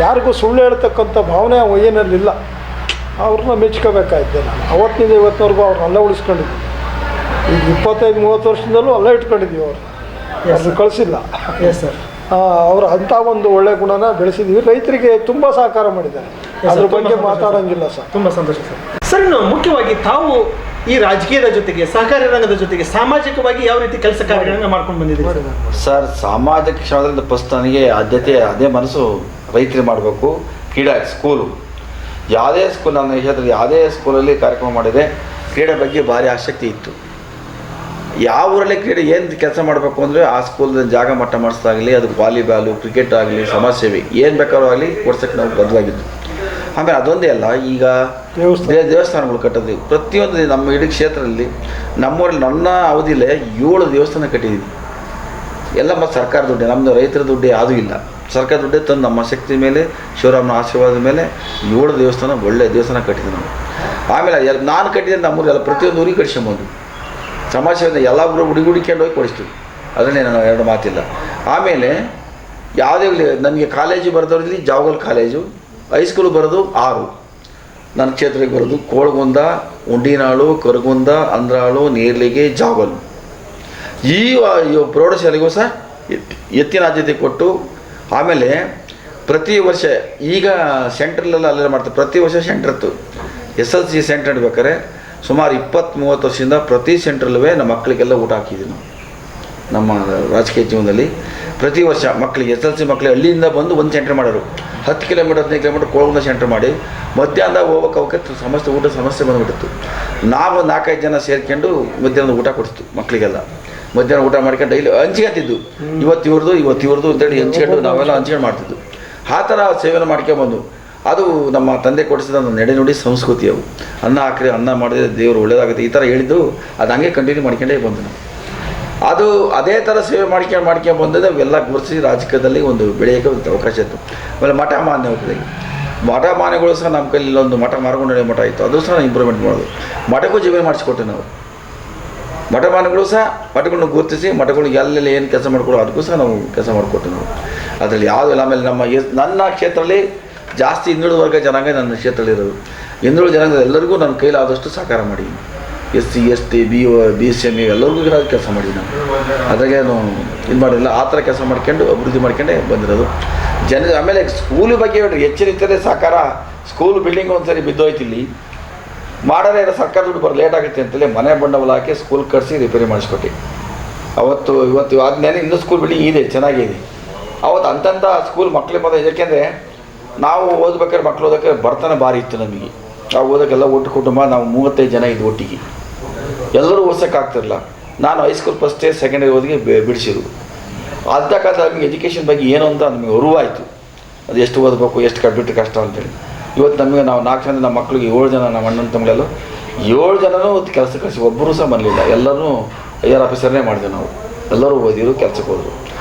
ಯಾರಿಗೂ ಸುಳ್ಳು ಹೇಳ್ತಕ್ಕಂಥ ಭಾವನೆ ವಯ್ಯನಲ್ಲಿಲ್ಲ. ಅವ್ರನ್ನ ಮೆಚ್ಕೋಬೇಕಾಯ್ತೆ ನಾನು. ಅವತ್ತಿನಿಂದ ಇವತ್ತಿನವರೆಗೂ ಅವ್ರನ್ನೆಲ್ಲ ಉಳಿಸ್ಕೊಂಡಿದ್ದೀನಿ. ಈಗ 25-30 ವರ್ಷದಿಂದಲೂ ಅಲ್ಲೇ ಇಟ್ಕೊಂಡಿದ್ದೀವಿ. ಅವ್ರನ್ನ ಕಳಿಸಿಲ್ಲ. Yes sir. ಅವರು ಅಂಥ ಒಂದು ಒಳ್ಳೆ ಗುಣನ ಬೆಳೆಸಿದ್ದೀವಿ. ರೈತರಿಗೆ ತುಂಬ ಸಹಕಾರ ಮಾಡಿದ್ದಾರೆ. ಅದ್ರ ಬಗ್ಗೆ ಮಾತಾಡೋಂಗಿಲ್ಲ ಸರ್. ತುಂಬ ಸಂತೋಷ ಸರ್. ಸರ್, ಇನ್ನು ಮುಖ್ಯವಾಗಿ ತಾವು ಈ ರಾಜಕೀಯದ ಜೊತೆಗೆ ಸಹಕಾರಿ ರಂಗದ ಜೊತೆಗೆ ಸಾಮಾಜಿಕವಾಗಿ ಯಾವ ರೀತಿ ಕೆಲಸ ಕಾರ್ಯಗಳನ್ನು ಮಾಡ್ಕೊಂಡು ಬಂದಿದ್ದೀರಿ ಸರ್? ಸಾಮಾಜಿಕ ಕ್ಷೇತ್ರದಲ್ಲಿ ಫಸ್ಟ್ ನನಗೆ ಆದ್ಯತೆ ಅದೇ ಮನಸ್ಸು ರೈತರಿಗೆ ಮಾಡಬೇಕು. ಕ್ರೀಡಾ ಸ್ಕೂಲು, ಯಾವುದೇ ಸ್ಕೂಲ್, ನನ್ನ ಕ್ಷೇತ್ರದಲ್ಲಿ ಯಾವುದೇ ಸ್ಕೂಲಲ್ಲಿ ಕಾರ್ಯಕ್ರಮ ಮಾಡಿದರೆ ಕ್ರೀಡೆ ಬಗ್ಗೆ ಭಾರಿ ಆಸಕ್ತಿ ಇತ್ತು. ಯಾವ ಊರಲ್ಲೇ ಕ್ರೀಡೆ ಏನು ಕೆಲಸ ಮಾಡಬೇಕು ಅಂದರೆ ಆ ಸ್ಕೂಲ್ ಜಾಗ ಮಟ್ಟ ಮಾಡಿಸೋದಾಗಲಿ, ಅದಕ್ಕೆ ವಾಲಿಬಾಲು, ಕ್ರಿಕೆಟ್ ಆಗಲಿ, ಸಮಾಜ ಸೇವೆ ಏನು ಬೇಕಾದ್ರೂ ಆಗಲಿ ಕೊಡ್ಸೋಕ್ಕೆ ನಾವು ಬದಲಾಗಿದ್ದು. ಆಮೇಲೆ ಅದೊಂದೇ ಅಲ್ಲ, ಈಗ ದೇವಸ್ಥಾನಗಳು ಕಟ್ಟಿದ್ವಿ. ಪ್ರತಿಯೊಂದು ನಮ್ಮ ಇಡೀ ಕ್ಷೇತ್ರದಲ್ಲಿ ನಮ್ಮೂರಲ್ಲಿ ನನ್ನ ಅವಧಿಲೇ 7 ದೇವಸ್ಥಾನ ಕಟ್ಟಿದ್ದೀವಿ. ಎಲ್ಲ ಮತ್ತು ಸರ್ಕಾರ ದುಡ್ಡೇ, ನಮ್ಮದು ರೈತರ ದುಡ್ಡೇ ಯಾವುದೂ ಇಲ್ಲ. ಸರ್ಕಾರ ದುಡ್ಡೇ ತಂದು ನಮ್ಮ ಶಕ್ತಿ ಮೇಲೆ, ಶಿವರಾಮನ ಆಶೀರ್ವಾದದ ಮೇಲೆ 7 ದೇವಸ್ಥಾನ, ಒಳ್ಳೆಯ ದೇವಸ್ಥಾನ ಕಟ್ಟಿದ್ವಿ ನಾವು. ಆಮೇಲೆ ನಾನು ಕಟ್ಟಿದ್ದೆ ನಮ್ಮೂರೆಲ್ಲ ಪ್ರತಿಯೊಂದು ಊರಿಗೆ ಕಟ್ಸ್ಕೊಂಬೋದು. ಸಮಾಜ ಸೇವೆ ಎಲ್ಲ ಊರು ಹುಡುಕೊಂಡು ಹೋಗಿ ಕೊಡಿಸ್ತೀವಿ. ಅದನ್ನೇ ನಾನು ಎರಡು ಮಾತಿಲ್ಲ. ಆಮೇಲೆ ಯಾವುದೇ ನನಗೆ ಕಾಲೇಜು ಬರೆದವ್ರಲ್ಲಿ ಜಾವಗಲ್ ಕಾಲೇಜು, ಹೈಸ್ಕೂಲ್ ಬರೋದು 6 ನನ್ನ ಕ್ಷೇತ್ರಕ್ಕೆ ಬರೋದು ಕೋಳಗುಂದ, ಉಂಡಿನಾಳು, ಕರಗುಂದ, ಅಂದ್ರಾಳು, ನೇರ್ಲಿಗೆ, ಜಾವಗಲ್. ಈ ಪ್ರೌಢಶಾಲೆಗೂ ಸಹ ಎತ್ತಿನ ಆದ್ಯತೆ ಕೊಟ್ಟು, ಆಮೇಲೆ ಪ್ರತಿ ವರ್ಷ ಈಗ ಸೆಂಟ್ರಲ್ಲೆಲ್ಲ ಅಲ್ಲೆಲ್ಲ ಮಾಡ್ತಾರೆ. ಪ್ರತಿ ವರ್ಷ ಸೆಂಟ್ರತ್ತು SLC ಸೆಂಟ್ರ್ ಇಡ್ಬೇಕಾದ್ರೆ ಸುಮಾರು 20-30 ವರ್ಷದಿಂದ ಪ್ರತಿ ಸೆಂಟ್ರಲ್ಲೂ ನಮ್ಮ ಮಕ್ಕಳಿಗೆಲ್ಲ ಊಟ ಹಾಕಿದ್ದೀವಿ ನಾವು. ನಮ್ಮ ರಾಜಕೀಯ ಜೀವನದಲ್ಲಿ ಪ್ರತಿ ವರ್ಷ ಮಕ್ಕಳಿಗೆ SLC ಮಕ್ಕಳಿಗೆ ಹಳ್ಳಿಯಿಂದ ಬಂದು ಒಂದು ಸೆಂಟ್ರ್ ಮಾಡೋರು. 10 ಕಿಲೋಮೀಟರ್ 15 ಕಿಲೋಮೀಟರ್ ಕೋಳಗುಂದ ಸೆಂಟ್ರ್ ಮಾಡಿ ಮಧ್ಯಾಹ್ನ ಹೋಗೋಕೆ ಸಮಸ್ಯೆ ಊಟ ಸಮಸ್ಯೆ ಬಂದುಬಿಟ್ಟಿತ್ತು. ನಾವು 4-5 ಜನ ಸೇರ್ಕೊಂಡು ಮಧ್ಯಾಹ್ನದ ಊಟ ಕೊಡ್ತು ಮಕ್ಕಳಿಗೆಲ್ಲ. ಮಧ್ಯಾಹ್ನ ಊಟ ಮಾಡ್ಕೊಂಡು ಡೈಲಿ ಹಂಚ್ಕೊತಿದ್ದು, ಇವತ್ತು ಇವ್ರದ್ದು ಅಂತೇಳಿ ಹಂಚ್ಕೊಂಡು ನಾವೆಲ್ಲ ಹಂಚ್ಕೊಂಡು ಮಾಡ್ತಿದ್ದು. ಆ ಥರ ಸೇವೆನ ಮಾಡ್ಕೊಂಬಂದು ಅದು ನಮ್ಮ ತಂದೆ ಕೊಡಿಸಿದ ನಡೆನುಡಿ ಸಂಸ್ಕೃತಿ. ಅವು ಅನ್ನ ಹಾಕ್ರಿ, ಅನ್ನ ಮಾಡಿದ್ರೆ ದೇವರು ಒಳ್ಳೇದಾಗುತ್ತೆ ಈ ಥರ ಹೇಳಿದ್ದು, ಅದು ಹಂಗೆ ಕಂಟಿನ್ಯೂ ಮಾಡ್ಕೊಂಡೇ ಬಂದು ನಾವು ಅದು ಅದೇ ಥರ ಸೇವೆ ಮಾಡ್ಕೊಂಡು ಬಂದಿದ್ದು. ಅವೆಲ್ಲ ಗುರುತಿಸಿ ರಾಜಕೀಯದಲ್ಲಿ ಒಂದು ಬೆಳೆಯೋಕ್ಕೆ ಒಂದು ಅವಕಾಶ ಇತ್ತು. ಆಮೇಲೆ ಮಠ ಮಾನ್ಯಗಳು ಸಹ ನಮ್ಮ ಕೈಲಿ ಇಲ್ಲೊಂದು ಮಠ ಮಾರ್ಗೊಂಡ ಮಠ ಇತ್ತು, ಅದು ಸಹ ಇಂಪ್ರೂವ್ಮೆಂಟ್ ಮಾಡೋದು. ಮಠಕ್ಕೂ ಜೀವನ ಮಾಡಿಸ್ಕೊಟ್ಟೆ ನಾವು. ಮಠ ಮಾನ್ಯಗಳು ಸಹ ಮಠಗಳನ್ನ ಗುರುತಿಸಿ ಮಠಗಳಿಗೆ ಎಲ್ಲೆಲ್ಲಿ ಏನು ಕೆಲಸ ಮಾಡ್ಕೊಳ್ಳೋ ಅದಕ್ಕೂ ಸಹ ನಾವು ಕೆಲಸ ಮಾಡಿಕೊಟ್ಟು ನಾವು. ಅದರಲ್ಲಿ ಯಾವುದಿಲ್ಲ. ಆಮೇಲೆ ನನ್ನ ಕ್ಷೇತ್ರದಲ್ಲಿ ಜಾಸ್ತಿ ಹಿಂದುಳಿದ ವರ್ಗ ಜನಾಂಗ ನನ್ನ ಕ್ಷೇತ್ರದಲ್ಲಿರೋದು. ಹಿಂದುಳಿದ ಜನಾಂಗದ ಎಲ್ಲರಿಗೂ ನನ್ನ ಕೈಲಾದಷ್ಟು ಸಹಕಾರ ಮಾಡಿ, SC ST BCM ಎಲ್ಲರಿಗೂ ಇರೋದು ಕೆಲಸ ಮಾಡಿ ನಾವು. ಅದ್ರಾಗೇನು ಇದು ಮಾಡಿಲ್ಲ. ಆ ಥರ ಕೆಲಸ ಮಾಡ್ಕೊಂಡು ಅಭಿವೃದ್ಧಿ ಮಾಡ್ಕೊಂಡೇ ಬಂದಿರೋದು ಜನ. ಆಮೇಲೆ ಸ್ಕೂಲ್ ಬಗ್ಗೆ ಹೆಚ್ಚಿನ ರೀತಿಯಲ್ಲೇ ಸಹಕಾರ. ಸ್ಕೂಲ್ ಬಿಲ್ಡಿಂಗ್ ಒಂದ್ಸರಿ ಬಿದ್ದೋಯ್ತು ಇಲ್ಲಿ, ಮಾಡಾರೆ ಸರ್ಕಾರ ದುಡ್ಡು ಬರೋ ಲೇಟ್ ಆಗುತ್ತೆ ಅಂತೇಳಿ ಮನೆ ಬಂಡವಾಳ ಹಾಕಿ ಸ್ಕೂಲ್ ಕಟ್ಸಿ ರಿಪೇರಿ ಮಾಡಿಸ್ಕೊಟ್ಟು ಇವತ್ತು ಆದ್ಮೇಲೆ ಇನ್ನೂ ಸ್ಕೂಲ್ ಬಿಲ್ಡಿಂಗ್ ಇದೆ, ಚೆನ್ನಾಗಿದೆ. ಅವತ್ತು ಅಂತಂಥ ಸ್ಕೂಲ್ ಮಕ್ಕಳಿಗೆ ಬಂದ. ಯಾಕೆಂದರೆ ನಾವು ಓದ್ಬೇಕಾದ್ರೆ ಮಕ್ಕಳು ಓದೋಕ್ಕೆ ಬರ್ತಾನೆ ಭಾರಿ ಇತ್ತು ನಮಗೆ. ನಾವು ಓದೋಕ್ಕೆಲ್ಲ ಒಟ್ಟು ಕುಟುಂಬ, ನಾವು 35 ಜನ ಇದು ಒಟ್ಟಿಗೆ, ಎಲ್ಲರೂ ಓದ್ಸೋಕ್ಕಾಗ್ತಿರಲಿಲ್ಲ. ನಾನು high school first year second year ಓದಿಗೆ ಬಿಡಿಸಿದ್ರು. ಅಂಥ ಕಾಲದಲ್ಲಿ ನಮಗೆ ಎಜುಕೇಷನ್ ಬಗ್ಗೆ ಏನು ಅಂತ ನಮಗೆ ಅರಿವಾಯಿತು. ಅದು ಎಷ್ಟು ಓದಬೇಕು, ಎಷ್ಟು ಕಟ್ಬಿಟ್ರೆ ಕಷ್ಟ ಅಂತೇಳಿ. ಇವತ್ತು ನಮಗೆ ನಾವು 4 ಜನ, ನಮ್ಮ ಮಕ್ಕಳಿಗೆ 7 ಜನ, ನಮ್ಮ ಅಣ್ಣನ ತಮ್ಮಗಳೆಲ್ಲ 7 ಜನನೂ ಕೆಲಸ ಕಳಿಸಿ ಒಬ್ಬರೂ ಸಹ ಬರಲಿಲ್ಲ. ಎಲ್ಲರೂ IR ಆಫೀಸರ್ನೇ ಮಾಡಿದೆ ನಾವು. ಎಲ್ಲರೂ ಓದಿದ್ರು, ಕೆಲಸಕ್ಕೆ ಹೋದರು.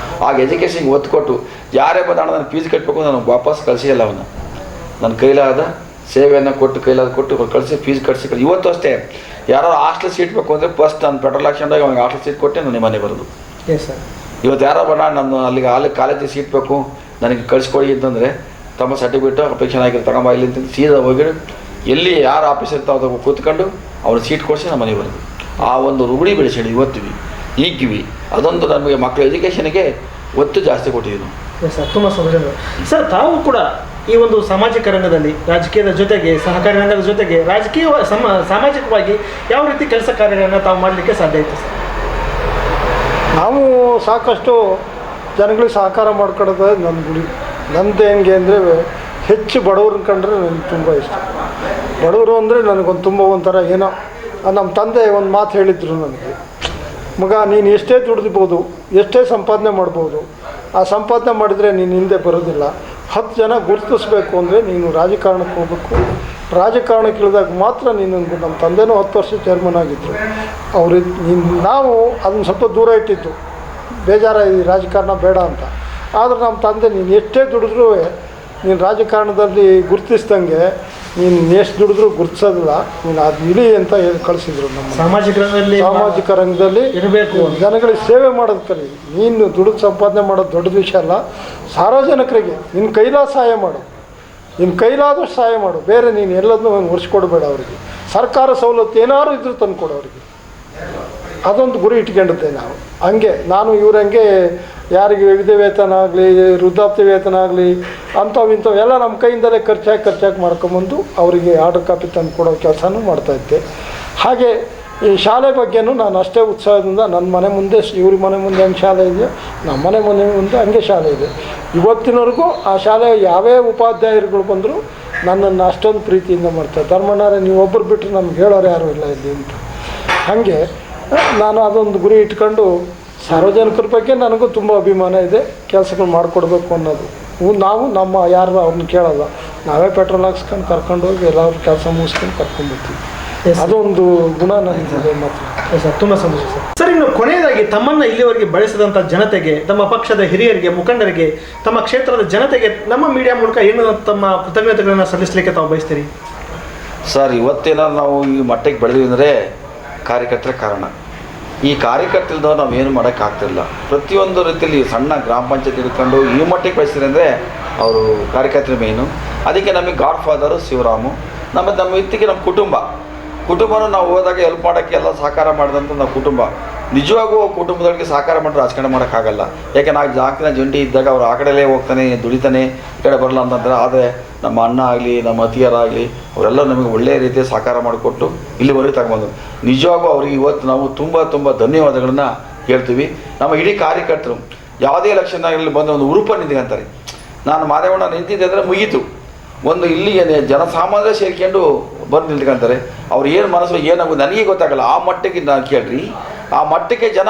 ಆಗ ಎಜುಕೇಷನ್ಗೆ ಒತ್ತು ಕೊಟ್ಟು ಯಾರೇ ಬಂದ ನಾನು ಫೀಸ್ ಕಟ್ಟಬೇಕು ನಾನು ವಾಪಸ್ ಕಳಿಸಿಲ್ಲ ಅವನ್ನ ನನ್ನ ಕೈಲಾದ ಸೇವೆಯನ್ನು ಕೊಟ್ಟು ಕೈಲಾದ ಕೊಟ್ಟು ಕಳಿಸಿ ಫೀಸ್ ಕಳಿಸಿ ಇವತ್ತು ಅಷ್ಟೇ ಯಾರೋ ಹಾಸ್ಟೆಲ್ ಸೀಟ್ ಬೇಕು ಅಂದರೆ ಫಸ್ಟ್ ನಾನು ಪೆಟ್ರೋಲ್ ಹಾಕ್ಸ್ಕೊಂಡಾಗ ಅವ್ನಿಗೆ ಹಾಸ್ಟೆಲ್ ಸೀಟ್ ಕೊಟ್ಟೆ ನನಗೆ ಮನೆ ಬರೋದು. Yes sir. ಇವತ್ತು ಯಾರೋ ಬಣ್ಣ ನಾನು ಅಲ್ಲಿಗೆ ಕಾಲೇಜಿಗೆ ಸೀಟ್ ಬೇಕು ನನಗೆ ಕಳಿಸ್ಕೊಡಿ ಅಂತಂದರೆ ತಮ್ಮ ಸರ್ಟಿಫಿಕೇಟು ಅಪ್ಲಿಕೇಶನ್ ಆಗಿರೋ ತಗೊಂಬ ಇಲ್ಲಿ ಅಂತ ಸೀದಾ ಹೋಗಿ ಎಲ್ಲಿ ಯಾರು ಆಫೀಸ್ ಇರ್ತಾವ ಅದು ಕೂತ್ಕೊಂಡು ಅವ್ರು ಸೀಟ್ ಕೊಡಿಸಿ ನಮ್ಮ ಮನೆಗೆ ಬರೋದು. ಆ ಒಂದು ರೂಢಿ ಬೆಳೆಸಿಡಿ ಇವತ್ತಿವಿ ಈಗಿವಿ. ಅದೊಂದು ನಮಗೆ ಮಕ್ಕಳ ಎಜುಕೇಷನ್ಗೆ ಒತ್ತು ಜಾಸ್ತಿ ಕೊಟ್ಟಿದ್ದೀವಿ. ಎಸ್ ಸರ್, ತುಂಬ ಸಂತೋಷ ಸರ್. ತಾವು ಕೂಡ ಈ ಒಂದು ಸಾಮಾಜಿಕ ರಂಗದಲ್ಲಿ ರಾಜಕೀಯದ ಜೊತೆಗೆ ಸಹಕಾರಿ ರಂಗದ ಜೊತೆಗೆ ರಾಜಕೀಯ ಸಾಮಾಜಿಕವಾಗಿ ಯಾವ ರೀತಿ ಕೆಲಸ ಕಾರ್ಯಗಳನ್ನು ತಾವು ಮಾಡಲಿಕ್ಕೆ ಸಾಧ್ಯ ಆಯಿತು ಸರ್? ನಾವು ಸಾಕಷ್ಟು ಜನಗಳಿಗೆ ಸಹಕಾರ ಮಾಡ್ಕೊಡೋದು ನನ್ನ ಗುರಿ. ನಂದು ಹೆಂಗೆ ಅಂದರೆ ಹೆಚ್ಚು ಬಡವ್ರನ್ನ ಕಂಡ್ರೆ ನನಗೆ ತುಂಬ ಇಷ್ಟ. ಬಡವರು ಅಂದರೆ ನನಗೊಂದು ತುಂಬ ಒಂಥರ ಏನೋ. ನಮ್ಮ ತಂದೆ ಒಂದು ಮಾತು ಹೇಳಿದ್ರು ನನಗೆ, ಮಗ ನೀನು ಎಷ್ಟೇ ದುಡಿದ್ಬೋದು, ಎಷ್ಟೇ ಸಂಪಾದನೆ ಮಾಡ್ಬೋದು, ಆ ಸಂಪಾದನೆ ಮಾಡಿದರೆ ನೀನು ಹಿಂದೆ ಬರೋದಿಲ್ಲ. 10 ಜನ ಗುರುತಿಸ್ಬೇಕು ಅಂದರೆ ನೀನು ರಾಜಕಾರಣಕ್ಕೆ ಹೋಗಬೇಕು. ರಾಜಕಾರಣಕ್ಕೆ ಇಳಿದಾಗ ಮಾತ್ರ ನೀನು. ನಮ್ಮ ತಂದೆನೂ 10 ವರ್ಷ ಚೇರ್ಮನ್ ಆಗಿದ್ದರು. ನಾವು ಅದನ್ನು ಸ್ವಲ್ಪ ದೂರ ಇಟ್ಟಿದ್ದು, ಬೇಜಾರ ಈ ರಾಜಕಾರಣ ಬೇಡ ಅಂತ. ಆದರೆ ನಮ್ಮ ತಂದೆ ನೀನು ಎಷ್ಟೇ ದುಡಿದ್ರೂ ನೀನು ರಾಜಕಾರಣದಲ್ಲಿ ಗುರುತಿಸ್ದಂಗೆ ನೀನು ಎಷ್ಟು ದುಡಿದ್ರೂ ಗುರುತಿಸೋದಿಲ್ಲ, ನೀನು ಅದು ಇಳಿ ಅಂತ ಹೇಳಿ ಕಳಿಸಿದ್ರು. ನಮ್ಮ ಸಾಮಾಜಿಕ ರಂಗದಲ್ಲಿ ಇರಬೇಕು, ಜನಗಳಿಗೆ ಸೇವೆ ಮಾಡೋದು ಕಲಿ. ನೀನು ದುಡಿದು ಸಂಪಾದನೆ ಮಾಡೋದು ದೊಡ್ಡದ ವಿಷಯ ಅಲ್ಲ. ಸಾರ್ವಜನಿಕರಿಗೆ ನಿನ್ನ ಕೈಲಾದ ಸಹಾಯ ಮಾಡು, ನಿನ್ನ ಕೈಲಾದಷ್ಟು ಸಹಾಯ ಮಾಡು. ಬೇರೆ ನೀನು ಎಲ್ಲದನ್ನೂ ಒರೆಸ್ಕೊಡ್ಬೇಡ ಅವರಿಗೆ. ಸರ್ಕಾರ ಸವಲತ್ತು ಏನಾದ್ರು ಇದ್ರೂ ತಂದು ಕೊಡು ಅವರಿಗೆ. ಅದೊಂದು ಗುರಿ ಇಟ್ಕೊಂಡಿದ್ದೆ ನಾವು. ಹಂಗೆ ನಾನು ಇವ್ರಂಗೆ ಯಾರಿಗೆ ವಿವಿಧ ವೇತನ ಆಗಲಿ, ವೃದ್ಧಾಪ್ಯ ವೇತನ ಆಗಲಿ, ಅಂಥವು ಎಲ್ಲ ನಮ್ಮ ಕೈಯಿಂದಲೇ ಖರ್ಚಾಗಿ ಮಾಡ್ಕೊಂಬಂದು ಅವರಿಗೆ ಆರ್ಡರ್ ಕಾಪಿ ತಂದು ಕೊಡೋ ಕೆಲಸನೂ ಮಾಡ್ತಾಯಿದ್ದೆ. ಹಾಗೆ ಈ ಶಾಲೆ ಬಗ್ಗೆನೂ ನಾನು ಅಷ್ಟೇ ಉತ್ಸಾಹದಿಂದ ನನ್ನ ಮನೆ ಮುಂದೆ, ಇವ್ರ ಮನೆ ಮುಂದೆ ಹೆಂಗೆ ಶಾಲೆ ಇದೆಯೋ ನಮ್ಮ ಮನೆ ಮುಂದೆ ಹಂಗೆ ಶಾಲೆ ಇದೆ. ಇವತ್ತಿನವರೆಗೂ ಆ ಶಾಲೆ ಯಾವೇ ಉಪಾಧ್ಯಾಯರುಗಳು ಬಂದರೂ ನನ್ನನ್ನು ಅಷ್ಟೊಂದು ಪ್ರೀತಿಯಿಂದ ಮಾಡ್ತಾರೆ. ಧರ್ಮಣ್ಣರೇ ನೀವು ಒಬ್ಬರು ಬಿಟ್ಟರೆ ನಮ್ಗೆ ಹೇಳೋರು ಯಾರೂ ಇಲ್ಲ ಇಲ್ಲಿ ಅಂತ. ಹಾಗೆ ನಾನು ಅದೊಂದು ಗುರಿ ಇಟ್ಕೊಂಡು ಸಾರ್ವಜನಿಕರ ಬಗ್ಗೆ ನನಗೂ ತುಂಬ ಅಭಿಮಾನ ಇದೆ. ಕೆಲಸಗಳು ಮಾಡಿಕೊಡ್ಬೇಕು ಅನ್ನೋದು. ನಾವು ನಮ್ಮ ಯಾರು ಅವ್ರನ್ನ ಕೇಳಲ್ಲ, ನಾವೇ ಪೆಟ್ರೋಲ್ ಹಾಕ್ಸ್ಕೊಂಡು ಕರ್ಕೊಂಡು ಹೋಗಿ ಎಲ್ಲರೂ ಕೆಲಸ ಮುಗಿಸ್ಕೊಂಡು ಕರ್ಕೊಂಡ್ಬರ್ತೀವಿ. ಅದೊಂದು ಗುಣ ನನಗಿದೆ ಮಾತ್ರ. ಸರ್, ತುಂಬ ಸಂತೋಷ ಸರ್. ಸರ್, ಇನ್ನು ಕೊನೆಯದಾಗಿ ತಮ್ಮನ್ನು ಇಲ್ಲಿವರೆಗೆ ಬೆಳೆಸಿದಂಥ ಜನತೆಗೆ, ತಮ್ಮ ಪಕ್ಷದ ಹಿರಿಯರಿಗೆ, ಮುಖಂಡರಿಗೆ, ತಮ್ಮ ಕ್ಷೇತ್ರದ ಜನತೆಗೆ ನಮ್ಮ ಮೀಡಿಯಾ ಮೂಲಕ ಏನು ತಮ್ಮ ಕೃತಜ್ಞತೆಗಳನ್ನು ಸಲ್ಲಿಸಲಿಕ್ಕೆ ತಾವು ಬಯಸ್ತೀರಿ? ಸರ್, ಇವತ್ತೇನಾದ್ರು ನಾವು ಈ ಮಟ್ಟಕ್ಕೆ ಬೆಳೆದ್ವಿ ಅಂದರೆ ಕಾರ್ಯಕರ್ತರ ಕಾರಣ. ಈ ಕಾರ್ಯಕರ್ತರಿಲ್ದವ್ರು ನಾವು ಏನು ಮಾಡೋಕ್ಕಾಗ್ತಿಲ್ಲ. ಪ್ರತಿಯೊಂದು ರೀತಿಯಲ್ಲಿ ಸಣ್ಣ ಗ್ರಾಮ ಪಂಚಾಯತ್ ಹಿಡ್ಕೊಂಡು ಈ ಮಟ್ಟಿಗೆ ಬೆಳೆಸಿದ್ರೆ ಅಂದರೆ ಅವರು ಕಾರ್ಯಕರ್ತರು ಮೇಯ್ನು. ಅದಕ್ಕೆ ನಮಗೆ ಗಾಡ್ ಫಾದರು ಶಿವರಾಮು. ನಮ್ಮ ಇತ್ತಿಗೆ ನಮ್ಮ ಕುಟುಂಬನೂ ನಾವು ಹೋದಾಗ ಹೆಲ್ಪ್ ಮಾಡೋಕ್ಕೆ ಎಲ್ಲ ಸಹಕಾರ ಮಾಡಿದಂಥ ನಾವು ಕುಟುಂಬ. ನಿಜವಾಗೂ ಕುಟುಂಬದೊಳಗೆ ಸಹಕಾರ ಮಾಡಿ ರಾಜಕಾರಣ ಮಾಡೋಕ್ಕಾಗಲ್ಲ. ಯಾಕೆ ನಾವು ಜಾಕಿನ ಜಂಟಿ ಇದ್ದಾಗ ಅವ್ರು ಆ ಕಡೆಯಲ್ಲೇ ಹೋಗ್ತಾನೆ, ದುಡಿತಾನೆ, ಈ ಕಡೆ ಬರಲ್ಲ ಅಂತಂದ್ರೆ. ಆದರೆ ನಮ್ಮ ಅಣ್ಣ ಆಗಲಿ, ನಮ್ಮ ಅತಿಯರಾಗಲಿ ಅವರೆಲ್ಲ ನಮಗೆ ಒಳ್ಳೆಯ ರೀತಿಯ ಸಹಕಾರ ಮಾಡಿಕೊಟ್ಟು ಇಲ್ಲಿವರೆಗೆ ತಗೊಂಬಂದು ನಿಜವಾಗೂ ಅವ್ರಿಗೆ ಇವತ್ತು ನಾವು ತುಂಬ ಧನ್ಯವಾದಗಳನ್ನು ಹೇಳ್ತೀವಿ. ನಮ್ಮ ಇಡೀ ಕಾರ್ಯಕರ್ತರು ಯಾವುದೇ ಎಲೆಕ್ಷನ್ನಾಗಲಿ ಬಂದು ಒಂದು ಉರುಪ ನಿಂತ್ಕೊಂತಾರೆ. ನಾನು ಮಾದೇವಣ್ಣ ನಿಂತಿದ್ದೆ ಅಂದರೆ ಮುಗೀತು. ಒಂದು ಇಲ್ಲಿಗೆ ಜನಸಾಮಾನ್ಯರೇ ಸೇರ್ಕೊಂಡು ಬಂದು ನಿಂತ್ಕೊಂತಾರೆ. ಅವ್ರು ಏನು ಮನಸ್ಸು ಏನಾಗೋದು ನನಗೆ ಗೊತ್ತಾಗಲ್ಲ. ಆ ಮಟ್ಟಕ್ಕೆ ನಾನು ಕೇಳ್ರಿ, ಆ ಮಟ್ಟಕ್ಕೆ ಜನ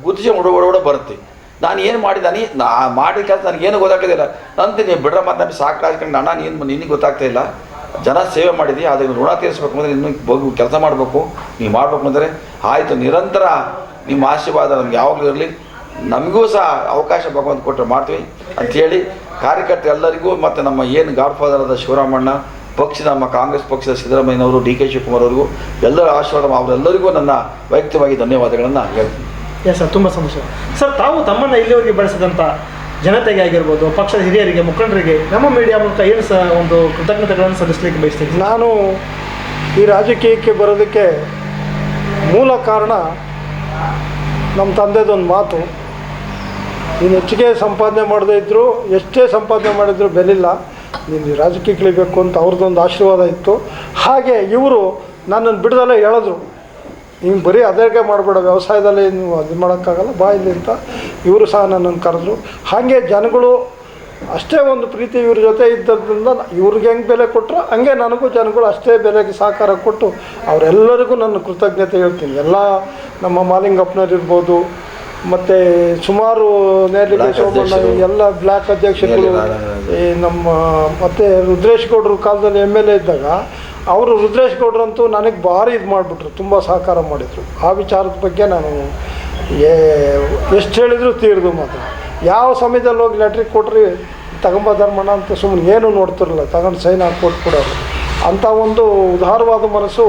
ಗುರುತಿಸಿ ಓಡ ಬರುತ್ತೆ. ನಾನು ಏನು ಮಾಡಿದ್ದಾನೆ, ಮಾಡಿದ ಕೆಲಸ ನನಗೇನು ಗೊತ್ತಾಗೋದಿಲ್ಲ. ನಂತೀನಿ ಬಿಡ್ರ ಮಾತನಾಡಿ ಸಾಕು ರಾಜಕಾರಣ ಅಣ್ಣ ನಿನಗೆ ಗೊತ್ತಾಗ್ತಾ ಇಲ್ಲ. ಜನ ಸೇವೆ ಮಾಡಿದ್ವಿ, ಅದನ್ನು ಋಣ ತೀರಿಸ್ಬೇಕು ಅಂದರೆ ಇನ್ನೂ ಹೋಗಿ ಕೆಲಸ ಮಾಡಬೇಕು. ನೀವು ಮಾಡಬೇಕು ಅಂದರೆ ಆಯಿತು, ನಿರಂತರ ನಿಮ್ಮ ಆಶೀರ್ವಾದ ನಮ್ಗೆ ಯಾವಾಗಲೂ ಇರಲಿ. ನಮಗೂ ಸಹ ಅವಕಾಶ ಭಗವಂತ ಕೊಟ್ಟರೆ ಮಾಡ್ತೀವಿ ಅಂಥೇಳಿ ಕಾರ್ಯಕರ್ತರು ಎಲ್ಲರಿಗೂ ಮತ್ತು ನಮ್ಮ ಏನು ಗಾಡ್ ಫಾದರ್ ಆದ ಶಿವರಾಮಣ್ಣ, ಪಕ್ಷದ ನಮ್ಮ ಕಾಂಗ್ರೆಸ್ ಪಕ್ಷದ ಸಿದ್ದರಾಮಯ್ಯನವರು, ಡಿ ಕೆ ಶಿವಕುಮಾರ್ ಅವರಿಗೂ ಎಲ್ಲರ ಆಶೀರ್ವಾದ, ಅವರೆಲ್ಲರಿಗೂ ನನ್ನ ವೈಯಕ್ತಿಕವಾಗಿ ಧನ್ಯವಾದಗಳನ್ನು ಹೇಳ್ತೀನಿ. ಎಸ್ ಸರ್, ತುಂಬ ಸಂತೋಷ ಸರ್. ತಾವು ತಮ್ಮನ್ನು ಇಲ್ಲಿವರೆಗೆ ಬೆಳೆಸಿದಂಥ ಜನತೆಗೆ ಆಗಿರ್ಬೋದು, ಪಕ್ಷದ ಹಿರಿಯರಿಗೆ, ಮುಖಂಡರಿಗೆ ನಮ್ಮ ಮೀಡಿಯಾ ಮೂಲಕ ಏನು ಸಹ ಒಂದು ಕೃತಜ್ಞತೆಗಳನ್ನು ಸಲ್ಲಿಸಲಿಕ್ಕೆ ಬಯಸ್ತೀನಿ. ನಾನು ಈ ರಾಜಕೀಯಕ್ಕೆ ಬರೋದಕ್ಕೆ ಮೂಲ ಕಾರಣ ನಮ್ಮ ತಂದೆದೊಂದು ಮಾತು, ನೀನು ಹೆಚ್ಚಿಗೆ ಸಂಪಾದನೆ ಮಾಡದೇ ಇದ್ದರೂ, ಎಷ್ಟೇ ಸಂಪಾದನೆ ಮಾಡಿದರೂ ಬೆಲಿಲ್ಲ, ನೀನು ರಾಜಕೀಯಕ್ಕೆ ಇಳಿಬೇಕು ಅಂತ ಅವ್ರದ್ದೊಂದು ಆಶೀರ್ವಾದ ಇತ್ತು. ಹಾಗೆ ಇವರು ನನ್ನನ್ನು ಬಿಡದಲ್ಲೇ ಹೇಳಿದ್ರು, ನೀವು ಬರೀ ಅದಕ್ಕೆ ಮಾಡಬೇಡ, ವ್ಯವಸಾಯದಲ್ಲಿ ನೀವು ಅದು ಮಾಡೋಕ್ಕಾಗಲ್ಲ, ಬಾ ಇಲ್ಲಿ ಅಂತ. ಇವರು ಸಹ ನನ್ನನ್ನು ಕರೆದ್ರು. ಹಾಗೆ ಜನಗಳು ಅಷ್ಟೇ ಒಂದು ಪ್ರೀತಿ ಇವ್ರ ಜೊತೆ ಇದ್ದದ್ರಿಂದ ಇವ್ರಿಗೆ ಹೆಂಗೆ ಬೆಲೆ ಕೊಟ್ಟರು ಹಂಗೆ ನನಗೂ ಜನಗಳು ಅಷ್ಟೇ ಬೆಲೆಗೆ ಸಹಕಾರ ಕೊಟ್ಟು ಅವರೆಲ್ಲರಿಗೂ ನನ್ನ ಕೃತಜ್ಞತೆ ಹೇಳ್ತೀನಿ. ಎಲ್ಲ ನಮ್ಮ ಮಾಲಿಂಗಪ್ಪನವ್ರಿರ್ಬೋದು, ಮತ್ತು ಸುಮಾರು ನೇರ್ಲಿಗೆ ಸೋಮಣ್ಣ, ಎಲ್ಲ ಬ್ಲ್ಯಾಕ್ ಅಧ್ಯಕ್ಷರುಗಳು, ಈ ನಮ್ಮ ಮತ್ತು ರುದ್ರೇಶ್ ಗೌಡ್ರ ಕಾಲದಲ್ಲಿ MLA ಇದ್ದಾಗ ಅವರು ರುದ್ರೇಶ್ ಗೌಡ್ರಂತೂ ನನಗೆ ಭಾರಿ ಇದು ಮಾಡಿಬಿಟ್ರು, ತುಂಬ ಸಹಕಾರ ಮಾಡಿದರು. ಆ ವಿಚಾರದ ಬಗ್ಗೆ ನಾನು ಎಷ್ಟು ಹೇಳಿದ್ರು ತೀರ್ದು ಮಾತ್ರ. ಯಾವ ಸಮಯದಲ್ಲಿ ಹೋಗಿ ಲೆಟ್ರಿಗೆ ಕೊಟ್ರಿ ತಗೊಂಬ ಧರ್ಮಣ್ಣ ಅಂತ ಸುಮ್ಮನೆ ಏನೂ ನೋಡ್ತಿರಲಿಲ್ಲ, ತಗೊಂಡು ಸೈನ್ ಹಾಕಿ ಕೊಟ್ಬಿಡೋರು. ಅಂಥ ಒಂದು ಉದಾರವಾದ ಮನಸ್ಸು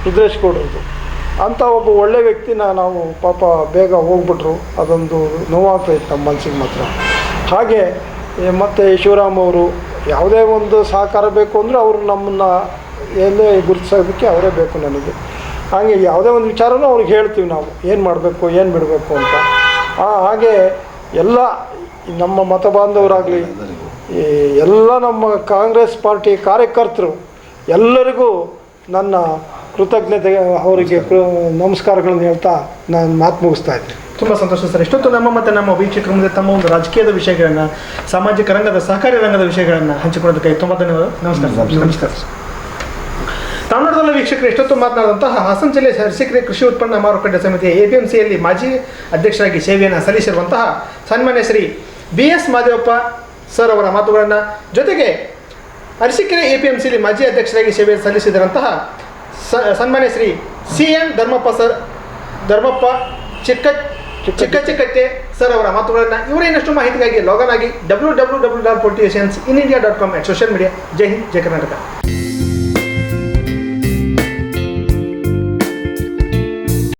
ರುದ್ರೇಶ್ ಗೌಡ್ರದ್ದು. ಅಂಥ ಒಬ್ಬ ಒಳ್ಳೆ ವ್ಯಕ್ತಿನ ನಾವು ಪಾಪ ಬೇಗ ಹೋಗ್ಬಿಟ್ರು, ಅದೊಂದು ನೋವಾಗ್ತಾಯಿತ್ತು ನಮ್ಮ ಮನಸ್ಸಿಗೆ ಮಾತ್ರ. ಹಾಗೆ ಮತ್ತು ಶಿವರಾಮ್ ಅವರು ಯಾವುದೇ ಒಂದು ಸಹಕಾರ ಬೇಕು ಅಂದರೆ ಅವರು ನಮ್ಮನ್ನು ಎಲ್ಲೇ ಗುರುತಿಸೋದಕ್ಕೆ ಅವರೇ ಬೇಕು ನನಗೆ. ಹಾಗೆ ಯಾವುದೇ ಒಂದು ವಿಚಾರನೂ ಅವ್ರಿಗೆ ಹೇಳ್ತೀವಿ ನಾವು ಏನು ಮಾಡಬೇಕು ಏನು ಬಿಡಬೇಕು ಅಂತ. ಹಾಗೆ ಎಲ್ಲ ನಮ್ಮ ಮತ ಬಾಂಧವರಾಗಲಿ, ಈ ಎಲ್ಲ ನಮ್ಮ ಕಾಂಗ್ರೆಸ್ ಪಾರ್ಟಿ ಕಾರ್ಯಕರ್ತರು ಎಲ್ಲರಿಗೂ ನನ್ನ ಕೃತಜ್ಞತೆ, ಅವರಿಗೆ ನಮಸ್ಕಾರಗಳನ್ನು ಹೇಳ್ತಾ ನಾನು ಮಾತು ಮುಗಿಸ್ತಾ ಇದ್ದೀನಿ. ತುಂಬ ಸಂತೋಷ ಸರ್. ಇಷ್ಟೊತ್ತು ನಮ್ಮ ಮತ್ತು ನಮ್ಮ ವೀಕ್ಷಕರ ಮುಂದೆ ತಮ್ಮ ಒಂದು ರಾಜಕೀಯದ ವಿಷಯಗಳನ್ನು, ಸಾಮಾಜಿಕ ರಂಗದ, ಸಹಕಾರಿ ರಂಗದ ವಿಷಯಗಳನ್ನು ಹಂಚಿಕೊಳ್ಳೋದಕ್ಕೆ ತುಂಬ ಧನ್ಯವಾದ. ನಮಸ್ಕಾರ ಸರ್. ನಮಸ್ಕಾರ ಸರ್. ತಮಿಳುನಾಡಿನ ವೀಕ್ಷಕರು ಇಷ್ಟೊತ್ತು ಮಾತನಾಡಿದಂತಹ ಹಾಸನ ಜಿಲ್ಲೆ ಅರಸೀಕೆರೆ ಕೃಷಿ ಉತ್ಪನ್ನ ಮಾರುಕಟ್ಟೆ ಸಮಿತಿಯ APMCಯಲ್ಲಿ ಮಾಜಿ ಅಧ್ಯಕ್ಷರಾಗಿ ಸೇವೆಯನ್ನು ಸಲ್ಲಿಸಿರುವಂತಹ ಸನ್ಮಾನ್ಯ ಶ್ರೀ BS ಮಾದೇವಪ್ಪ ಸರ್ ಅವರ ಮಾತುಗಳನ್ನು, ಜೊತೆಗೆ ಅರಸೀಕೆರೆ APMCಯಲ್ಲಿ ಮಾಜಿ ಅಧ್ಯಕ್ಷರಾಗಿ ಸೇವೆ ಸಲ್ಲಿಸಿದಂತಹ ಸನ್ಮಾನ್ಯ ಶ್ರೀ CN ಧರ್ಮಪ್ಪ ಚಿಕ್ಕಚ್ಚೆ ಸರ್ ಅವರ ಮಾತುಗಳನ್ನು, ಇವರ ಇನ್ನಷ್ಟು ಮಾಹಿತಿಗಾಗಿ ಲಾಗನ್ ಆಗಿ www.politiciansinIndia.com ಸೋಷಿಯಲ್ ಮೀಡಿಯಾ. ಜೈ ಹಿಂದ್, ಜೈ ಕರ್ನಾಟಕ.